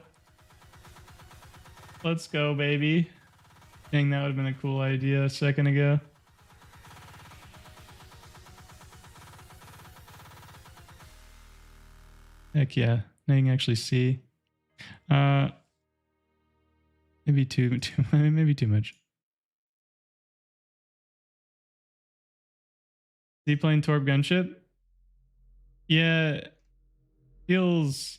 Let's go, baby. Dang, that would have been a cool idea a second ago. Heck yeah. Now you can actually see. Maybe too maybe too much. Seaplane Torp gunship? Yeah. Feels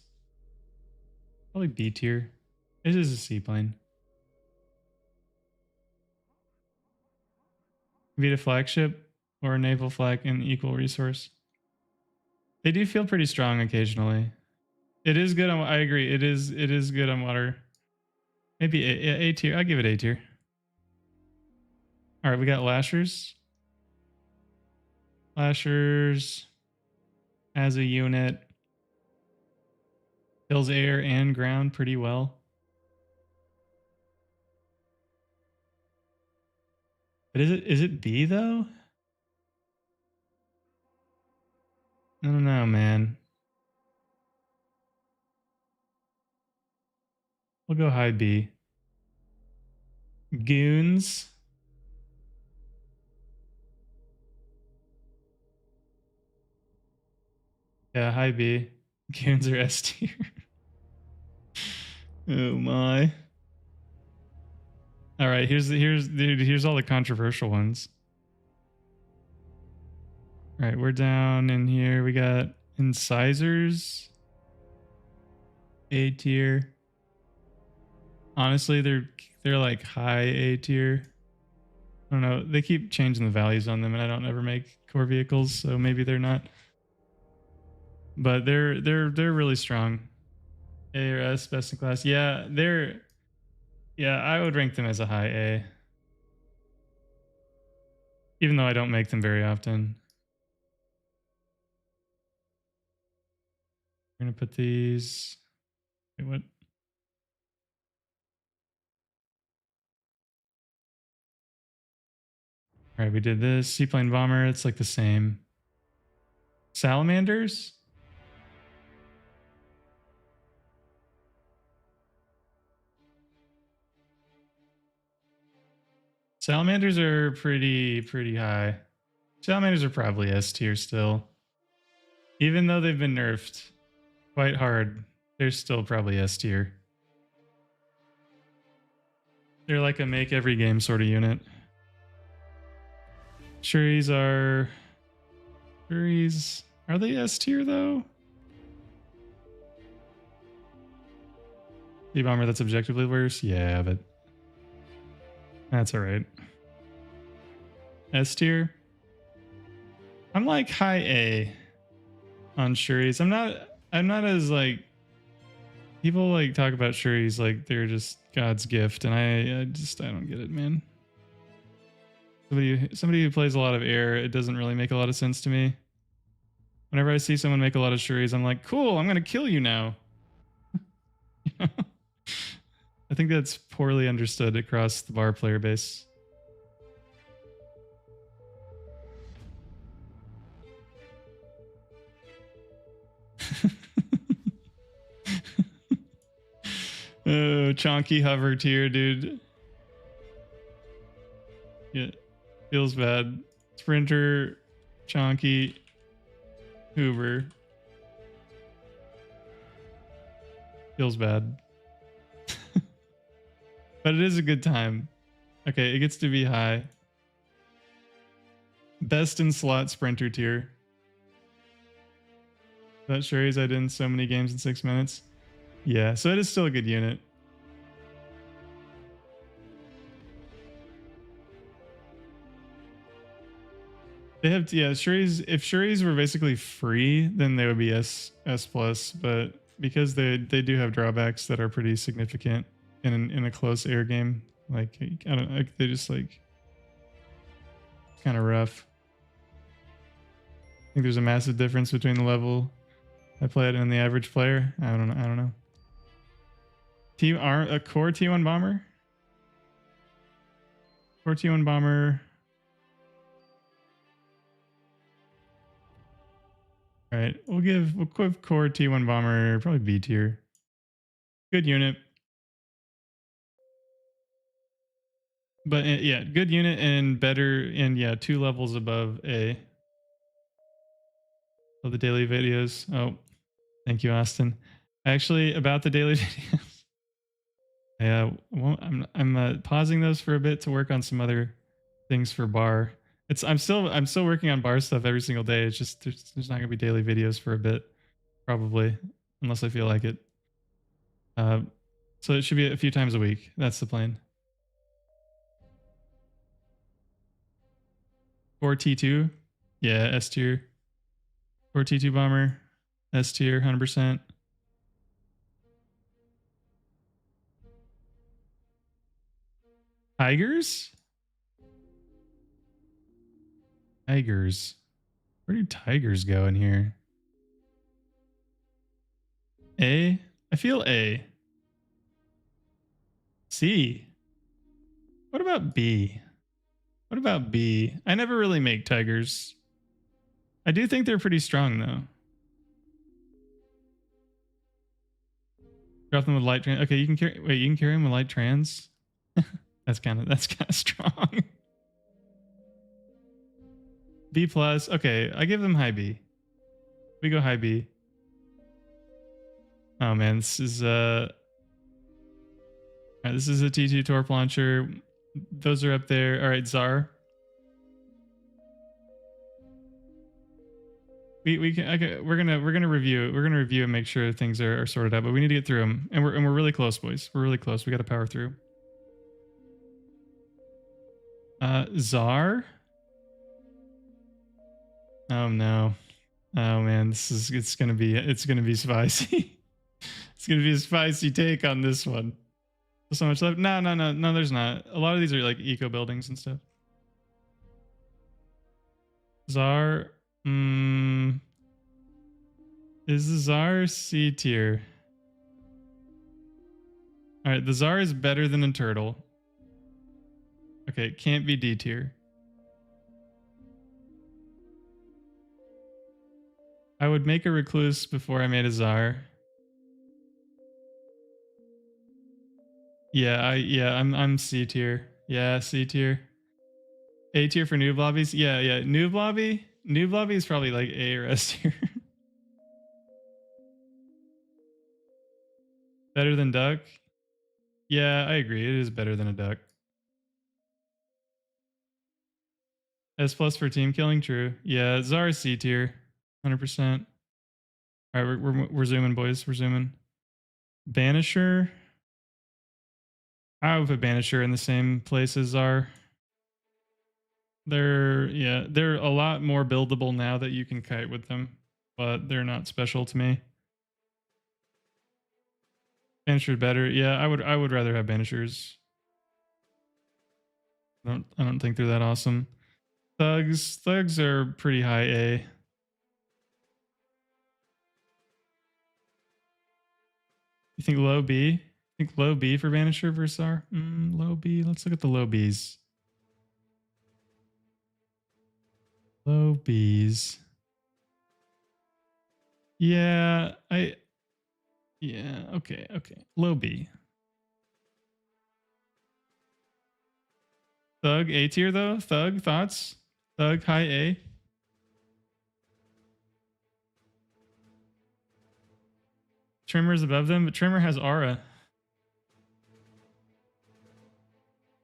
probably B tier. It is a seaplane. Be it a flagship or a naval flag in equal resource. They do feel pretty strong occasionally. It is good on. I agree. It is good on water. Maybe A tier. I give it A tier. All right, we got lashers. Lashers as a unit kills air and ground pretty well. But is it B though? I don't know, man. We'll go high B. Goons. Yeah, high B. Goons are S tier. Oh my. All right, here's all the controversial ones. All right, we're down in here. We got incisors. A tier. Honestly, they're like high A tier. I don't know. They keep changing the values on them, and I don't ever make core vehicles, so maybe they're not. But they're really strong. A or S, best in class. Yeah, I would rank them as a high A. Even though I don't make them very often. We're gonna put these. Wait, what? All right, we did this. Seaplane bomber, it's like the same. Salamanders? Salamanders are pretty high. Salamanders are probably S tier still. Even though they've been nerfed quite hard, they're still probably S tier. They're like a make every game sort of unit. Shuris are they S tier though? The bomber that's objectively worse? Yeah, but that's alright. S tier? I'm like high A on Shuris. I'm not as like people like talk about Shuris like they're just God's gift, and I don't get it, man. Somebody who plays a lot of air, it doesn't really make a lot of sense to me. Whenever I see someone make a lot of Shuris, I'm like, cool, I'm gonna kill you now. I think that's poorly understood across the bar player base. Oh, chonky hover tier, dude. Yeah, feels bad. Sprinter, chonky, Hoover. Feels bad. But it is a good time. Okay, it gets to be high. Best in slot sprinter tier. That sure is I did in so many games in 6 minutes. Yeah, so it is still a good unit. They have, yeah, Shuris, if Shuris were basically free, then they would be S plus, but because they do have drawbacks that are pretty significant in a close air game, like I don't know, they just like kind of rough. I think there's a massive difference between the level I play it and the average player. I don't know. A core T1 bomber? Core T1 bomber. All right, we'll give core T1 bomber probably B tier. Good unit. But yeah, good unit and better, and yeah, 2 levels above A. Of the daily videos. Oh, thank you, Austin. Actually, about the daily videos. Yeah, well, I'm pausing those for a bit to work on some other things for bar. I'm still working on bar stuff every single day. It's just there's not gonna be daily videos for a bit, probably, unless I feel like it. So it should be a few times a week. That's the plan. Or T2, yeah, S tier. Or T2 bomber, S tier, 100%. Tigers? Tigers. Where do tigers go in here? A? I feel A. C. What about B? What about B? I never really make tigers. I do think they're pretty strong though. Drop them with light trans. Okay, you can carry. Wait, you can carry them with light trans. that's kind of strong. B plus. Okay, I give them high B. We go high B. Oh man, this is alright, this is a T2 torp launcher. Those are up there. All right, Tsar. We're gonna review it. We're gonna review and make sure things are sorted out. But we need to get through them, and we're really close, boys. We're really close. We got to power through. Tsar. Oh no. Oh man, it's gonna be spicy. It's gonna be a spicy take on this one. So much left. No, there's not. A lot of these are like eco buildings and stuff. Tsar. Is the Tsar C tier? Alright, the Tsar is better than a turtle. Okay, it can't be D tier. I would make a recluse before I made a Tsar. Yeah, I'm C tier. Yeah, C tier. A tier for noob lobbies. Yeah. Noob lobby is probably like A or S tier. Better than duck. Yeah, I agree. It is better than a duck. S plus for team killing. True. Yeah, Tsar is C tier. 100%. All right, we're zooming, boys. We're zooming. Banisher. I would put Banisher in the same place as Tsar. They're a lot more buildable now that you can kite with them, but they're not special to me. Banisher better. Yeah, I would rather have Banishers. I don't think they're that awesome. Thugs are pretty high A. You think low B? Think low B for Banisher versus R? Low B. Let's look at the low Bs. Low Bs. Yeah, okay. Low B. Thug A tier though? Thug thoughts? Thug high A. Trimmer's above them, but Trimmer has aura.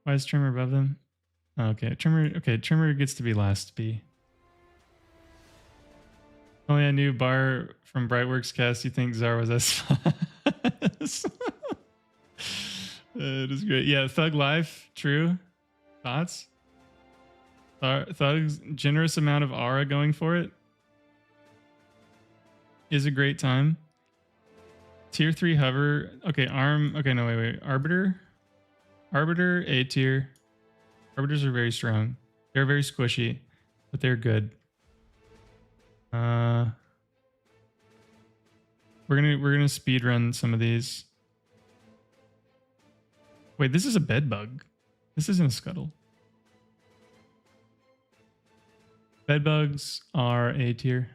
Why is Trimmer above them? Okay, Trimmer gets to be last B. Oh yeah, new bar from Brightworks cast. You think Tsar was S+? It is great. Yeah, Thug Life, true. Thoughts? Thug's generous amount of aura going for it is a great time. Tier 3 hover. Okay, arm. Okay, no, wait. Arbiter. Arbiter, A tier. Arbiters are very strong. They're very squishy, but they're good. We're gonna speed run some of these. Wait, this is a bed bug. This isn't a scuttle. Bedbugs are A tier.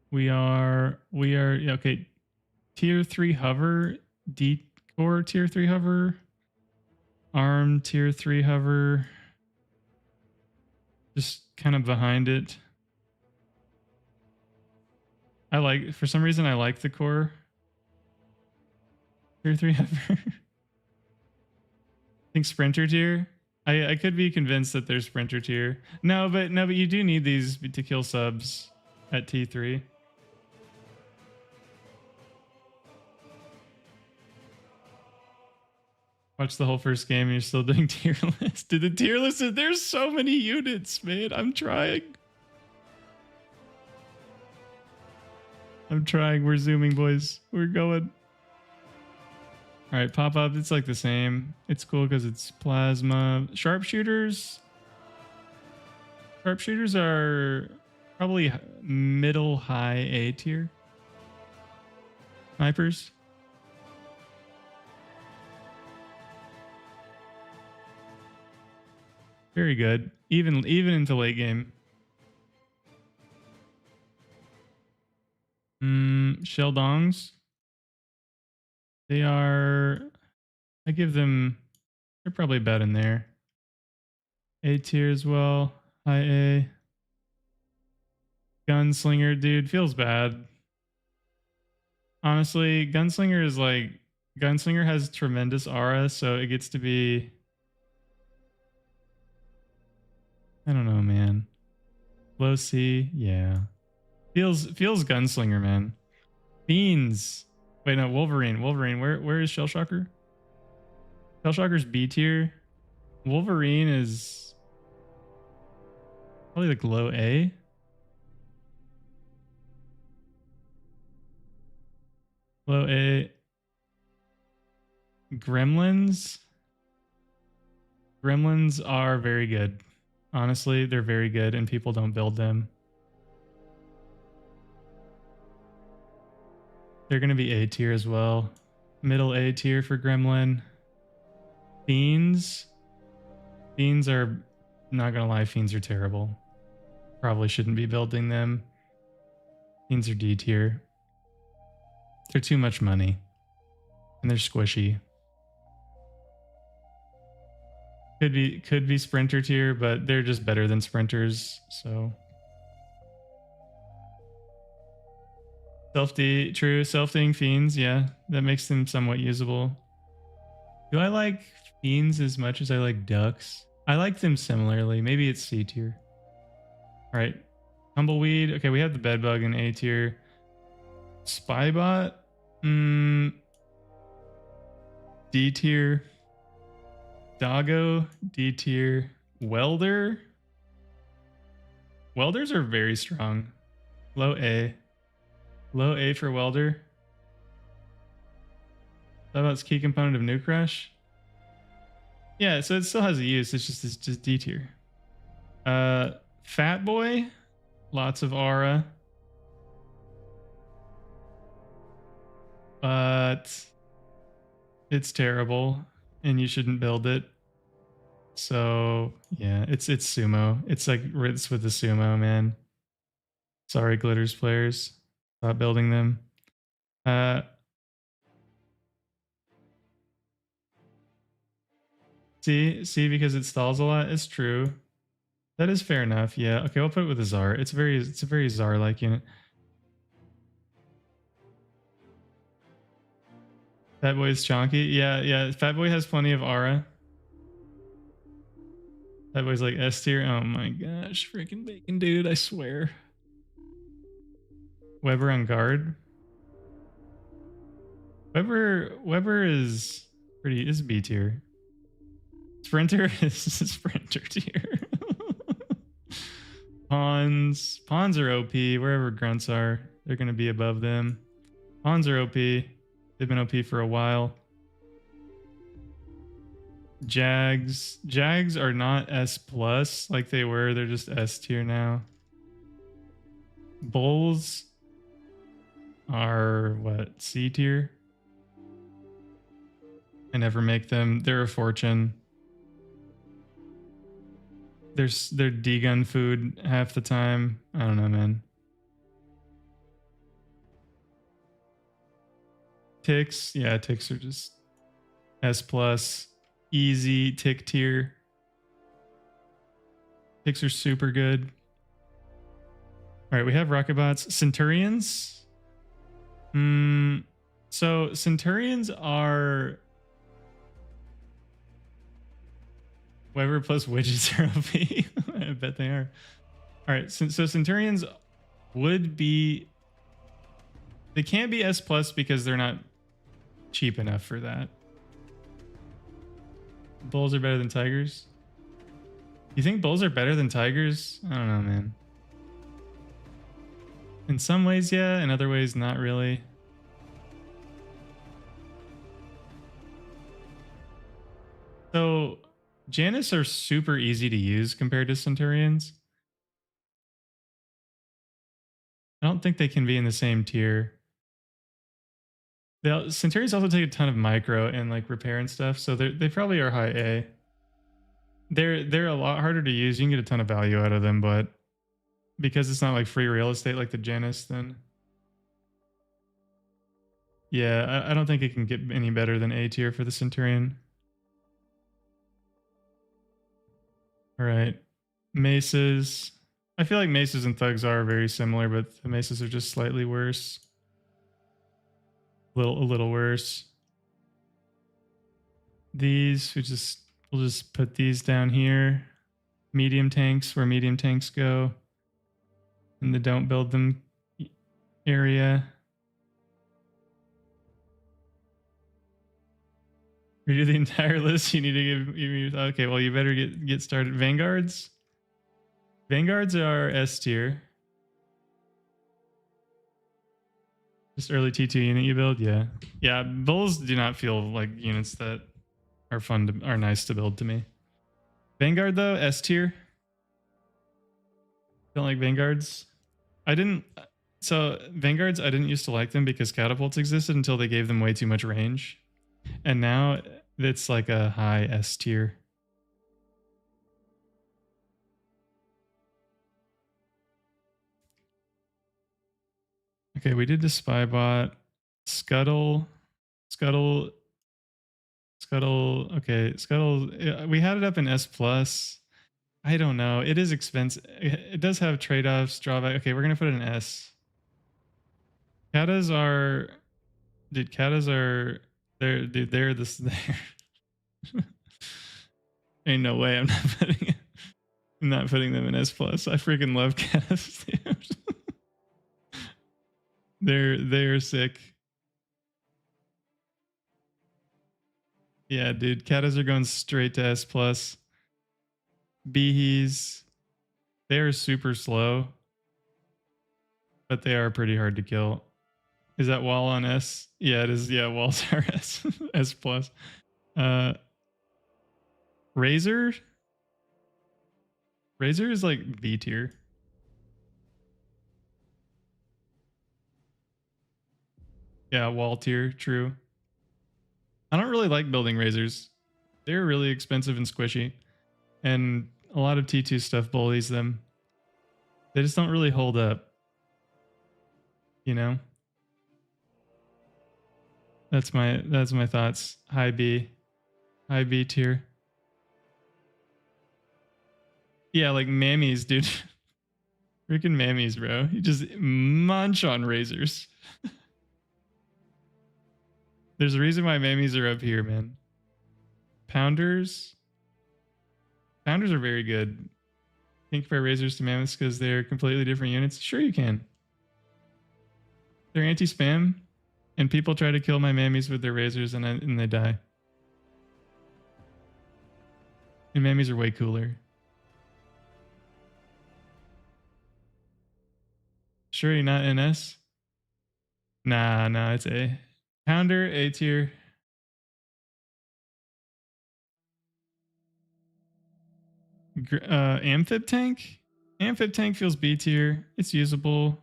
We are yeah, okay. Tier 3 hover, D core tier 3 hover, arm tier 3 hover. Just kind of behind it. For some reason I like the core. Tier 3 hover. I think sprinter tier. I could be convinced that there's sprinter tier. No, but you do need these to kill subs at T3. Watch the whole first game and you're still doing tier list. Dude, the tier list is, there's so many units, man. I'm trying. We're zooming, boys. We're going. All right, pop up. It's like the same. It's cool because it's plasma. Sharpshooters. Sharpshooters are probably middle high A tier. Snipers. Very good. Even into late game. Shell dongs. They are, I give them, they're probably about in there. A tier as well. High A. Gunslinger, dude, feels bad. Honestly, Gunslinger is like, Gunslinger has tremendous aura, so it gets to be, I don't know, man. Low C, yeah. Feels Gunslinger, man. Fiends. Wait, no, Wolverine. Where is Shellshocker? Shellshocker's B tier. Wolverine is probably like low A. Low A. Gremlins. Gremlins are very good. Honestly, they're very good and people don't build them. They're going to be A tier as well. Middle A tier for Gremlin. Fiends. Fiends are, not going to lie, Fiends are terrible. Probably shouldn't be building them. Fiends are D tier. They're too much money. And they're squishy. Could be Sprinter tier, but they're just better than Sprinters, so. True. Self-Ding Fiends, yeah. That makes them somewhat usable. Do I like Fiends as much as I like Ducks? I like them similarly. Maybe it's C tier. Alright. Tumbleweed. Okay, we have the Bedbug in A tier. Spybot. D tier. Doggo. D tier. Welder. Welders are very strong. Low A. Low A for Welder. How about its key component of Nuke Rush? Yeah, so it still has a use. It's just D tier. Fat Boy, lots of aura, but it's terrible, and you shouldn't build it. So yeah, it's sumo. It's like Ritz with the sumo, man. Sorry, Glitters players. Stop building them. See, because it stalls a lot. It's true. That is fair enough. Yeah. Okay, we'll put it with a Czar. It's a very Czar-like unit. Fat Boy's chonky. Yeah. Fat Boy has plenty of aura. Fat Boy's like S tier. Oh my gosh, freaking bacon, dude! I swear. Weber on guard. Weber is B tier. Sprinter is Sprinter tier. Pawns are OP. Wherever grunts are, they're gonna be above them. Pawns are OP. They've been OP for a while. Jags are not S plus like they were. They're just S tier now. Bulls. are what, C tier? I never make them. They're a fortune. They're D-gun food half the time. I don't know, man. Ticks, yeah, ticks are just S plus, easy tick tier. Ticks are super good. All right, we have rocket bots. Centurions. So Centurions are whoever plus widgets are OP. I bet they are. All right, so Centurions would be. They can't be S plus because they're not cheap enough for that. Bulls are better than tigers. You think bulls are better than tigers? I don't know, man. In some ways, yeah. In other ways, not really. So Janus are super easy to use compared to Centurions. I don't think they can be in the same tier. Centurions also take a ton of micro and like repair and stuff, so they probably are high A. They're a lot harder to use. You can get a ton of value out of them, but because it's not like free real estate like the Janus, then yeah, I don't think it can get any better than A tier for the Centurion. All right, maces. I feel like maces and thugs are very similar, but the maces are just slightly worse. A little worse. These we'll just put these down here. Medium tanks where medium tanks go. In the don't build them area. Redo the entire list. You need to give. Okay, well you better get started. Vanguards. Vanguards are S tier. Just early T2 unit you build, yeah. Yeah, bulls do not feel like units that are are nice to build to me. Vanguard though, S tier. Don't like Vanguards. Vanguards, I didn't used to like them because catapults existed until they gave them way too much range. And now it's like a high S tier. Okay, we did the spy bot. Scuttle. Okay, Scuttle. We had it up in S plus. I don't know. It is expensive. It does have trade-offs, drawback. Okay, we're gonna put it in S. Katas are, dude. Katas are. They're this. Ain't no way. I'm not putting them in S plus. I freaking love Katas. They're sick. Yeah, dude. Katas are going straight to S plus. Behes, they are super slow, but they are pretty hard to kill. Is that wall on S? Yeah, it is. Yeah, walls are S. S plus. Razor is like B tier. Yeah, wall tier, true. I don't really like building razors. They're really expensive and squishy. And a lot of T2 stuff bullies them. They just don't really hold up. You know? That's my thoughts. High B tier. Yeah, like mammies, dude. Freaking mammies, bro. You just munch on razors. There's a reason why mammies are up here, man. Pounders are very good. Can you compare razors to mammoths because they're completely different units? Sure you can. They're anti-spam, and people try to kill my mammies with their razors and they die. And mammies are way cooler. Sure you're not NS? Nah, it's A. Pounder, A tier. Amphib tank? Amphib tank feels B tier. It's usable.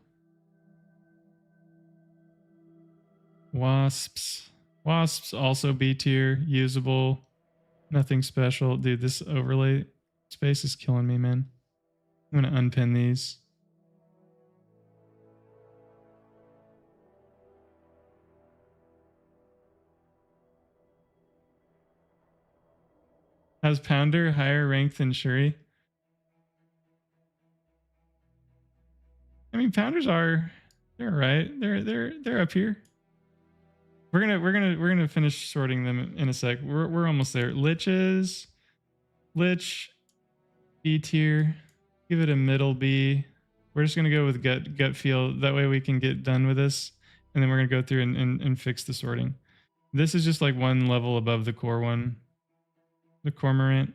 Wasps. Wasps also B tier, usable. Nothing special. Dude, this overlay space is killing me, man. I'm gonna unpin these. Has Pounder higher rank than Shuri? I mean, Pounders are they're all right. They're up here. We're gonna finish sorting them in a sec. We're almost there. Liches, Lich, B tier. Give it a middle B. We're just gonna go with gut feel. That way we can get done with this, and then we're gonna go through and fix the sorting. This is just like one level above the core one. The Cormorant.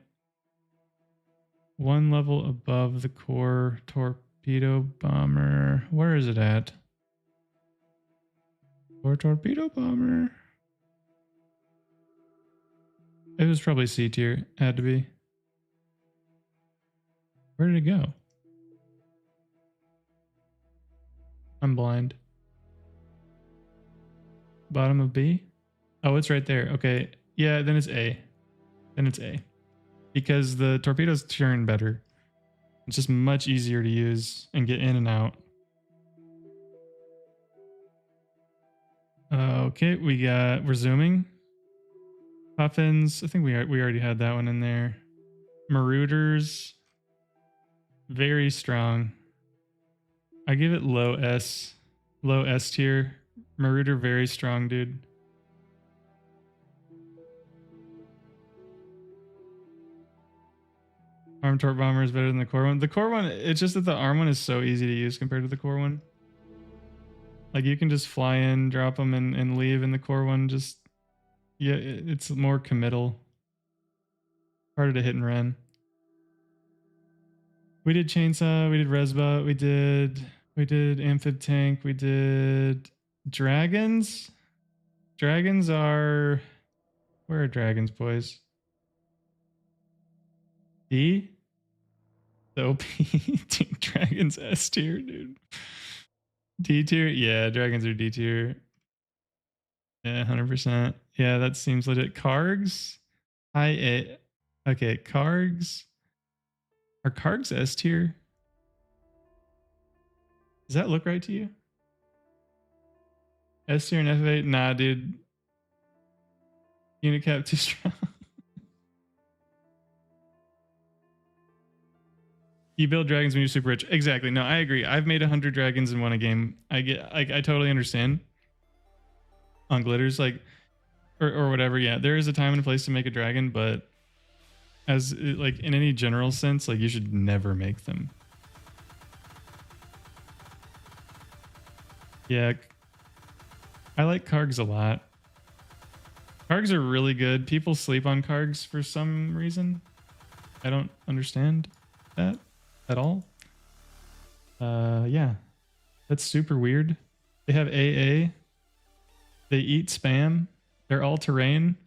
One level above the core torpedo bomber. Where is it at? Core torpedo bomber. It was probably C tier. Had to be. Where did it go? I'm blind. Bottom of B? Oh, it's right there. Okay. Yeah, then it's A. Then it's A. Because the torpedoes turn better. It's just much easier to use and get in and out. Okay, we're zooming. Puffins. I think we already had that one in there. Marauders. Very strong. I give it low S. Low S tier. Marauder very strong, dude. Arm Torp Bomber is better than the core one. The core one, it's just that the arm one is so easy to use compared to the core one. Like you can just fly in, drop them, and leave. And the core one just, yeah, it's more committal. Harder to hit and run. We did chainsaw, we did resba, we did amphib tank, we did dragons. Dragons are, where are dragons, boys? D? The OP. Dude, dragons S tier, dude. D tier? Yeah, dragons are D tier. Yeah, 100%. Yeah, that seems legit. Kargs? High A. Okay, Kargs. Are Kargs S tier? Does that look right to you? S tier and F8? Nah, dude. Unit cap too strong. You build dragons when you're super rich. Exactly. No, I agree. I've made 100 dragons and won a game. I totally understand. On glitters, like, or whatever. Yeah, there is a time and a place to make a dragon, but as like in any general sense, like you should never make them. Yeah, I like Kargs a lot. Kargs are really good. People sleep on Kargs for some reason. I don't understand that at all. Yeah, that's super weird. They have AA. They eat spam. They're all terrain.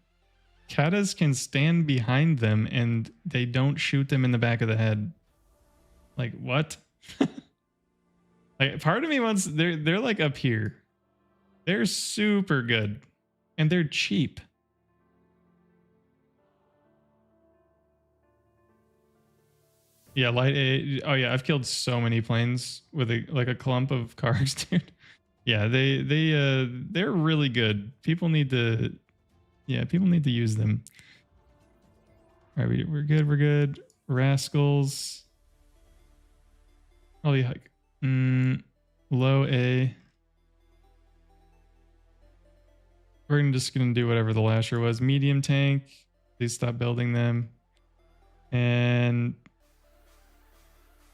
Katas can stand behind them and they don't shoot them in the back of the head. Like what? Like part of me wants they're like up here. They're super good and they're cheap. Yeah, light A. Oh yeah, I've killed so many planes with a clump of Kargs, dude. Yeah, they're really good. People need to use them. All right, we're good. We're good. Rascals. Probably like low A. We're just gonna do whatever the lasher was. Medium tank. Please stop building them. And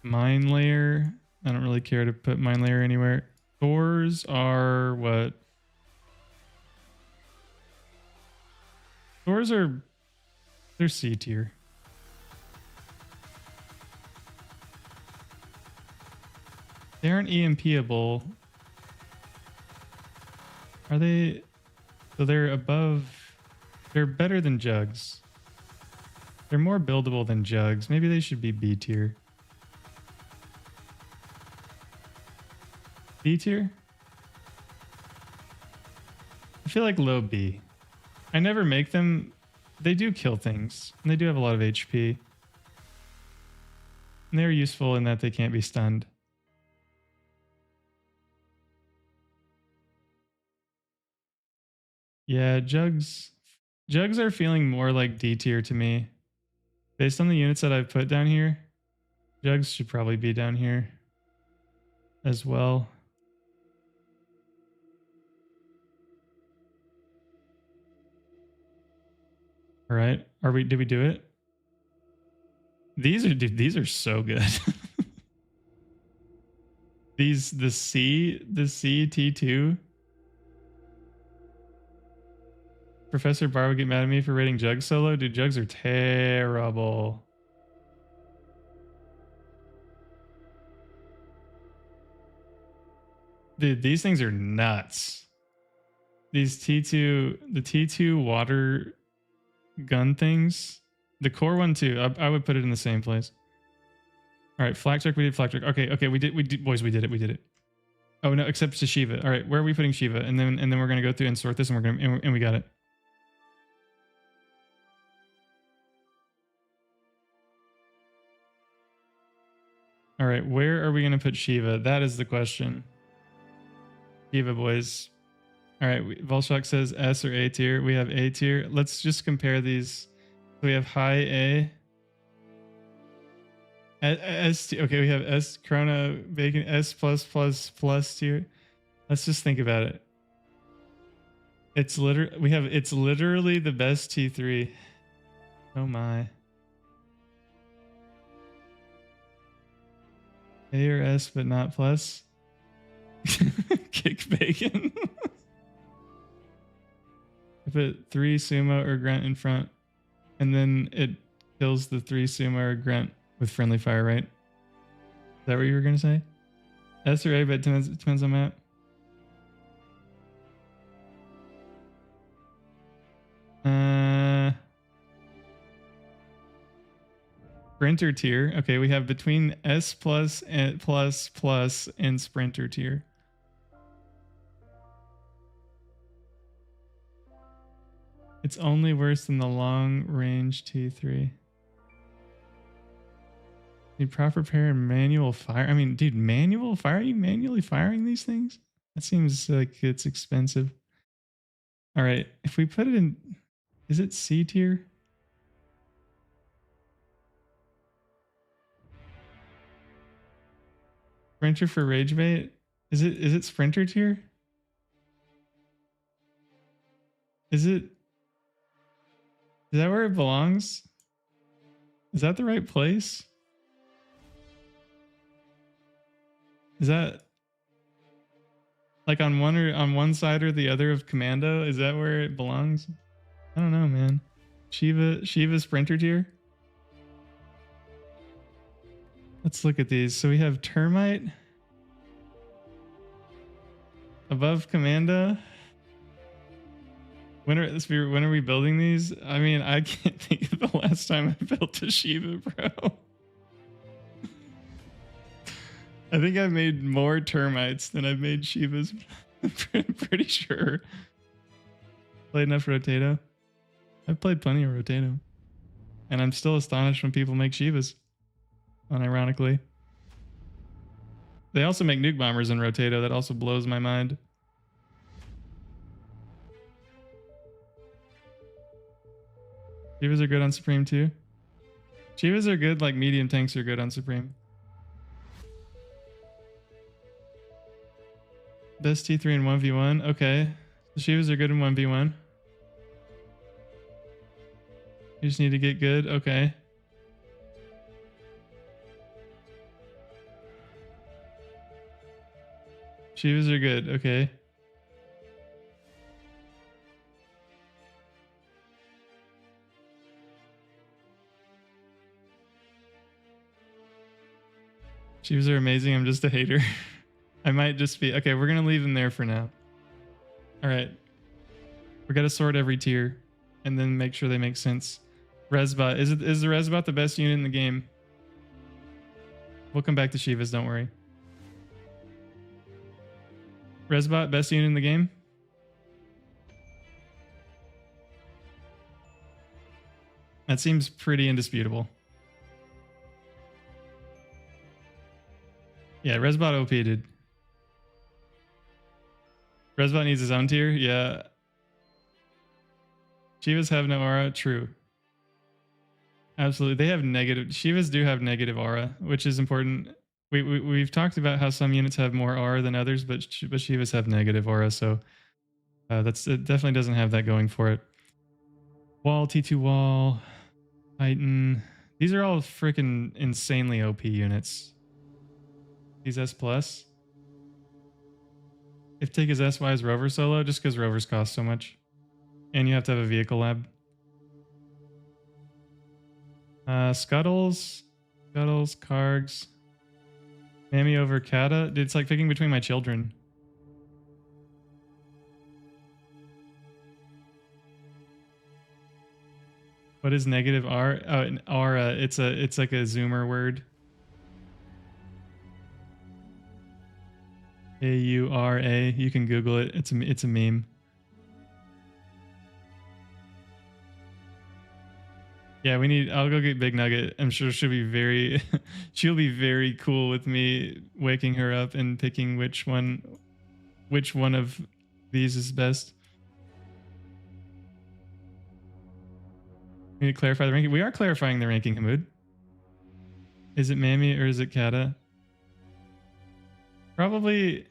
mine layer. I don't really care to put mine layer anywhere. Thors are what? Thors are, they're C tier. They aren't EMP-able. Are they? So they're above, they're better than jugs. They're more buildable than jugs. Maybe they should be B tier. B tier? feel like low B. I never make them. They do kill things, and they do have a lot of HP. And they're useful in that they can't be stunned. Yeah, Jugs are feeling more like D tier to me. Based on the units that I've put down here, Jugs should probably be down here as well. All right. Did we do it? These are so good. The CT2. Professor Bar would get mad at me for rating Jugs solo. Dude, Jugs are terrible. Dude, these things are nuts. These T2, the T2 water gun things. The core one too. I would put it in the same place. All right, flak check. We did flak check. Okay. We did, boys. We did it. Oh no, except to Shiva. All right, where are we putting Shiva? And then we're gonna go through and sort this, and we got it. All right, where are we gonna put Shiva? That is the question. Shiva, boys. All right, Volshok says S or A tier. We have A tier. Let's just compare these. So we have high A. S tier. Okay, we have S Chrono Bacon S plus tier. Let's just think about it. It's literally the best T3. Oh my. A or S but not plus. Kick bacon. I put 3 sumo or grunt in front, and then it kills the 3 sumo or grunt with friendly fire, right? Is that what you were gonna say? S or A, but it depends on map. Sprinter tier. Okay, we have between S plus and plus and sprinter tier. It's only worse than the long range T3. Need proper pair and manual fire. I mean, dude, manual fire? Are you manually firing these things? That seems like it's expensive. All right, if we put it in, is it C tier? Sprinter for rage bait? Is it sprinter tier? Is that where it belongs? Is that the right place? Is that like on one side or the other of commando? Is that where it belongs? I don't know, man. Shiva sprinter tier? Let's look at these. So we have termite above commando. When are we building these? I mean, I can't think of the last time I built a Shiva, bro. I think I've made more termites than I've made Shivas. I'm pretty sure. Played enough Rotato? I've played plenty of Rotato. And I'm still astonished when people make Shivas. Unironically. They also make nuke bombers in Rotato. That also blows my mind. Shivas are good on Supreme too. Shivas are good, like medium tanks are good on Supreme. Best T3 in 1v1. Okay. The Shivas are good in 1v1. You just need to get good. Okay. Shivas are good. Okay. Shivas are amazing. I'm just a hater. I might just be... Okay, we're going to leave them there for now. All right. We got to sort every tier and then make sure they make sense. Resbot. Is the Resbot the best unit in the game? We'll come back to Shivas, don't worry. Resbot, best unit in the game? That seems pretty indisputable. Yeah, Resbot OP, dude. Resbot needs his own tier. Yeah. Shivas have no aura. True. Absolutely. They have negative. Shivas do have negative aura, which is important. We've talked about how some units have more aura than others, but Shivas have negative aura, so it definitely doesn't have that going for it. Wall, T2 wall, Titan. These are all freaking insanely OP units. These S plus. If take is S, why is Rover so low? Just because Rovers cost so much. And you have to have a vehicle lab. Scuttles, Kargs. Mammy over Kata. Dude, it's like picking between my children. What is negative R? Oh, an aura. It's like a zoomer word. AURA. You can Google it. It's a meme. Yeah, I'll go get Big Nugget. I'm sure she'll be very cool with me waking her up and picking which one of these is best. We need to clarify the ranking. We are clarifying the ranking, Hamoud. Is it Mammy or is it Kata? Probably.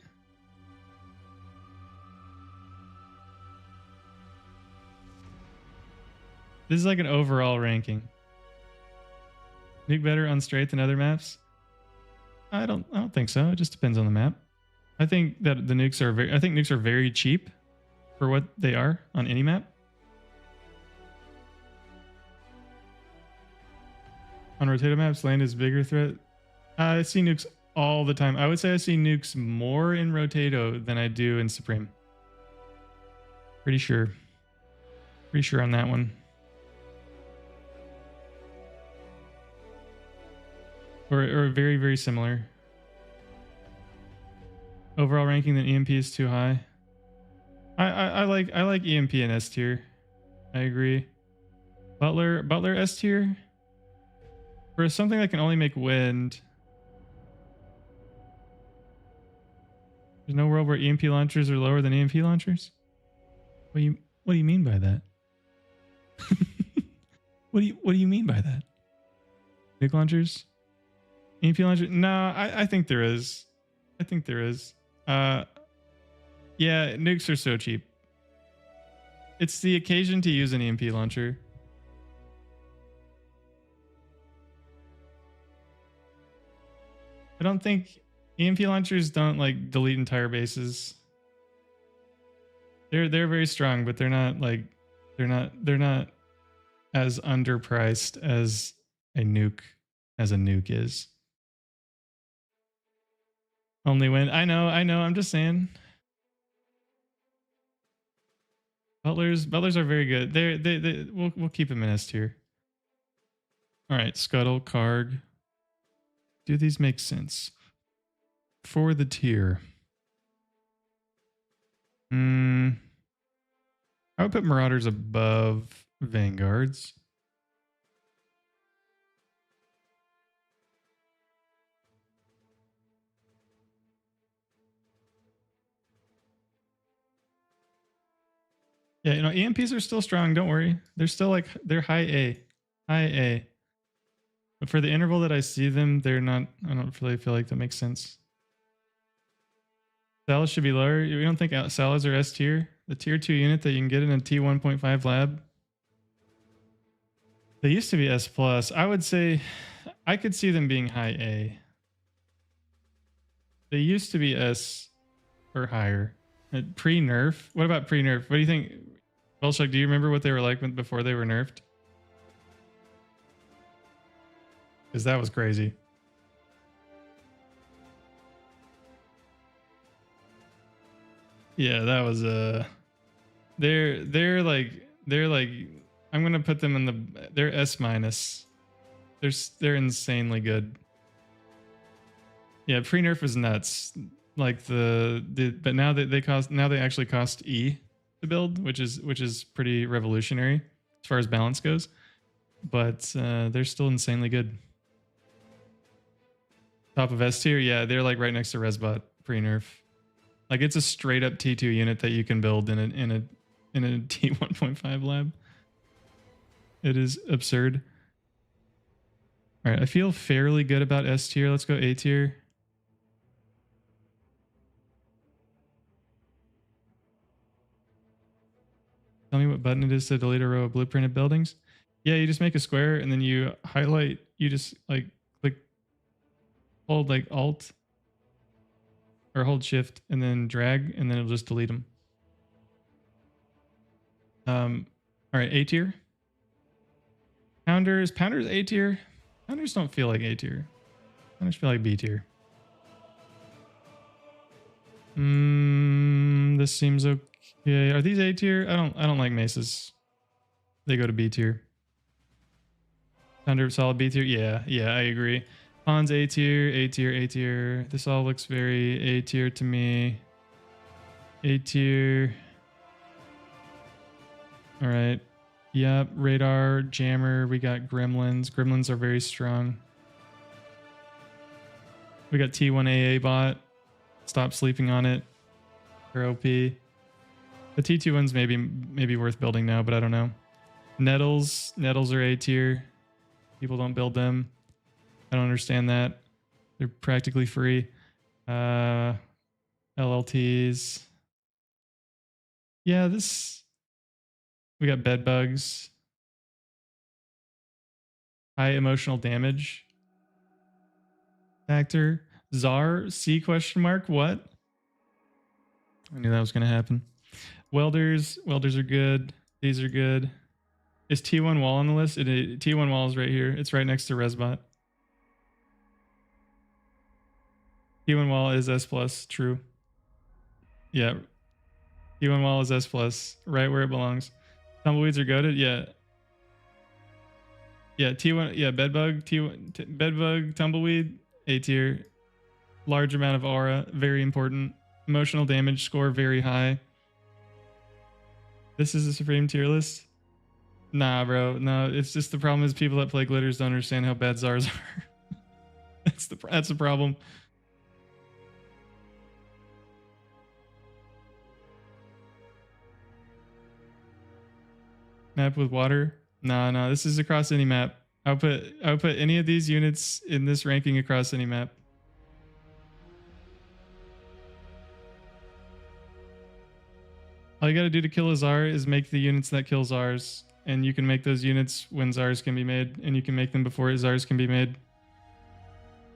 This is like an overall ranking. Nuke better on straight than other maps? I don't think so. It just depends on the map. I think that the nukes are very cheap for what they are on any map. On rotato maps, land is bigger threat. I see nukes all the time. I would say I see nukes more in rotato than I do in Supreme. Pretty sure on that one. Or very, very similar. Overall ranking, then EMP is too high. I like EMP and S tier. I agree. Butler S tier. For something that can only make wind. There's no world where EMP launchers are lower than EMP launchers? What do you mean by that? What do you mean by that? Nuke launchers? EMP launcher? No, I think there is. I think there is. Yeah, nukes are so cheap. It's the occasion to use an EMP launcher. I don't think EMP launchers don't like delete entire bases. They're very strong, but they're not as underpriced as a nuke is. Only when I know, I'm just saying. Butlers are very good. We'll keep them in S tier. All right, Scuttle, Karg. Do these make sense for the tier? I would put Marauders above Vanguards. Yeah, EMPs are still strong. Don't worry. They're still they're high A. But for the interval that I see them, they're not. I don't really feel like that makes sense. Salas should be lower. We don't think Salas are S tier. The tier 2 unit that you can get in a T1.5 lab. They used to be S plus. I would say I could see them being high A. They used to be S or higher. Pre-nerf? What about pre-nerf? What do you think? Belshak, do you remember what they were like before they were nerfed? Because that was crazy. Yeah, that was they're like I'm gonna put them in they're S minus. They're insanely good. Yeah, pre-nerf was nuts. Like but now that they actually cost E to build, which is pretty revolutionary as far as balance goes. but they're still insanely good. Top of S tier, yeah, they're like right next to Resbot pre-nerf. Like it's a straight up T2 unit that you can build in a T1.5 lab. It is absurd. All right, I feel fairly good about S tier. Let's go A tier. Tell me what button it is to delete a row of blueprinted buildings. Yeah, you just make a square and then you highlight. You just like click, hold like Alt or hold Shift and then drag, and then it'll just delete them. All right, A tier. Pounders A tier. Pounders don't feel like A tier. Pounders feel like B tier. This seems okay. Are these A tier? I don't like maces. They go to B tier. Pounder solid B tier. Yeah, I agree. Hans A tier, A tier, A tier. This all looks very A tier to me. A tier. All right. Yep. Radar, jammer. We got gremlins. Gremlins are very strong. We got T1 AA bot. Stop sleeping on it. They're OP. The T2 ones maybe worth building now, but I don't know. Nettles are A tier. People don't build them. I don't understand that. They're practically free. LLTs. Yeah, we got bed bugs. High emotional damage factor. Czar C question mark. What? I knew that was gonna happen. Welders are good. These are good. Is T1 wall on the list? T1 wall is right here. It's right next to Resbot. T1 wall is S plus. True. Yeah. T1 wall is S plus. Right where it belongs. Tumbleweeds are goated. Yeah. Yeah. T1. Yeah. Bedbug. T1. Bedbug. Tumbleweed. A tier. Large amount of aura. Very important. Emotional damage score very high. This is a supreme tier list. Nah, bro. No, it's just the problem is people that play glitters don't understand how bad Zars are. That's the problem. Map with water? No. This is across any map. I'll put any of these units in this ranking across any map. All you gotta do to kill a Zar is make the units that kill Zars. And you can make those units when Zars can be made. And you can make them before Zars can be made.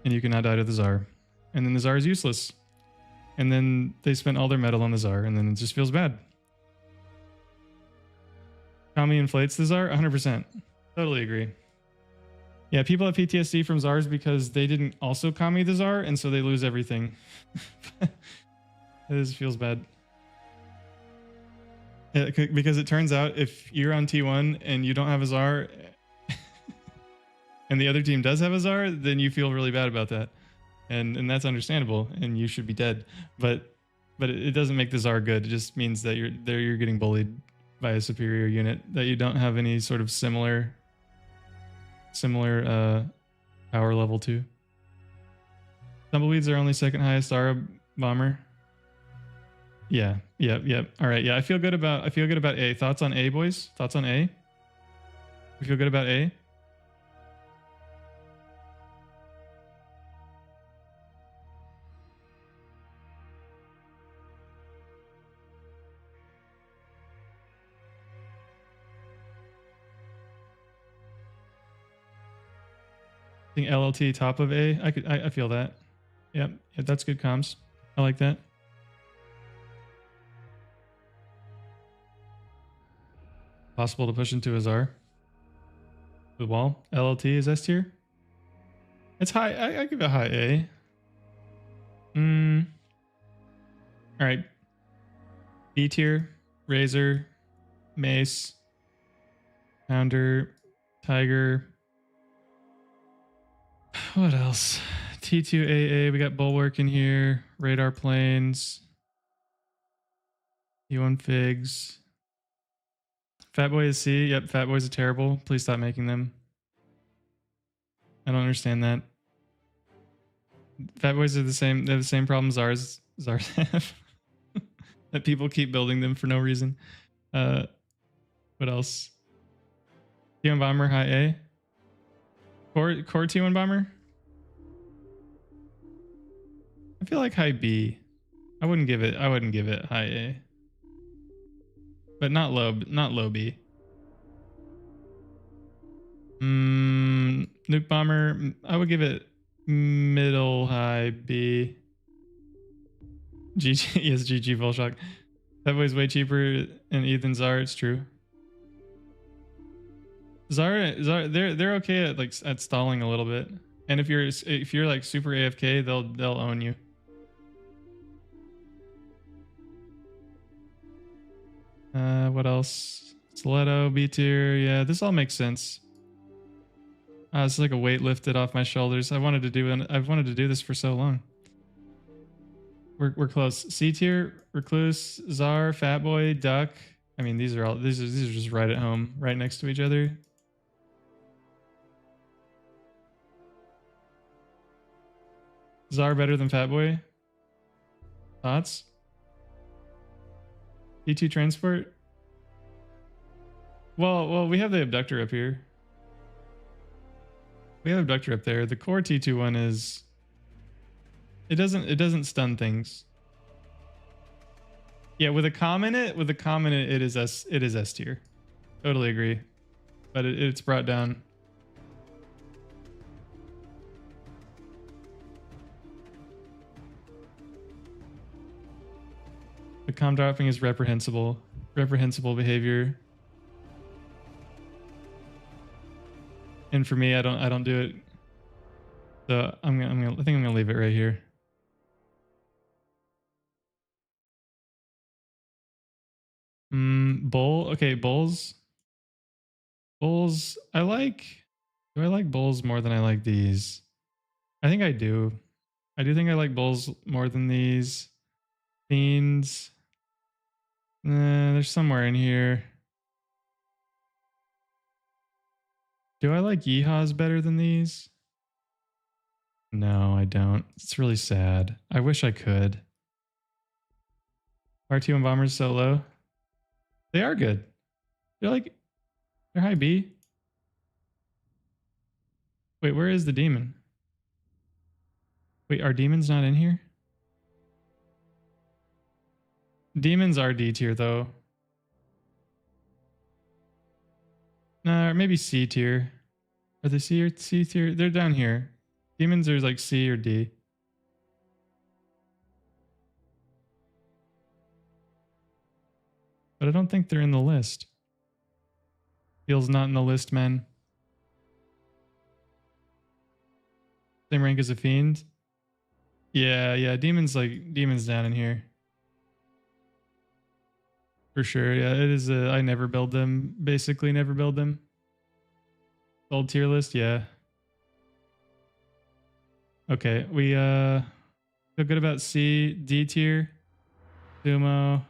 And you cannot die to the Zar. And then the Zar is useless. And then they spent all their metal on the Zar. And then it just feels bad. Kami inflates the Zar? 100%. Totally agree. Yeah, people have PTSD from Zars because they didn't also Kami the Zar. And so they lose everything. This feels bad. Yeah, because it turns out if you're on T1 and you don't have a Zar and the other team does have a Zar, then you feel really bad about that. And that's understandable and you should be dead. But it doesn't make the Zar good. It just means that you're getting bullied by a superior unit, that you don't have any sort of similar power level to. Tumbleweeds are only second highest Aura bomber. Yeah. All right. Yeah, I feel good about A. Thoughts on A, boys? Thoughts on A? We feel good about A? I think LLT top of A. I feel that. Yep. Yeah, that's good comms. I like that. Possible to push into a Zar. The wall. LLT is S tier. It's high. I give it high A. All right. B tier. Razor. Mace. Pounder. Tiger. What else? T2AA. We got Bulwark in here. Radar planes. T1 Figs. Fat Boy is C. Yep, Fat Boys are terrible. Please stop making them. I don't understand that. Fat Boys are the same. They're the same problems ours have. That people keep building them for no reason. What else? T1 Bomber high A. Core T1 Bomber. I feel like high B. I wouldn't give it high A. But not low B. Nuke Bomber, I would give it middle high B. GG, yes, GG Volshock. That boy's way cheaper and Ethan Czar, it's true. Czar, they're okay at at stalling a little bit. And if you're like super AFK, they'll own you. What else? Stiletto, B tier, yeah, this all makes sense. It's like a weight lifted off my shoulders. I've wanted to do this for so long. We're close. C tier, Recluse, Czar, Fat Boy, Duck. I mean, these are just right at home, right next to each other. Czar better than Fat Boy? Thoughts? T2 transport? Well, we have the abductor up here. We have abductor up there. The core T2 one is it doesn't stun things. Yeah, with a comm in it, it is S tier. Totally agree. But it's brought down. The comm dropping is reprehensible. Reprehensible behavior. And for me, I don't do it. So I think I'm gonna leave it right here. Bull. Okay, bulls. Bulls. Do I like bulls more than I like these? I think I do. I do think I like bulls more than these. Fiends. There's somewhere in here. Do I like yeehaws better than these? No, I don't. It's really sad. I wish I could. R2 and bombers so low. They are good. They're high B. Wait, where is the demon? Wait, are demons not in here? Demons are D tier though. Nah, maybe C tier. Are they C or C tier? They're down here. Demons are like C or D. But I don't think they're in the list. Feels not in the list, man. Same rank as a fiend. Yeah, demons down in here. For sure, yeah, it is I never build them, basically never build them. Old tier list, yeah. Okay, we feel good about C, D tier, Sumo.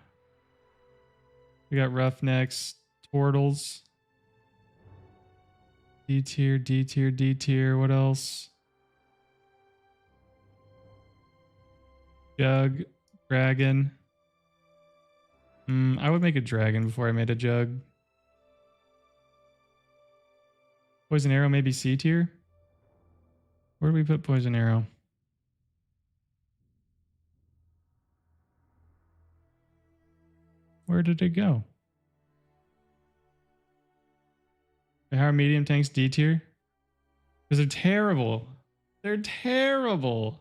We got Roughnecks, Tortles. D tier, D tier, D tier, what else? Jug, Dragon. I would make a dragon before I made a jug. Poison arrow, maybe C tier. Where do we put poison arrow? Where did it go? How are medium tanks D tier? Because they're terrible. They're terrible.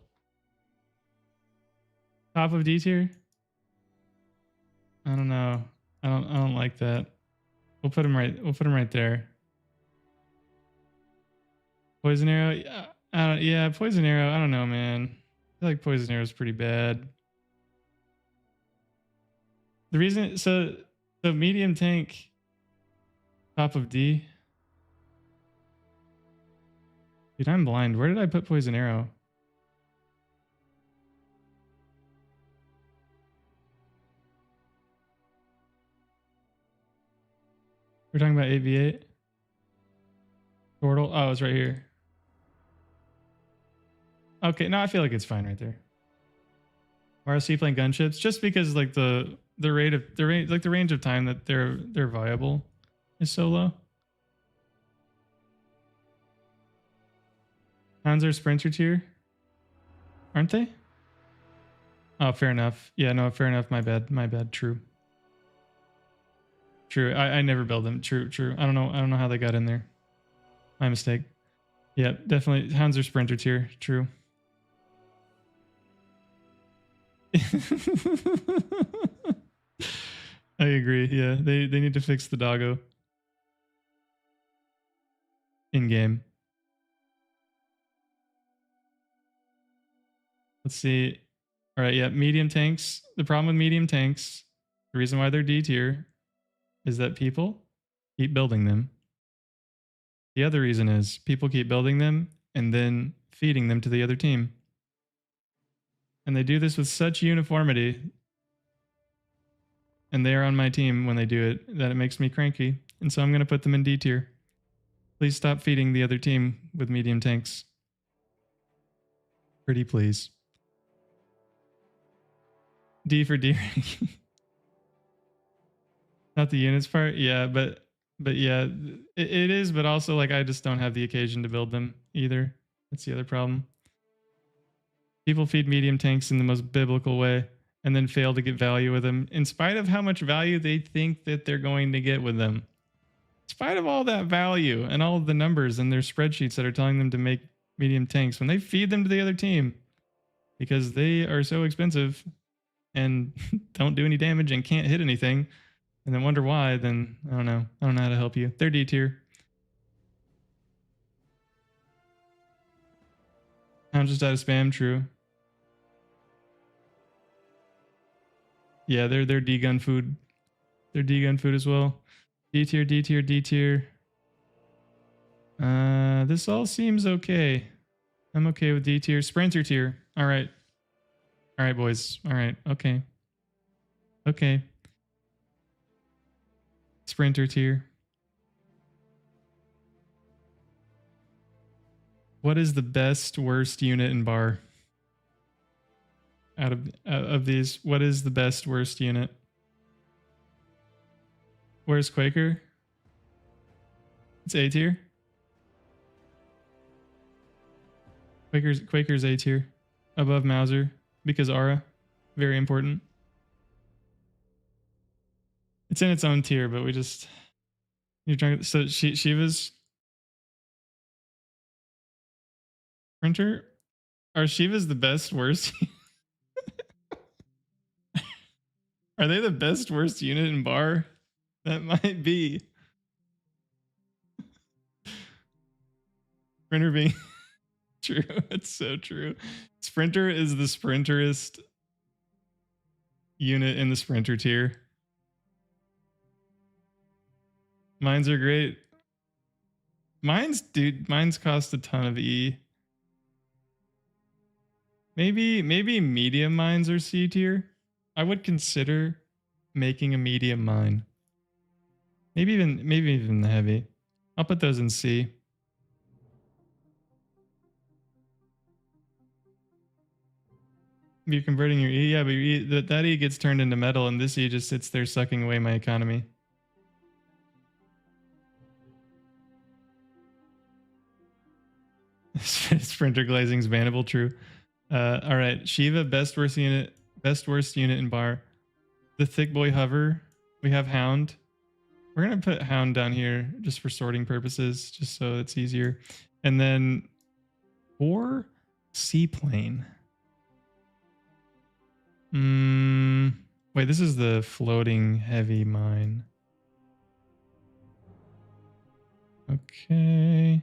Top of D tier? I don't know. I don't like that. We'll put him right there. Poison arrow? Yeah, poison arrow. I don't know, man. I feel like poison arrow is pretty bad. The reason so medium tank top of D. Dude, I'm blind. Where did I put poison arrow? We're talking about AV8. Portal. Oh, it's right here. Okay, no, I feel like it's fine right there. Why are seaplane gunships? Just because like the range of time that they're viable is so low. Hounds are sprinter tier, aren't they? Oh, fair enough. Yeah, no, fair enough. My bad. My bad. True. True. I never build them. True. True. I don't know. I don't know how they got in there. My mistake. Yeah, definitely. Hounds are sprinter tier. True. I agree. Yeah, they need to fix the doggo in game. Let's see. All right, yeah, medium tanks. The problem with medium tanks, the reason why they're D tier, is that people keep building them. The other reason is people keep building them and then feeding them to the other team. And they do this with such uniformity, and they are on my team when they do it, that it makes me cranky. And so I'm going to put them in D tier. Please stop feeding the other team with medium tanks. Pretty please. D for D ranking. Not the units part, yeah, but yeah, it is. But also, like, I just don't have the occasion to build them either. That's the other problem. People feed medium tanks in the most biblical way and then fail to get value with them, in spite of how much value they think that they're going to get with them. In spite of all that value and all of the numbers in their spreadsheets that are telling them to make medium tanks, when they feed them to the other team because they are so expensive and don't do any damage and can't hit anything, and then wonder why, then I don't know. I don't know how to help you. They're D tier. I'm just out of spam, true. Yeah, they're D gun food. They're D gun food as well. D tier, D tier, D tier. This all seems okay. I'm okay with D tier. Sprinter tier. All right. All right, boys. All right. Okay. Okay. Sprinter tier. What is the best worst unit in bar? Out of these, what is the best worst unit? Where's Quaker? It's A tier. Quaker's A tier, above Mauser, because Aura, very important. It's in its own tier, but we just, you're trying. So Shiva's printer, are Shiva's the best worst? Are they the best worst unit in bar? That might be. Sprinter being true. It's so true. Sprinter is the sprinterest unit in the sprinter tier. Mines are great. Mines cost a ton of E. Maybe medium mines are C tier. I would consider making a medium mine. Maybe even the heavy. I'll put those in C. You're converting your E, yeah, but your E, that E gets turned into metal, and this E just sits there sucking away my economy. Sprinter glazing's bannable, true. All right, Shiva, best worst unit in bar. The thick boy hover. We have Hound. We're gonna put Hound down here just for sorting purposes, just so it's easier. And then for seaplane. Wait, this is the floating heavy mine. Okay.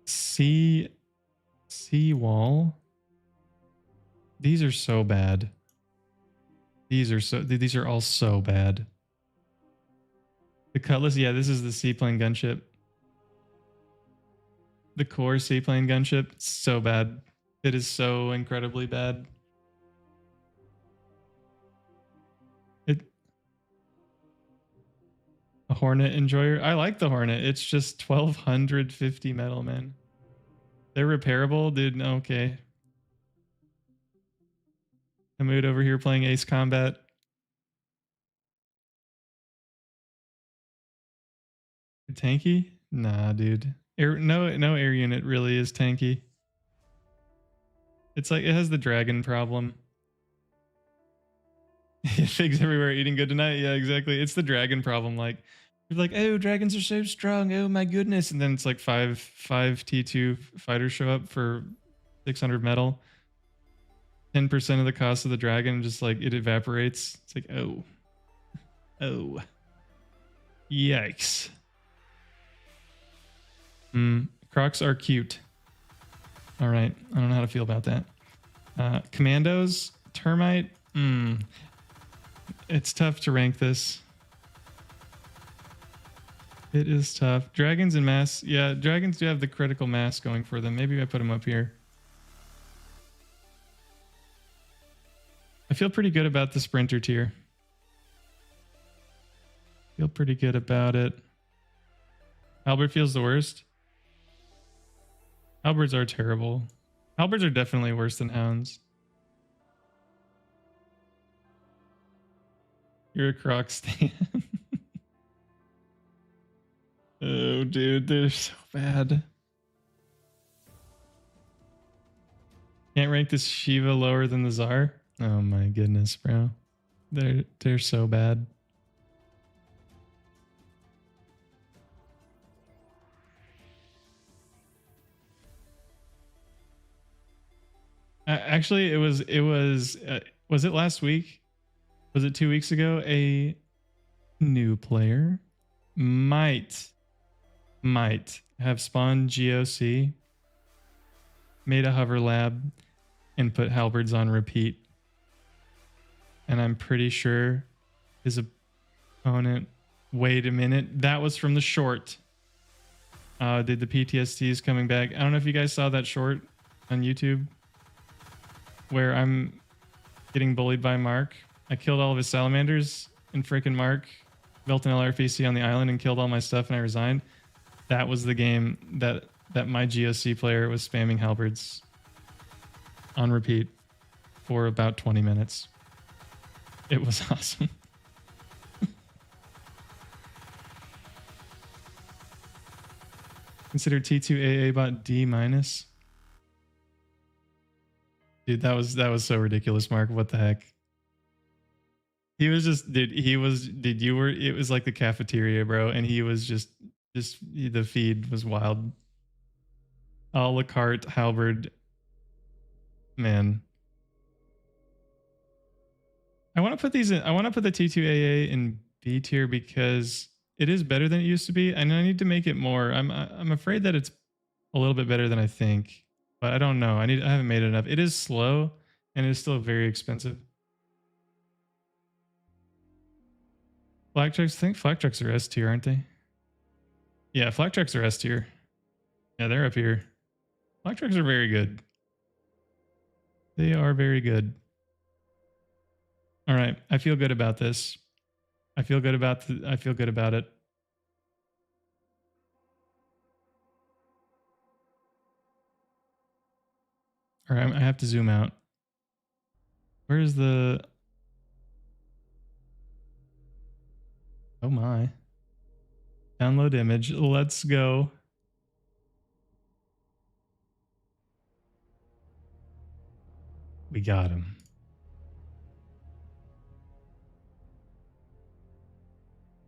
Sea wall. These are so bad. These are all so bad. The Cutlass, yeah, this is the seaplane gunship. The core seaplane gunship, it's so bad. It is so incredibly bad. A Hornet enjoyer. I like the Hornet. It's just 1250 metal, man. They're repairable, dude. Okay. Hamoud over here playing Ace Combat. Tanky? Nah, dude. No air unit really is tanky. It's like it has the dragon problem. Figs everywhere eating good tonight. Yeah, exactly. It's the dragon problem. Like you're like, oh, dragons are so strong. Oh my goodness. And then it's like five T2 fighters show up for 600 metal. 10% of the cost of the dragon, just like it evaporates. It's like, oh. Oh. Yikes. Crocs are cute. All right. I don't know how to feel about that. Commandos, termite. It's tough to rank this. It is tough. Dragons and mass. Yeah, dragons do have the critical mass going for them. Maybe I put them up here. I feel pretty good about the sprinter tier. Feel pretty good about it. Halberd feels the worst. Halberds are terrible. Halberds are definitely worse than hounds. You're a croc stan. Oh, dude, they're so bad. Can't rank this Shiva lower than the Tsar. Oh my goodness, bro. They're so bad. Actually, it was it last week? Was it 2 weeks ago? A new player might have spawned GOC, made a hover lab, and put halberds on repeat. And I'm pretty sure his opponent. Wait a minute, that was from the short. Did the PTSDs coming back? I don't know if you guys saw that short on YouTube where I'm getting bullied by Mark. I killed all of his salamanders, and freaking Mark built an LRPC on the island and killed all my stuff, and I resigned. That was the game that my GOC player was spamming halberds on repeat for about 20 minutes. It was awesome. Consider T2 AA bot D minus. Dude, that was so ridiculous, Mark. What the heck? He was just, it was like the cafeteria, bro. And he was just the feed was wild. A la carte, halberd. Man. I want to put these in, I want to put the T2AA in B tier because it is better than it used to be. And I need to make it more. I'm afraid that it's a little bit better than I think, but I don't know. I haven't made it enough. It is slow and it is still very expensive. Flak trucks, I think flak trucks are S tier, aren't they? Yeah, flak trucks are S tier. Yeah, they're up here. Flak trucks are very good. They are very good. All right, I feel good about this. I feel good about it. All right, I have to zoom out. Where's the... Oh my. Download image. Let's go. We got him.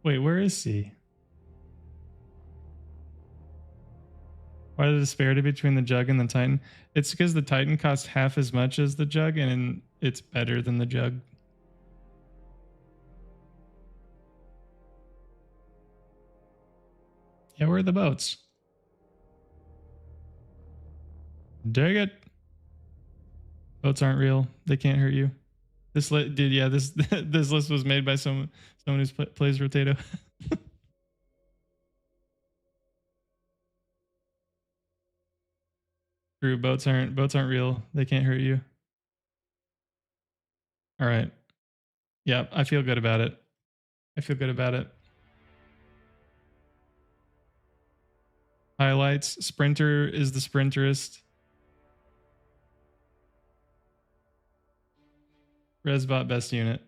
Wait, where is he? Why the disparity between the jug and the Titan? It's because the Titan costs half as much as the jug and it's better than the jug. Yeah, where are the boats? Dig it. Boats aren't real. They can't hurt you. This this list was made by someone who plays Rotato. True, boats aren't real. They can't hurt you. All right. Yeah, I feel good about it. I feel good about it. highlights. Sprinter is the sprinterist. Resbot best unit.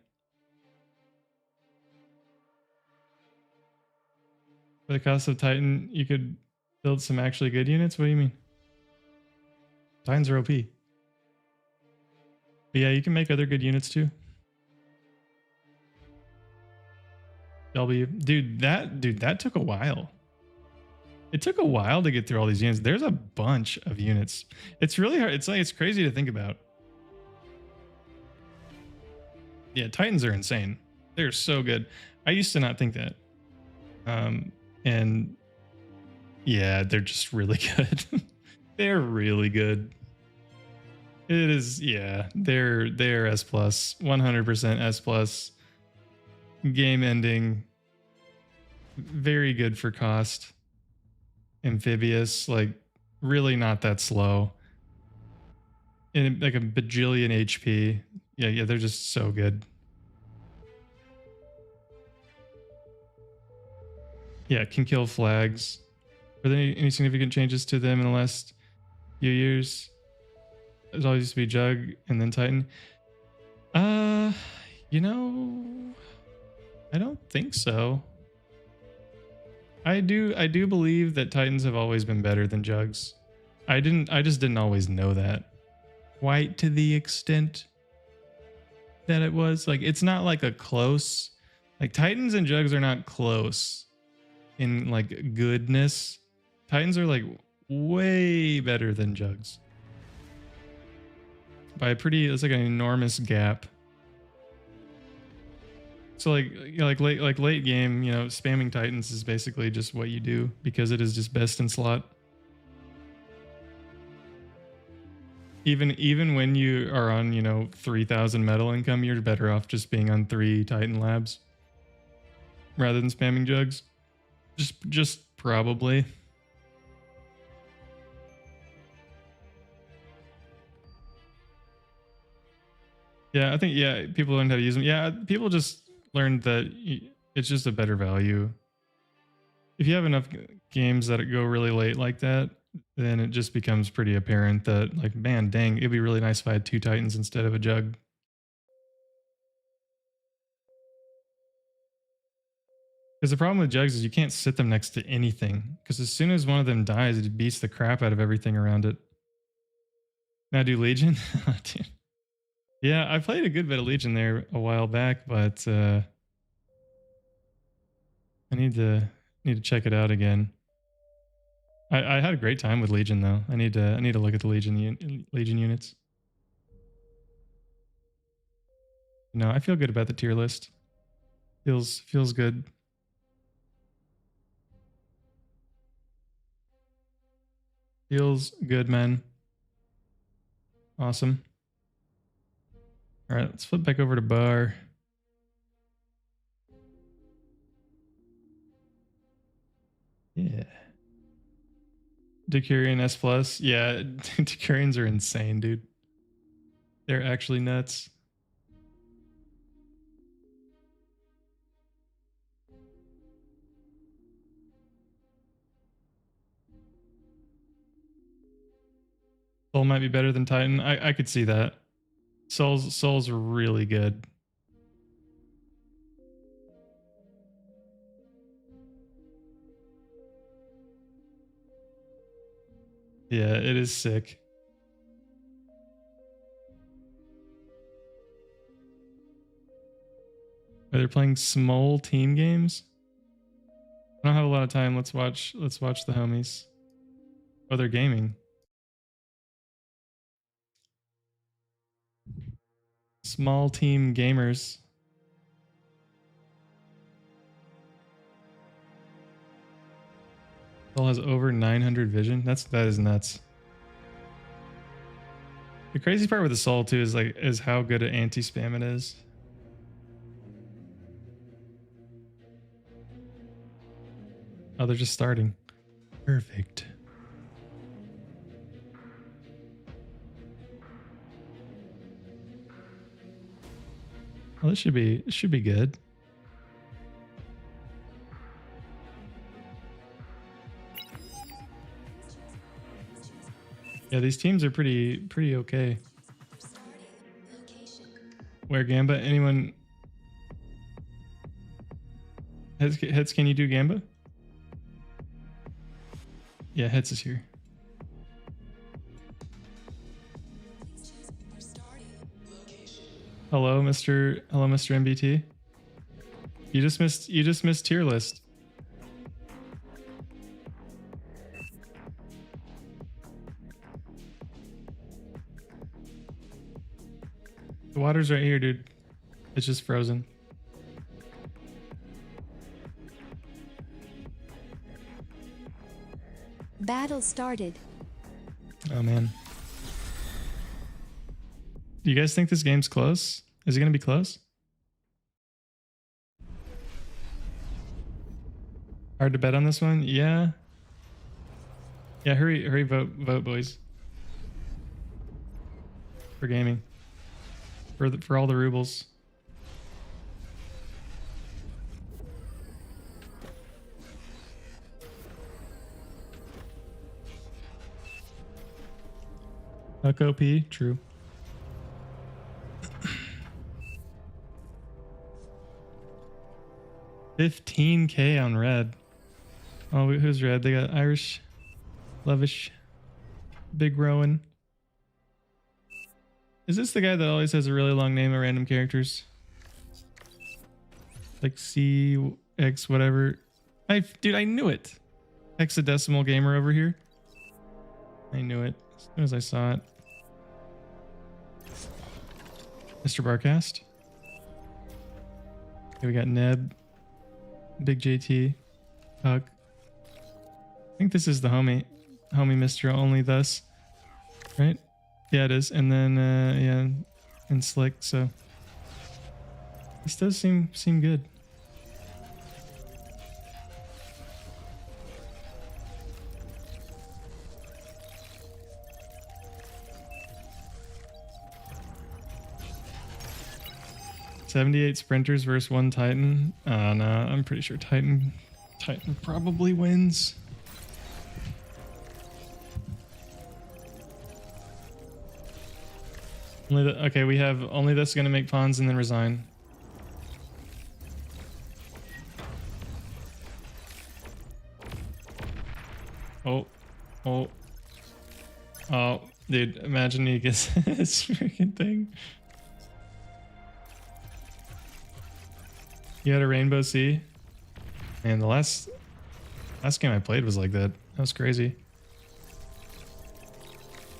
For the cost of Titan, you could build some actually good units? What do you mean? Titans are OP. But yeah, you can make other good units too. W. Dude, that took a while. It took a while to get through all these units. There's a bunch of units. It's really hard. It's crazy to think about. Yeah, Titans are insane. They're so good. I used to not think that. And yeah, they're just really good. They're really good. It is, yeah, they're S plus, 100% S plus. Game ending. Very good for cost. Amphibious, like really not that slow. And like a bajillion HP. Yeah, they're just so good. Yeah, can kill flags. Are there any significant changes to them in the last few years? It always used to be Jug and then Titan. You know, I don't think so. I do believe that Titans have always been better than Jugs. I just didn't always know that quite to the extent that it was. Like, it's not like a close, like Titans and Jugs are not close in like goodness. Titans are like way better than Jugs by a pretty, it's like an enormous gap. So like, you know, late game, you know, spamming Titans is basically just what you do because it is just best in slot. Even when you are on, you know, 3,000 metal income, you're better off just being on 3 Titan labs rather than spamming Jugs. Just probably. Yeah, I think, yeah, people learned how to use them. Yeah, people just learned that it's just a better value. If you have enough games that go really late like that, then it just becomes pretty apparent that, like, man, dang, it'd be really nice if I had 2 Titans instead of a Jug. Because the problem with Jugs is you can't sit them next to anything. Because as soon as one of them dies, it beats the crap out of everything around it. Now do Legion? Dude. Yeah, I played a good bit of Legion there a while back, but I need to check it out again. I had a great time with Legion though. I need to look at the Legion units. No, I feel good about the tier list. Feels good. Feels good, man. Awesome. All right, let's flip back over to bar. Yeah. Decurion S plus. Yeah, Decurions are insane, dude. They're actually nuts. Soul might be better than Titan. I could see that. Soul's really good. Yeah, it is sick. Are they playing small team games? I don't have a lot of time. Let's watch the homies. Oh, they're gaming. Small team gamers. Soul has over 900 vision. That is nuts. The crazy part with the Soul too is how good at anti-spam it is. Oh, they're just starting. Perfect. Well, it should be good. Yeah, these teams are pretty okay. Where Gamba? Anyone? Heads, can you do Gamba? Yeah, Heads is here. Hello, Mr. MBT. You just missed tier list. The water's right here, dude. It's just frozen. Battle started. Oh man. Do you guys think this game's close? Is it gonna be close? Hard to bet on this one? Yeah. Yeah, hurry, vote, boys. For gaming. For all the rubles. Huck OP, true. $15K on red. Oh, who's red? They got Irish, Levish, Big Rowan. Is this the guy that always has a really long name of random characters? Like CX whatever. Dude, I knew it. Hexadecimal gamer over here. I knew it as soon as I saw it. Mr. Barcast. Okay, we got Neb, Big JT, Huck. I think this is the homie Mr. Only Thus, right? Yeah, it is. And then yeah, and Slick. So this does seem good. $78 sprinters versus 1 Titan. No, I'm pretty sure Titan probably wins. Okay, we have only this gonna make pawns and then resign. Oh, dude! Imagine he gets this freaking thing. You had a Rainbow Sea? Man, the last game I played was like that. That was crazy.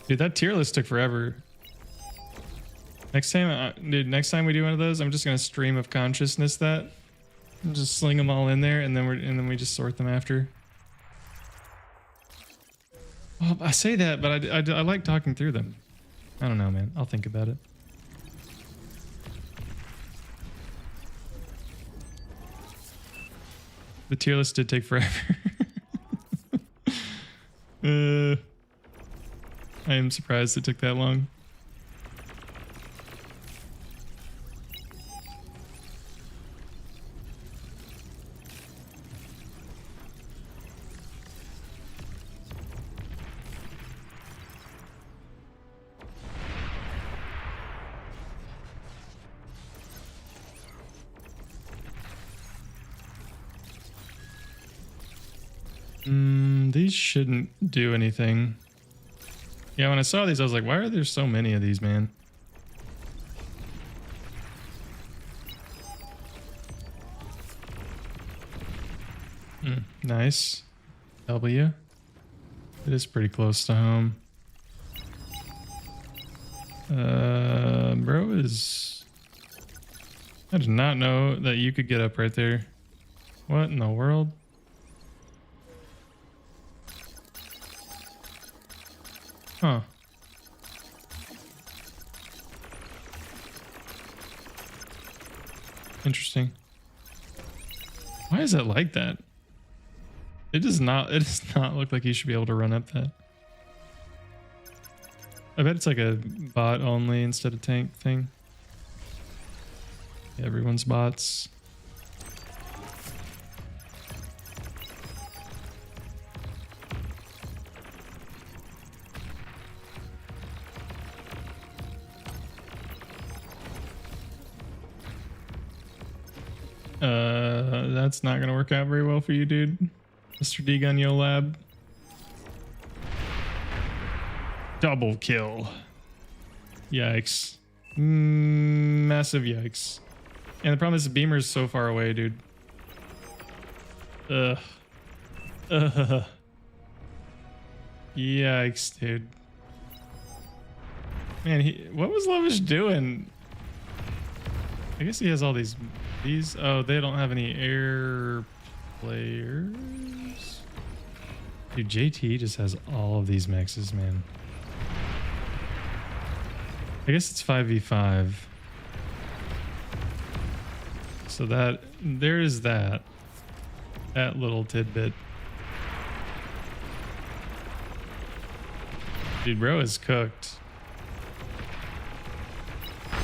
Dude, that tier list took forever. Next time we do one of those, I'm just gonna stream of consciousness that. And just sling them all in there, and then we just sort them after. Well, I say that, but I like talking through them. I don't know, man. I'll think about it. The tier list did take forever. I am surprised it took that long. These shouldn't do anything. Yeah, when I saw these, I was like, why are there so many of these, man? Nice. W. It is pretty close to home. Bro is... I did not know that you could get up right there. What in the world? Huh. Interesting. Why is it like that? It does not look like you should be able to run up that. I bet it's like a bot only instead of tank thing. Yeah, everyone's bots. That's not gonna work out very well for you, dude. Mr. D-Gun Yo Lab. Double kill. Yikes. Massive yikes. And the problem is the beamer's so far away, dude. Ugh. Ugh. Yikes, dude. Man, what was Lavish doing? I guess he has all these. Oh, they don't have any air players. Dude, JT just has all of these mexes, man. I guess it's 5v5. So there is that little tidbit. Dude, bro is cooked.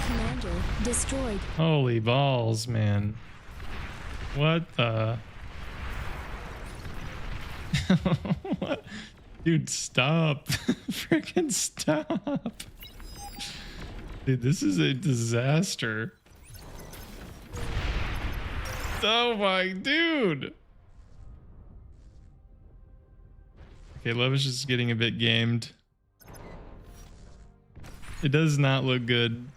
Commander destroyed. Holy balls, man. What the? What? Dude, stop. Freaking stop. Dude, this is a disaster. Oh my dude. Okay, Levish is getting a bit gamed. It does not look good.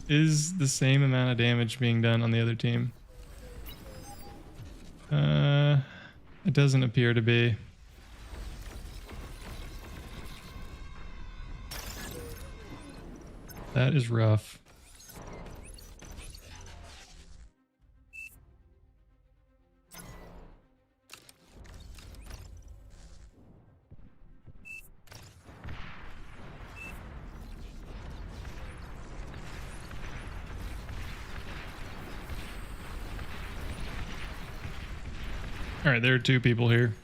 Is the same amount of damage being done on the other team? It doesn't appear to be. That is rough. All right, there are two people here.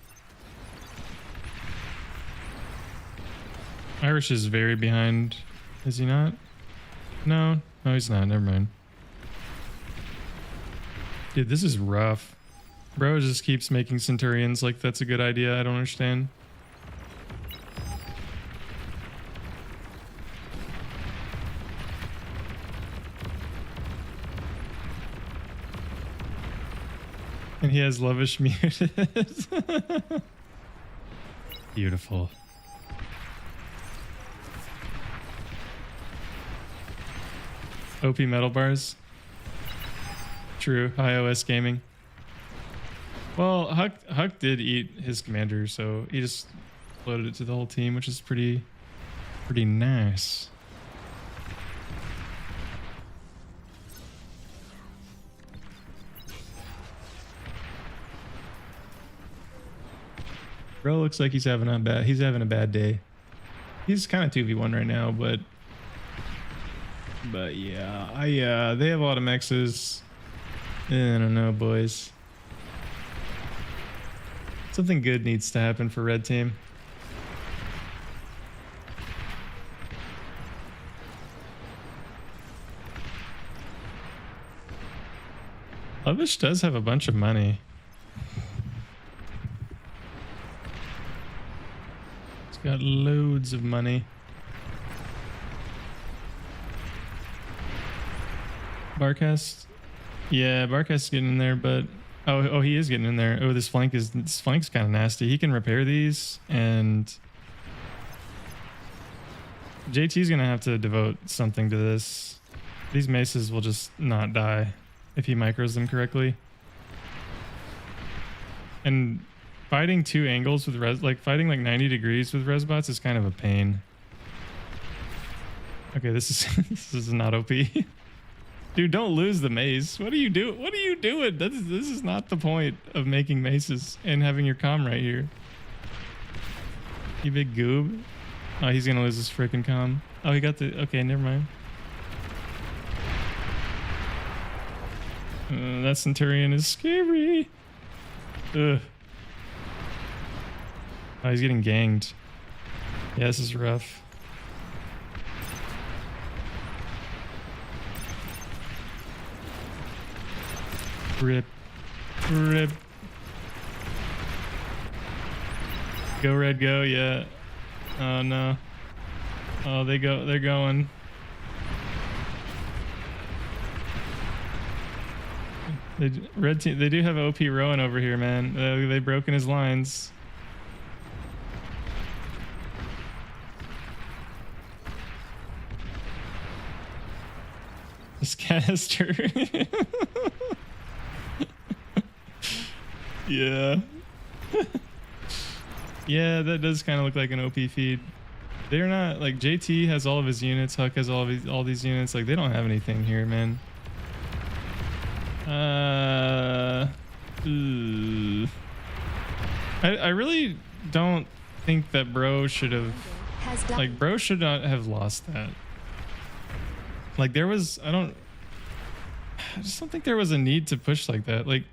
Irish is very behind. Is he not? No, he's not. Never mind. Dude, this is rough. Bro just keeps making Centurions like that's a good idea. I don't understand. And he has Levish muted. Beautiful. OP metal bars. True. iOS gaming. Well, Huck did eat his commander, so he just loaded it to the whole team, which is pretty nice. Bro looks like he's having a bad day. He's kind of 2v1 right now, but yeah, they have a lot of mexes. I don't know, boys. Something good needs to happen for red team. Levish does have a bunch of money. He's got loads of money. Barcast? Yeah, Barcast is getting in there, but oh, he is getting in there. Oh, this flank's kind of nasty. He can repair these, and JT's gonna have to devote something to this. These maces will just not die if he micros them correctly. And fighting two angles with fighting like 90 degrees with resbots is kind of a pain. Okay, this is not OP. Dude, don't lose the mace. What are you doing? What are you doing? This is not the point of making maces and having your comm right here. You big goob. Oh, he's gonna lose his freaking comm. Oh, he got the... Okay, never mind. That Centurion is scary. Ugh. Oh, he's getting ganged. Yeah, this is rough. Rip. Rip. Go red, go, yeah. Oh no. Oh, they're going. Red team, they do have OP Rowan over here, man. They've broken his lines. This canister. Yeah. Yeah, that does kind of look like an OP feed. They're not like JT has all of his units, Huck has all these units. Like they don't have anything here, man. I really don't think that bro should have, like bro should not have lost that. Like there was, I just don't think there was a need to push like that. Like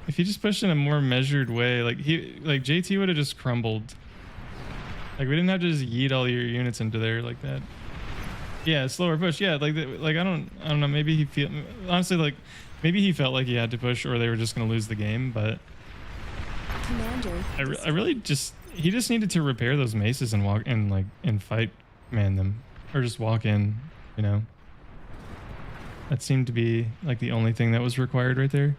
if he just pushed in a more measured way, like JT would have just crumbled. Like we didn't have to just yeet all your units into there like that. Yeah, slower push. Yeah, like I don't know. Maybe he honestly, like maybe he felt like he had to push, or they were just gonna lose the game. But Commander. I really he just needed to repair those maces and walk and fight man them, or just walk in. You know, that seemed to be like the only thing that was required right there.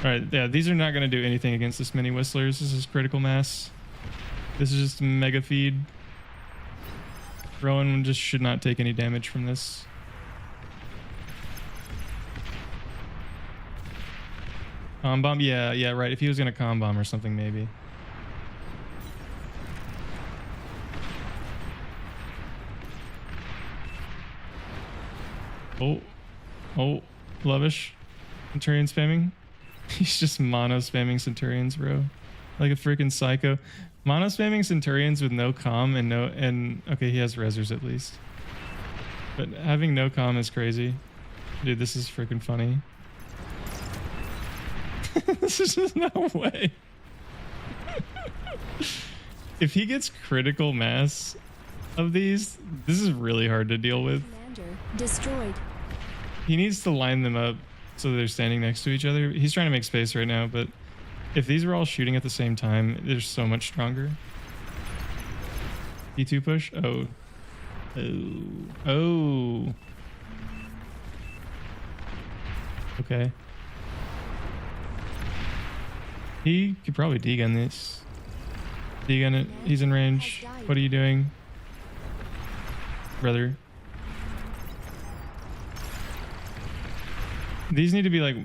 All right, yeah, these are not gonna do anything against this many whistlers. This is critical mass. This is just mega feed. Rowan just should not take any damage from this. Bomb, yeah, right. If he was gonna bomb or something, maybe. Oh, Lovish. Centurion spamming. He's just mono spamming Centurions, bro. Like a freaking psycho. Mono spamming Centurions with no comm and okay, he has resers at least. But having no comm is crazy. Dude, this is freaking funny. This is just no way. If he gets critical mass of these, this is really hard to deal with. Commander destroyed. He needs to line them up so they're standing next to each other. He's trying to make space right now, but if these were all shooting at the same time, they're so much stronger. E2 push? Oh. Okay. He could probably degun this. Degun it. He's in range. What are you doing, brother? These need to be like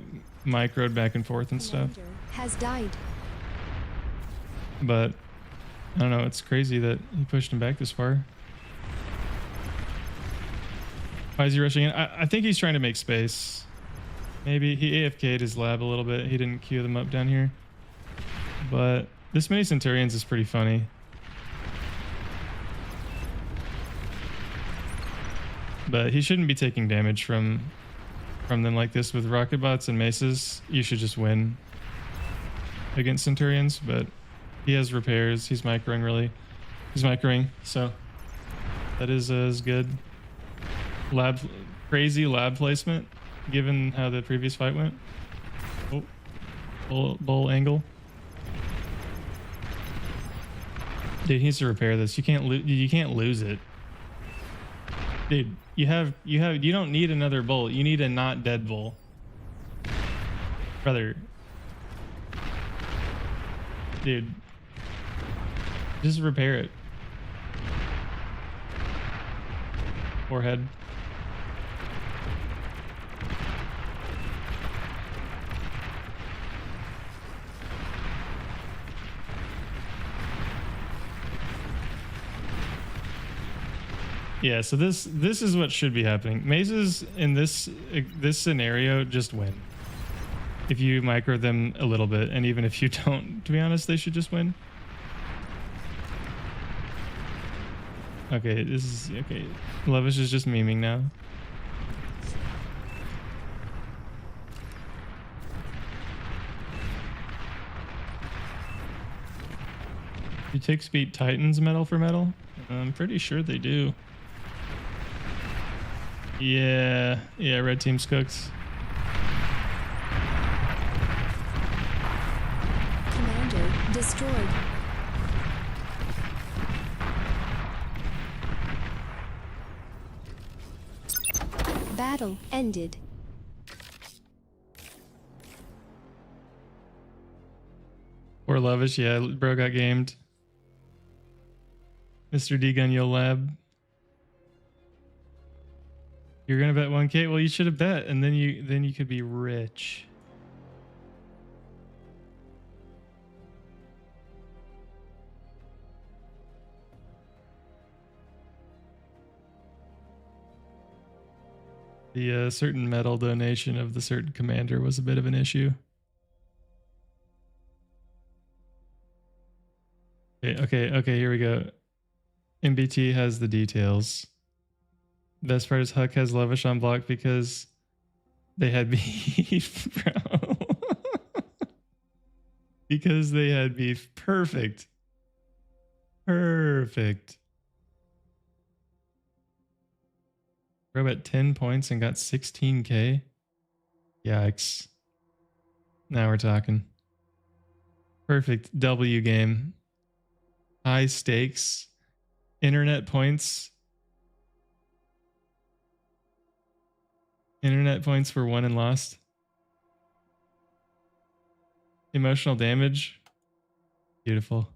microed back and forth and stuff. Commander has died. But I don't know. It's crazy that he pushed him back this far. Why is he rushing in? I think he's trying to make space. Maybe he AFK'd his lab a little bit. He didn't queue them up down here. But this many Centurions is pretty funny. But he shouldn't be taking damage from them like this with rocket bots and maces. You should just win against Centurions, but he has repairs. He's microing really. He's microing, so that is good. Crazy lab placement given how the previous fight went. Oh, bull angle. Dude, he needs to repair this. You can't lose it. Dude, you don't need another bull. You need a not dead bull. Brother. Dude. Just repair it. Forehead. Yeah, so this is what should be happening. Mazes in this scenario just win. If you micro them a little bit, and even if you don't, to be honest, they should just win. Okay, this is okay. Levish is just memeing now. You take Speed Titans metal for metal? I'm pretty sure they do. Yeah, red team's cooked. Commander destroyed. Battle ended. Poor Lovish, yeah, bro got gamed. Mr. D-Gun, you'll lab. You're gonna bet 1K? Well, you should have bet, and then you could be rich. The certain medal donation of the certain commander was a bit of an issue. Okay, here we go. MBT has the details. Best part is Huck has Levish on block because they had beef, bro. Because they had beef. Perfect. Perfect. Bro at 10 points and got 16K. Yikes. Now we're talking. Perfect W game. High stakes. Internet points. Internet points were won and lost. Emotional damage. Beautiful.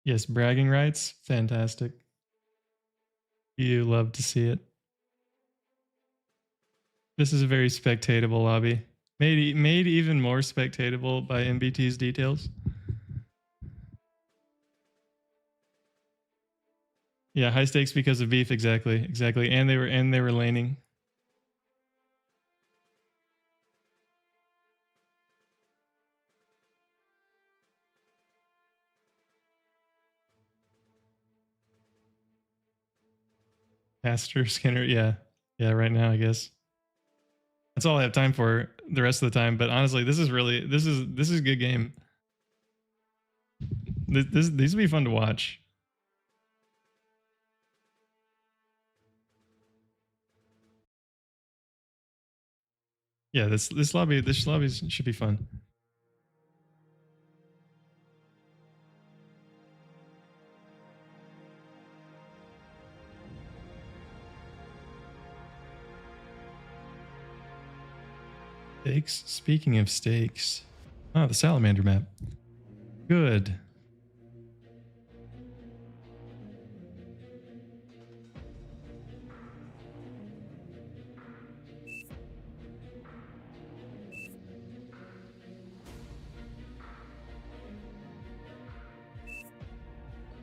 Yes, bragging rights. Fantastic. You love to see it. This is a very spectatable lobby. Made even more spectatable by MBT's details. Yeah, high stakes because of beef. Exactly. And they were laning. Pastor Skinner. Yeah. Right now, I guess. That's all I have time for the rest of the time. But honestly, this is a good game. These will be fun to watch. Yeah, this lobby should be fun. Stakes? Speaking of stakes. Oh, the salamander map. Good.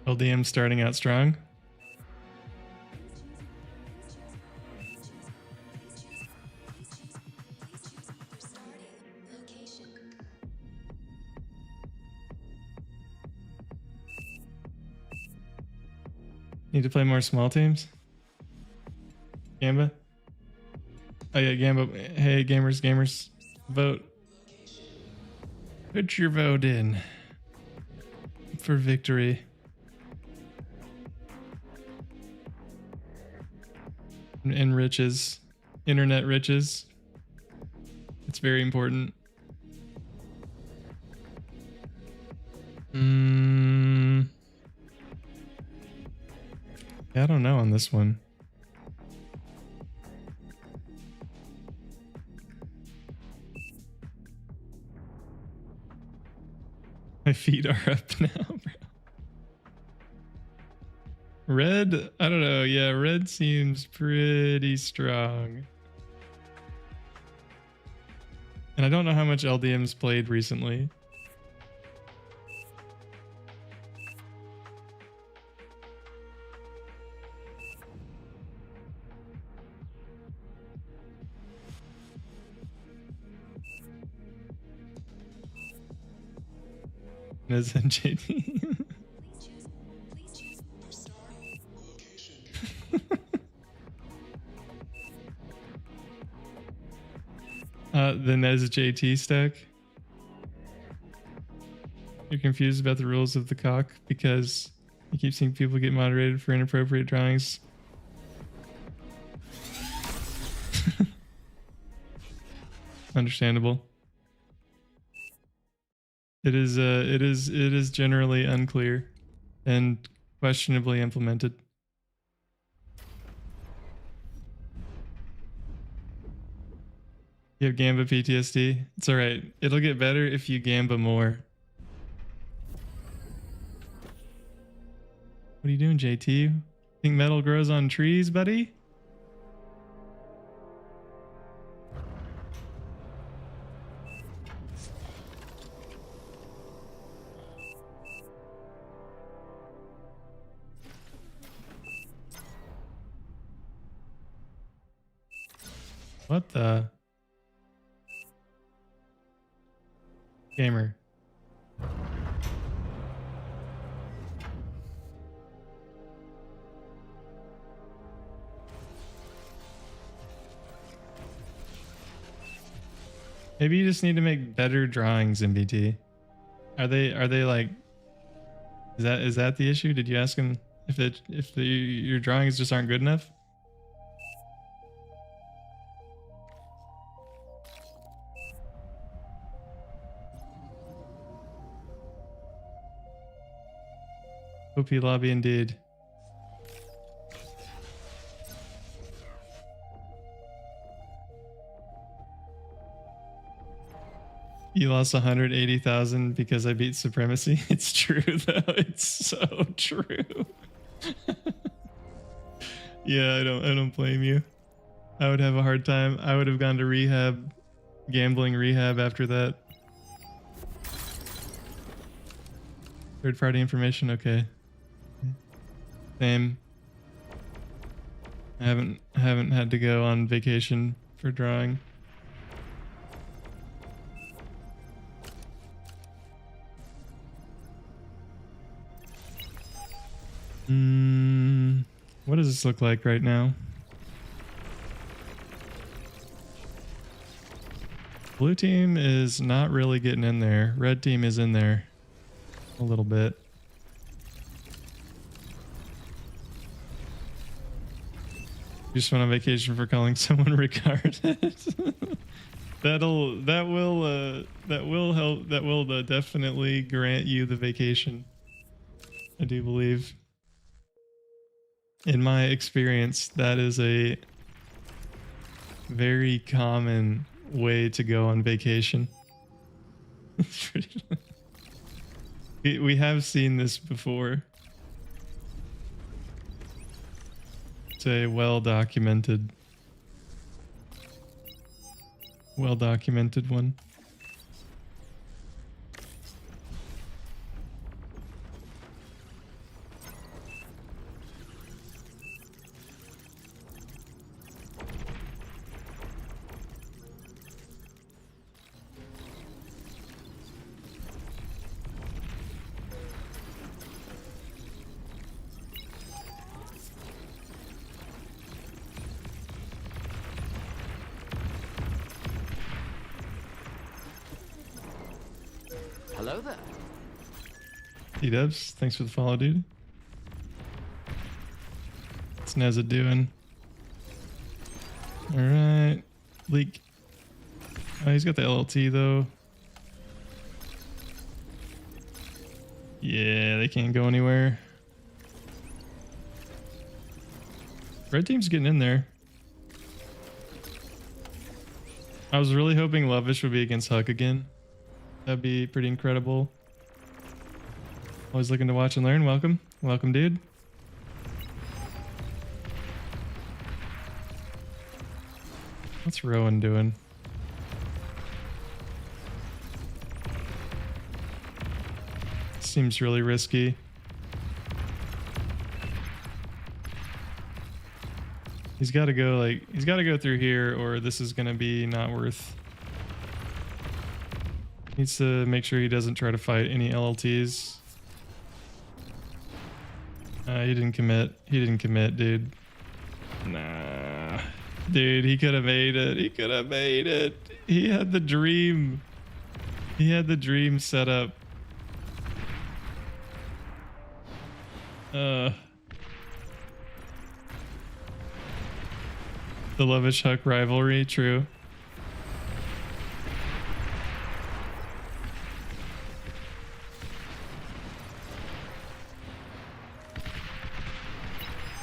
LDM starting out strong. Need to play more small teams? Gamba? Oh yeah, Gamba. Hey, gamers. Vote. Put your vote in. For victory. And riches. Internet riches. It's very important. Yeah, I don't know on this one. My feet are up now, bro. Red, I don't know. Yeah, red seems pretty strong. And I don't know how much LDM's played recently. As NJD. The Nez JT stack. You're confused about the rules of the cock because you keep seeing people get moderated for inappropriate drawings. Understandable. It is generally unclear and questionably implemented. You have Gamba PTSD? It's alright. It'll get better if you Gamba more. What are you doing, JT? Think metal grows on trees, buddy? What the? Gamer. Maybe you just need to make better drawings, MBT. Are they like, is that the issue? Did you ask him if your drawings just aren't good enough? OP lobby indeed. You lost 180,000 because I beat Supremacy. It's true though. It's so true. Yeah, I don't blame you. I would have a hard time. I would have gone to rehab, gambling rehab after that. Third party information, okay. Same. I haven't had to go on vacation for drawing. What does this look like right now? Blue team is not really getting in there. Red team is in there a little bit. Just went on vacation for calling someone retarded. that will help. That will definitely grant you the vacation. I do believe. In my experience, that is a very common way to go on vacation. We have seen this before. It's a well-documented one. Hello there. D-dubs, thanks for the follow, dude. What's Neza doing? Alright. Leak. Oh, he's got the LLT though. Yeah, they can't go anywhere. Red team's getting in there. I was really hoping Lovish would be against Huck again. That'd be pretty incredible. Always looking to watch and learn. Welcome. Welcome, dude. What's Rowan doing? Seems really risky. He's got to go he's got to go through here or this is going to be not worth. Needs to make sure he doesn't try to fight any LLTs. He didn't commit. He didn't commit, dude. Nah. Dude, he could have made it. He could have made it. He had the dream. He had the dream set up. The Lovish Huck rivalry, true.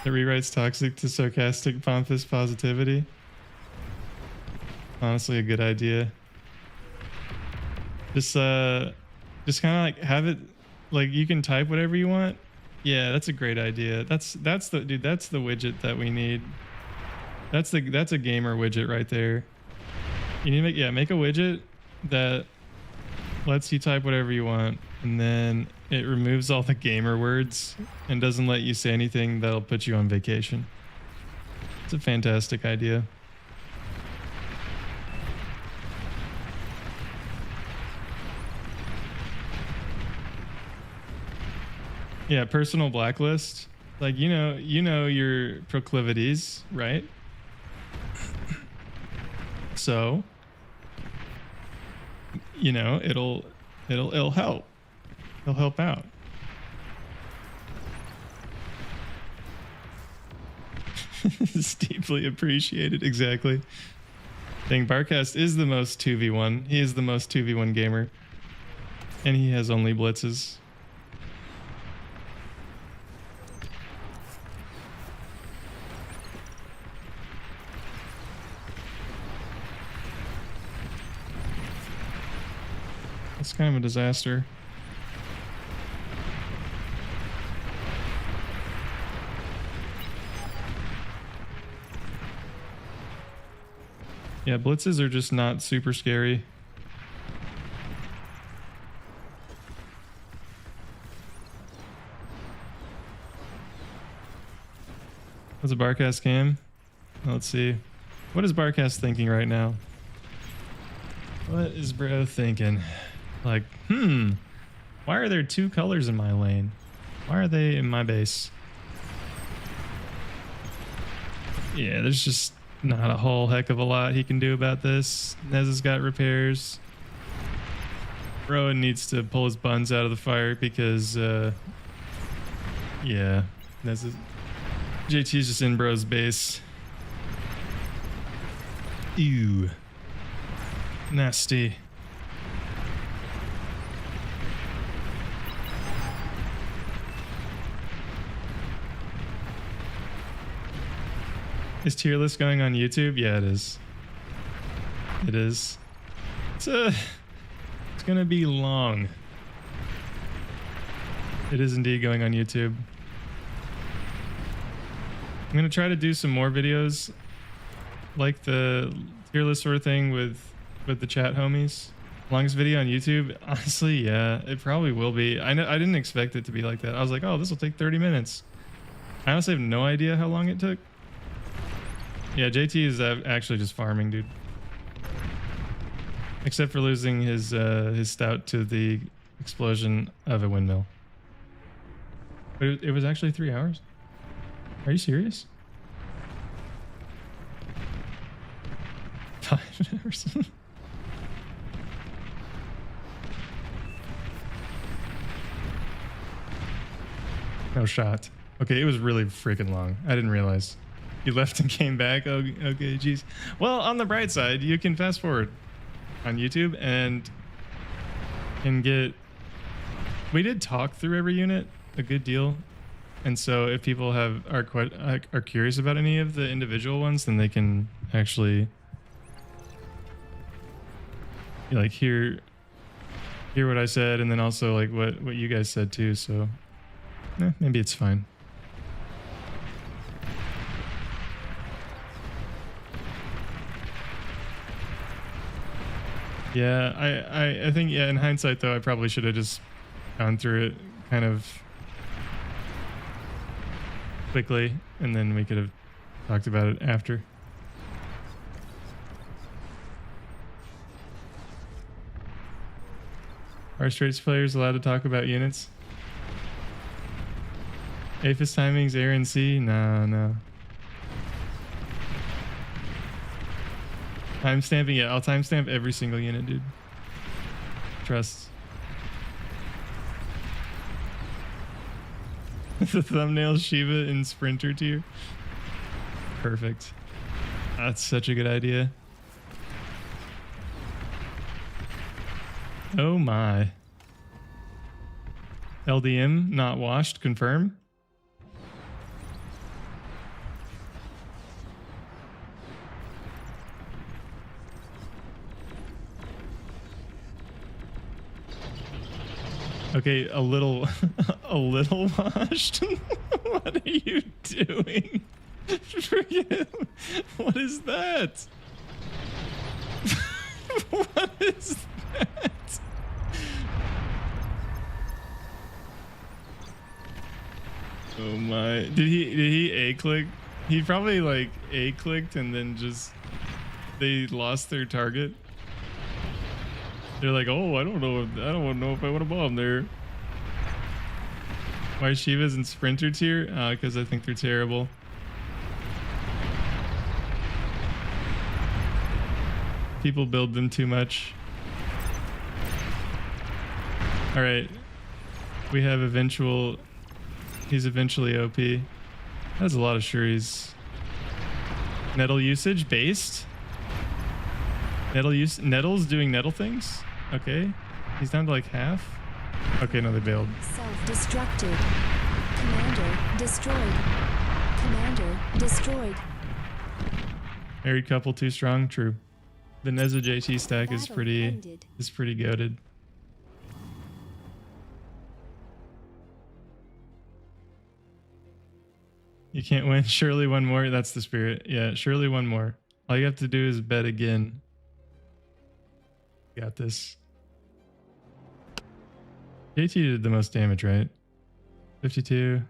The rewrite's toxic to sarcastic pompous positivity. Honestly, a good idea. Just kind of like have it like you can type whatever you want. Yeah, that's a great idea. That's the dude. That's the widget that we need. That's a gamer widget right there. You need to make a widget that lets you type whatever you want, and then it removes all the gamer words and doesn't let you say anything that'll put you on vacation. It's a fantastic idea. Yeah, personal blacklist. Like you know your proclivities, right? So, you know, it'll help. It'll help out. It's deeply appreciated. Exactly. Dang, Barcast is the most 2v1. He is the most 2v1 gamer. And he has only blitzes. It's kind of a disaster. Yeah, blitzes are just not super scary. What's a Barcast cam? Let's see. What is Barcast thinking right now? What is bro thinking? Like, why are there two colors in my lane? Why are they in my base? Yeah, there's just not a whole heck of a lot he can do about this. Nez has got repairs. Rowan needs to pull his buns out of the fire because, yeah, JT is just in bro's base. Ew. Nasty. Is tier list going on YouTube? Yeah, it is. It is. It's gonna be long. It is indeed going on YouTube. I'm gonna try to do some more videos like the tier list sort of thing with the chat homies. Longest video on YouTube? Honestly, yeah, it probably will be. I didn't expect it to be like that. I was like, oh, this will take 30 minutes. I honestly have no idea how long it took. Yeah, JT is actually just farming, dude. Except for losing his stout to the explosion of a windmill. But it was actually 3 hours? Are you serious? 5 hours? No shot. Okay, it was really freaking long. I didn't realize. You left and came back? Oh, okay, geez. Well, on the bright side, you can fast forward on YouTube and can get... We did talk through every unit a good deal. And so if people are curious about any of the individual ones, then they can actually like hear what I said, and then also like what you guys said too. So maybe it's fine. Yeah, I think, yeah, in hindsight though, I probably should have just gone through it kind of quickly, and then we could have talked about it after. Are Straits players allowed to talk about units? Aphis timings, air and sea? No. Timestamping, yeah, I'll timestamp every single unit, dude. Trust. The thumbnail Shiva in Sprinter tier. Perfect. That's such a good idea. Oh my. LDM not washed, confirm. Okay, a little, a little washed. What are you doing? Forget. What is that? What is that? Oh my! Did he a click? He probably like a clicked and then just they lost their target. They're like, oh, I don't know if I want to bomb there. Why Shivas and Sprinter tier? Because I think they're terrible. People build them too much. All right, we have eventual. He's eventually OP. That's a lot of Shuris. Nettle usage based. Nettle's doing nettle things. Okay, he's down to like half. Okay, no, they bailed. Self-destructed. Commander destroyed. Commander destroyed. Married couple too strong. True. The Neza JT stack is Battle pretty ended. goated. You can't win. Surely one more. That's the spirit. Yeah, surely one more. All you have to do is bet again. Got this. JT did the most damage, right? 52.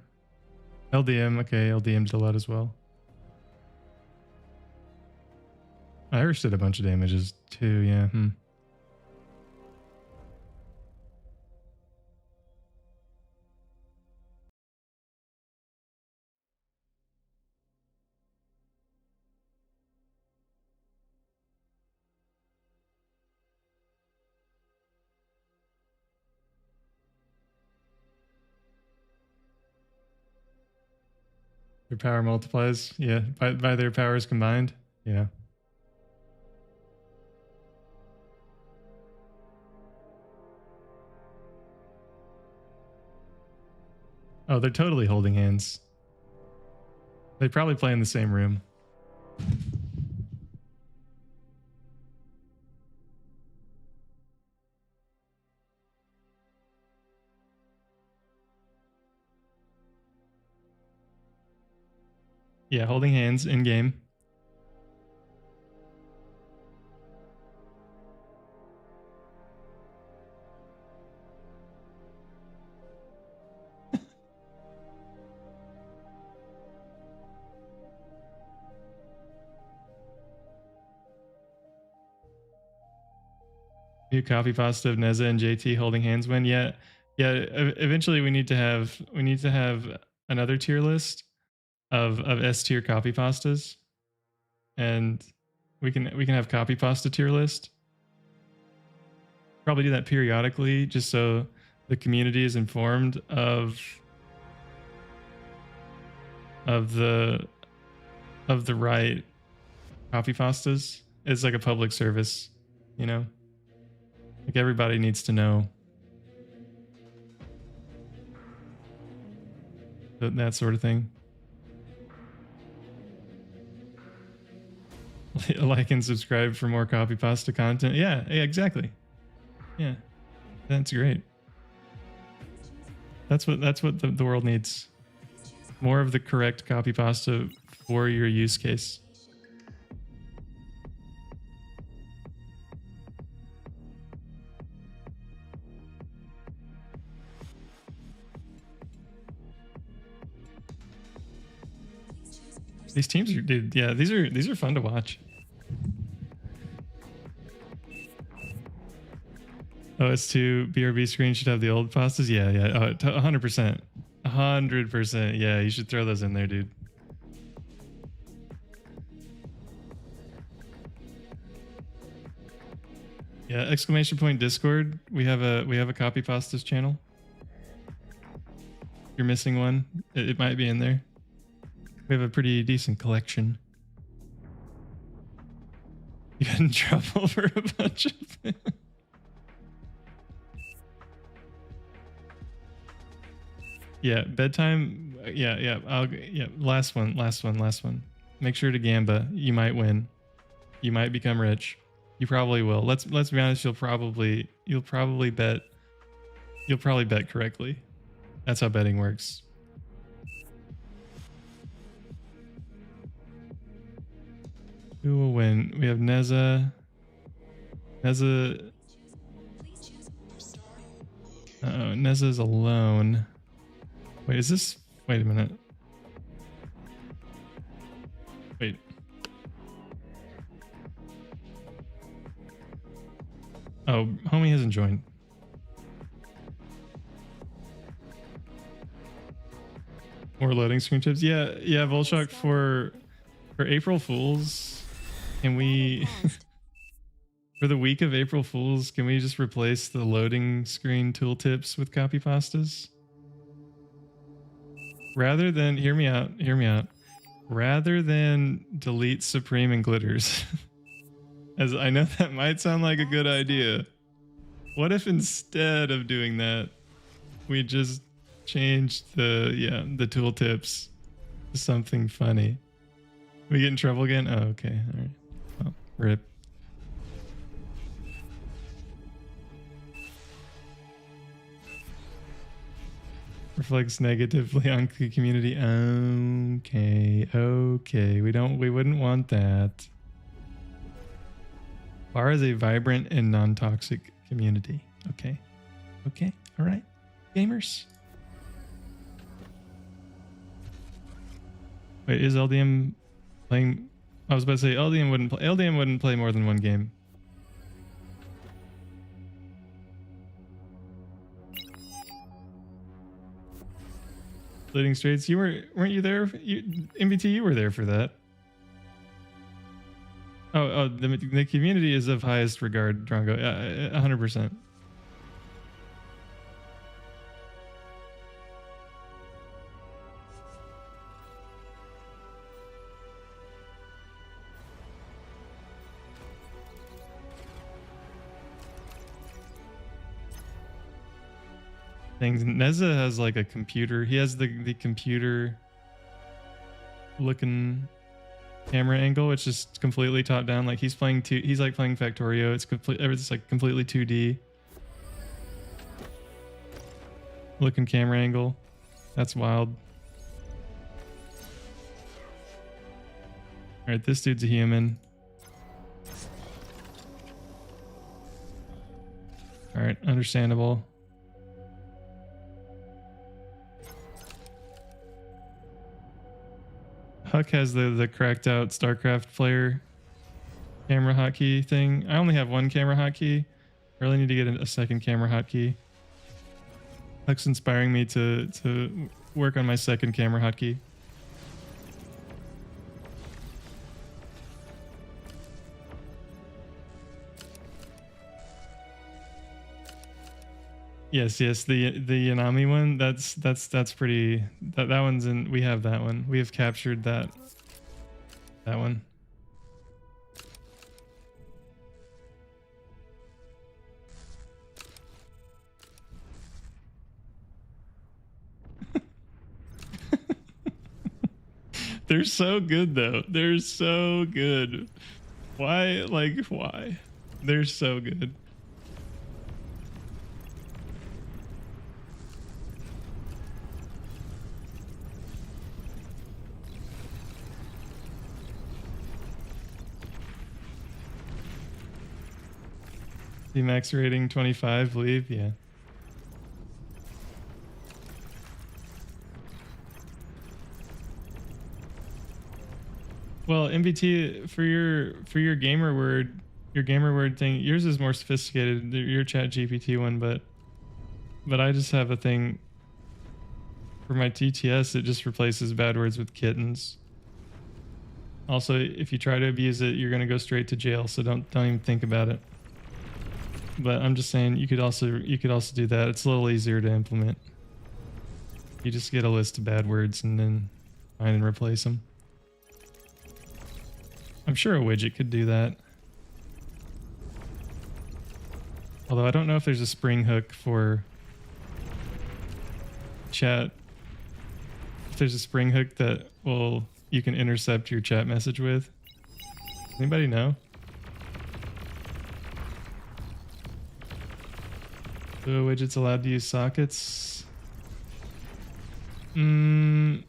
LDM. Okay, LDM did a lot as well. Irish did a bunch of damages too, yeah. Their power multiplies, yeah, by their powers combined, yeah. Oh, they're totally holding hands. They probably play in the same room. Yeah, holding hands in game. New copy pasta of Neza and JT holding hands win. Yeah, yeah. Eventually, we need to have another tier list of S tier copy pastas, and we can have copy pasta tier list. Probably do that periodically, just so the community is informed of the right copy pastas. It's like a public service, you know. Like everybody needs to know that sort of thing. Like and subscribe for more copy pasta content. Yeah, exactly. Yeah, that's great. That's what the world needs. More of the correct copy pasta for your use case. These teams are, dude. Yeah, these are fun to watch. OS2 BRB screen should have the old pastas. Yeah, yeah. 100%. 100%. Yeah, you should throw those in there, dude. Yeah, exclamation point Discord. We have a copy pastas channel. If you're missing one, it might be in there. We have a pretty decent collection. You got in trouble for a bunch of things. Yeah, bedtime. Yeah. Last one. Make sure to gamba. You might win. You might become rich. You probably will. Let's be honest. You'll probably bet You'll probably bet correctly. That's how betting works. Who will win? We have Neza. Neza. Uh-oh, Neza's alone. Wait, is this... Wait a minute. Wait. Oh, homie hasn't joined. More loading screen tips. Yeah, Volshock, for April Fools, can we for the week of April Fools, can we just replace the loading screen tooltips with copy pastas? Rather than hear me out. Rather than delete Supreme and glitters. As I know that might sound like a good idea. What if instead of doing that, we just changed the tooltips to something funny? We get in trouble again? Oh, okay. All right. Well, rip. Reflects negatively on the community. Okay. We wouldn't want that. Bar is a vibrant and non-toxic community. Okay. All right. Gamers. Wait, is LDM playing? I was about to say LDM wouldn't play more than one game. Leading Straits, weren't you there? MBT, you were there for that. Oh, the community is of highest regard, Drongo. 100%. Things. Neza has like a computer. He has the computer looking camera angle, which is completely top down. Like he's like playing Factorio. Everything's like completely 2D looking camera angle. That's wild. All right, this dude's a human. All right, understandable. Huck has the cracked out StarCraft player camera hotkey thing. I only have one camera hotkey. I really need to get a second camera hotkey. Huck's inspiring me to work on my second camera hotkey. Yes, the Yanami one. That's pretty. That one's in. We have that one. We have captured that one. They're so good though. They're so good. Why? Like why? They're so good. The max rating 25, believe, yeah. Well, MBT, for your gamer word thing, yours is more sophisticated. Your Chat GPT one, but I just have a thing for my TTS. It just replaces bad words with kittens. Also, if you try to abuse it, you're gonna go straight to jail. So don't even think about it. But I'm just saying you could also do that. It's a little easier to implement. You just get a list of bad words and then find and replace them. I'm sure a widget could do that. Although I don't know if there's a spring hook for chat. If there's a spring hook that you can intercept your chat message with. Anybody know? The widget's allowed to use sockets. I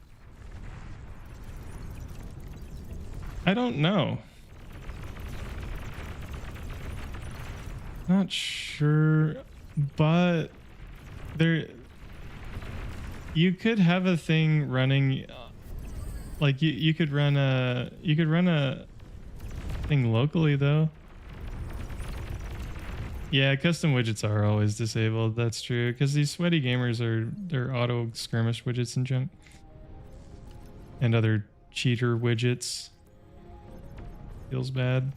don't know. Not sure, but there you could have a thing running like you could run a thing locally though. Yeah, custom widgets are always disabled. That's true because these sweaty gamers they're auto skirmish widgets and junk and other cheater widgets. Feels bad.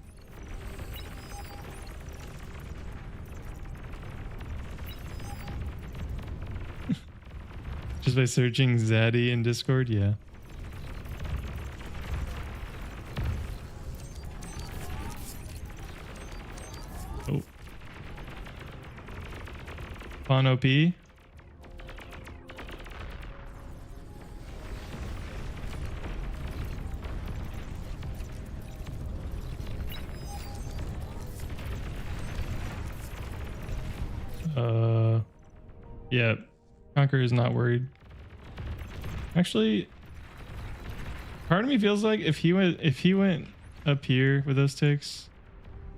Just by searching Zaddy in Discord, yeah. Oh. Pawn OP. Yeah. Conquer is not worried. Actually, part of me feels like if he went up here with those ticks,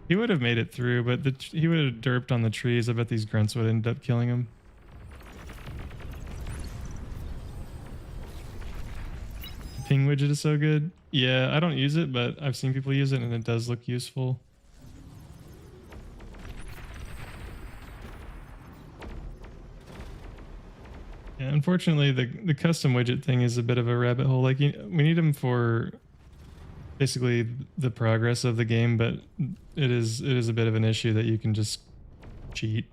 he would have made it through, but he would have derped on the trees. I bet these grunts would end up killing him. The ping widget is so good. Yeah, I don't use it, but I've seen people use it and it does look useful. Yeah, unfortunately, the custom widget thing is a bit of a rabbit hole. Like, we need them for basically the progress of the game, but it is a bit of an issue that you can just cheat.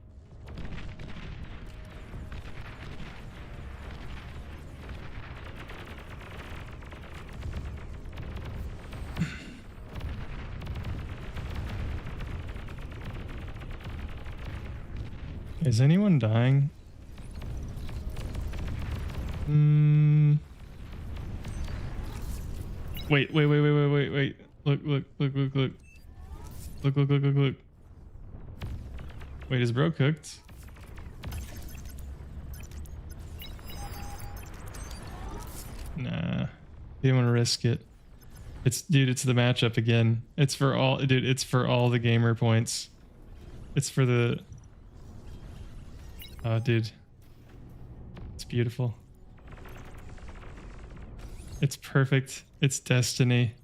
Is anyone dying? Wait. Look. Wait, is bro cooked? Nah. He didn't want to risk it. It's the matchup again. It's for all the gamer points. It's for the dude. It's beautiful. It's perfect. It's destiny.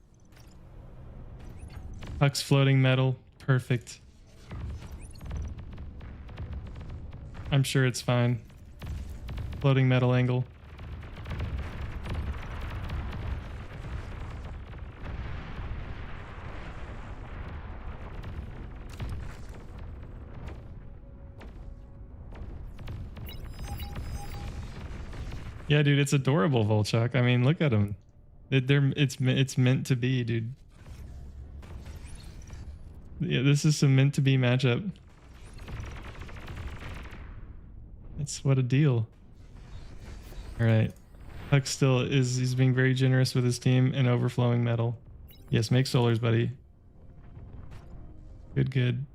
Huck's floating metal. Perfect. I'm sure it's fine. Floating metal angle. Yeah, dude, it's adorable, Volchok. I mean, look at him. It's meant to be, dude. Yeah, this is some meant to be matchup. It's what a deal. All right, Huck he's being very generous with his team and overflowing metal. Yes, make solars, buddy. Good.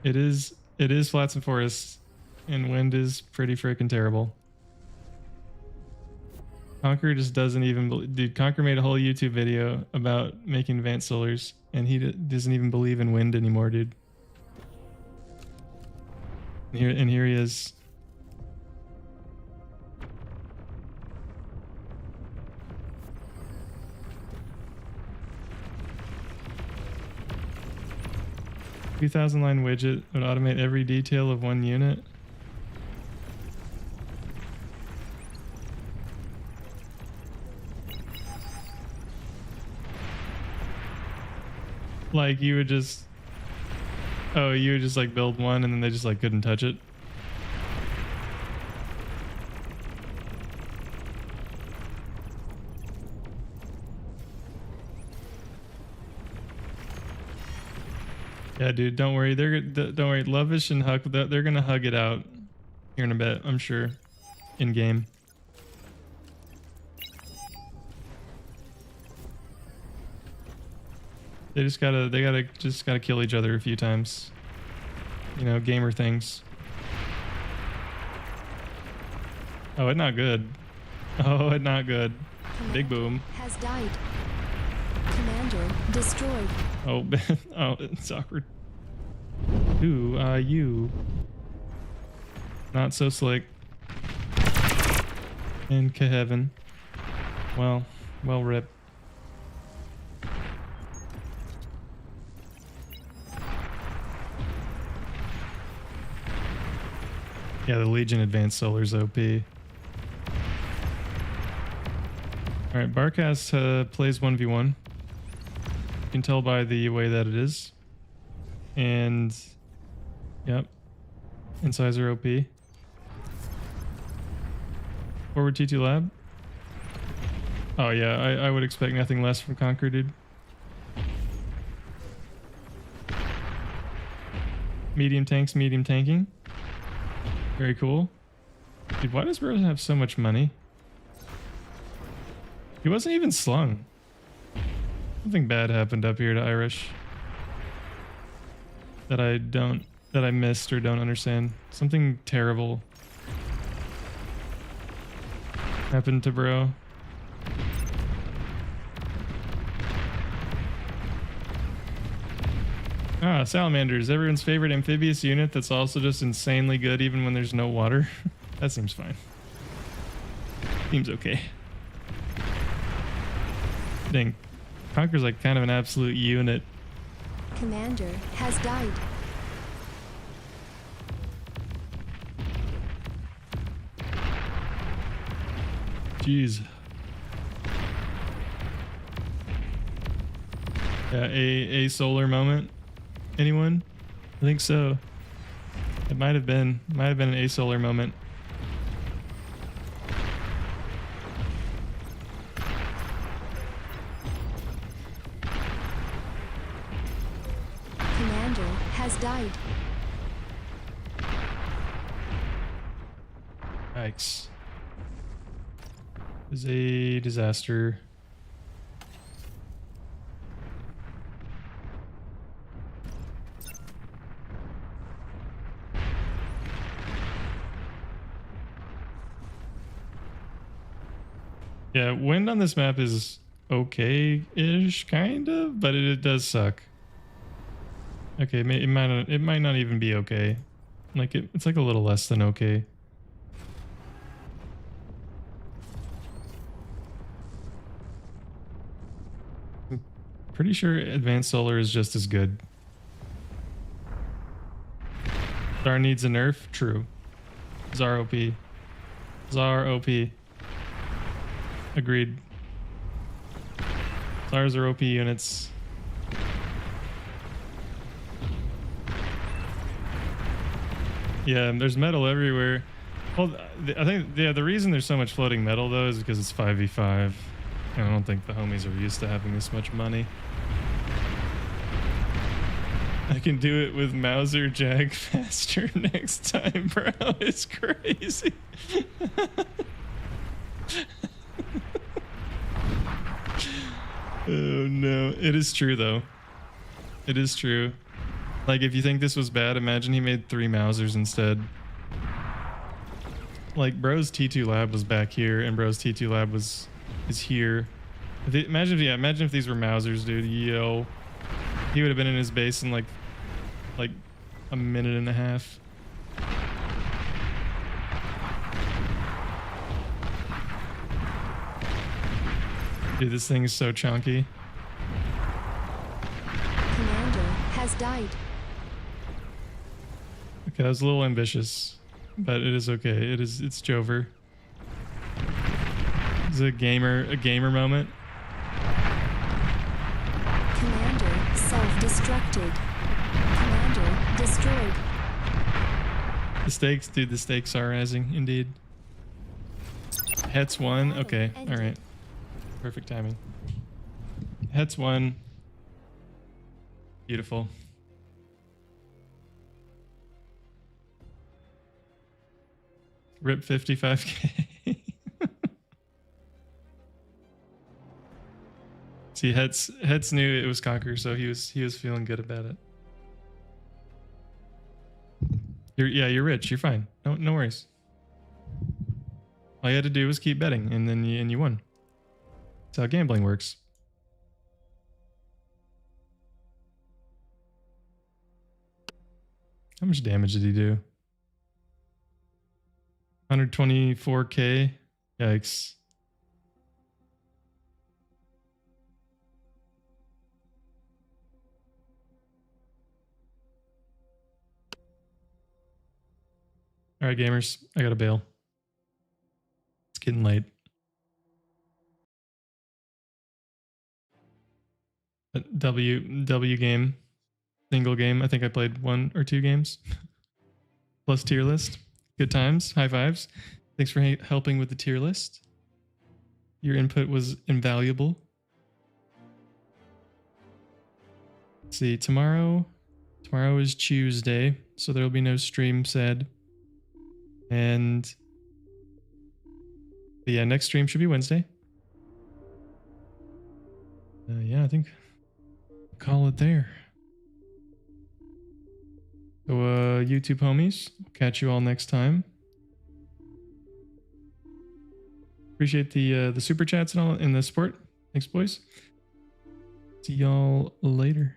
It is flats and forests, and wind is pretty freaking terrible. Conquer just doesn't even dude. Conquer made a whole YouTube video about making advanced solars, and he doesn't even believe in wind anymore, dude. And here he is. A 2,000 line widget would automate every detail of one unit. Like you would just like build one and then they just like couldn't touch it. Yeah, dude, don't worry. Don't worry. Lovish and Huck, they're gonna hug it out here in a bit, I'm sure, in game. They gotta kill each other a few times. You know, gamer things. Oh, it not good. Oh, it not good. Big boom. Has died. Commander destroyed. Oh, oh, it's awkward. Who are you? Not so slick. And heaven. Well rip. Yeah, the Legion Advanced Solar's OP. Alright, Barcast plays 1v1. You can tell by the way that it is. And yep. Incisor OP. Forward T2 Lab. Oh yeah, I would expect nothing less from Conquer, dude. Medium tanks, medium tanking. Very cool. Dude, why does Bros have so much money? He wasn't even slung. Something bad happened up here to Irish. That I missed or don't understand. Something terrible happened to Bro. Ah, salamanders, everyone's favorite amphibious unit that's also just insanely good even when there's no water. That seems fine. Seems okay. Dang. Conquer's like kind of an absolute unit. Commander has died. Jeez. Yeah, a solar moment. Anyone? I think so. It might have been an asolar moment. Commander has died. Yikes. It was a disaster. Yeah, wind on this map is okay-ish, kind of, but it does suck. Okay, it might not even be okay. Like it's like a little less than okay. I'm pretty sure Advanced Solar is just as good. Zar needs a nerf? True. Zar OP. Zar OP. Agreed. Zars are OP units. Yeah, there's metal everywhere. Well, I think the reason there's so much floating metal though is because it's 5v5. And I don't think the homies are used to having this much money. I can do it with Mauser Jag faster next time, bro. It's crazy. Oh no, it is true though. It is true. Like if you think this was bad, imagine he made 3 Mausers instead. Like Bro's T2 lab was back here and Bro's T2 lab is here. Imagine if these were Mausers, dude. Yo. He would have been in his base in like a minute and a half. Dude, this thing is so chunky. Commander has died. Okay, that was a little ambitious, but it is okay. It's Jover. It's a gamer moment. Commander self-destructed. Commander destroyed. The stakes, dude, the stakes are rising indeed. Hets 1. Okay, all right. Perfect timing. Hets 1. Beautiful. Rip 55k. See, Hets knew it was Conquer, so he was feeling good about it. You're rich. You're fine. No worries. All you had to do was keep betting, and then you won. That's how gambling works. How much damage did he do? 124k. Yikes. All right, gamers, I gotta bail. It's getting late. W game, single game. I think I played 1 or 2 games. Plus tier list. Good times. High fives. Thanks for helping with the tier list. Your input was invaluable. Let's see, tomorrow is Tuesday, so there will be no stream said. And yeah, next stream should be Wednesday. Yeah, I think call it there. So YouTube homies, catch you all next time. Appreciate the super chats and all and the support. Thanks, boys. See y'all later.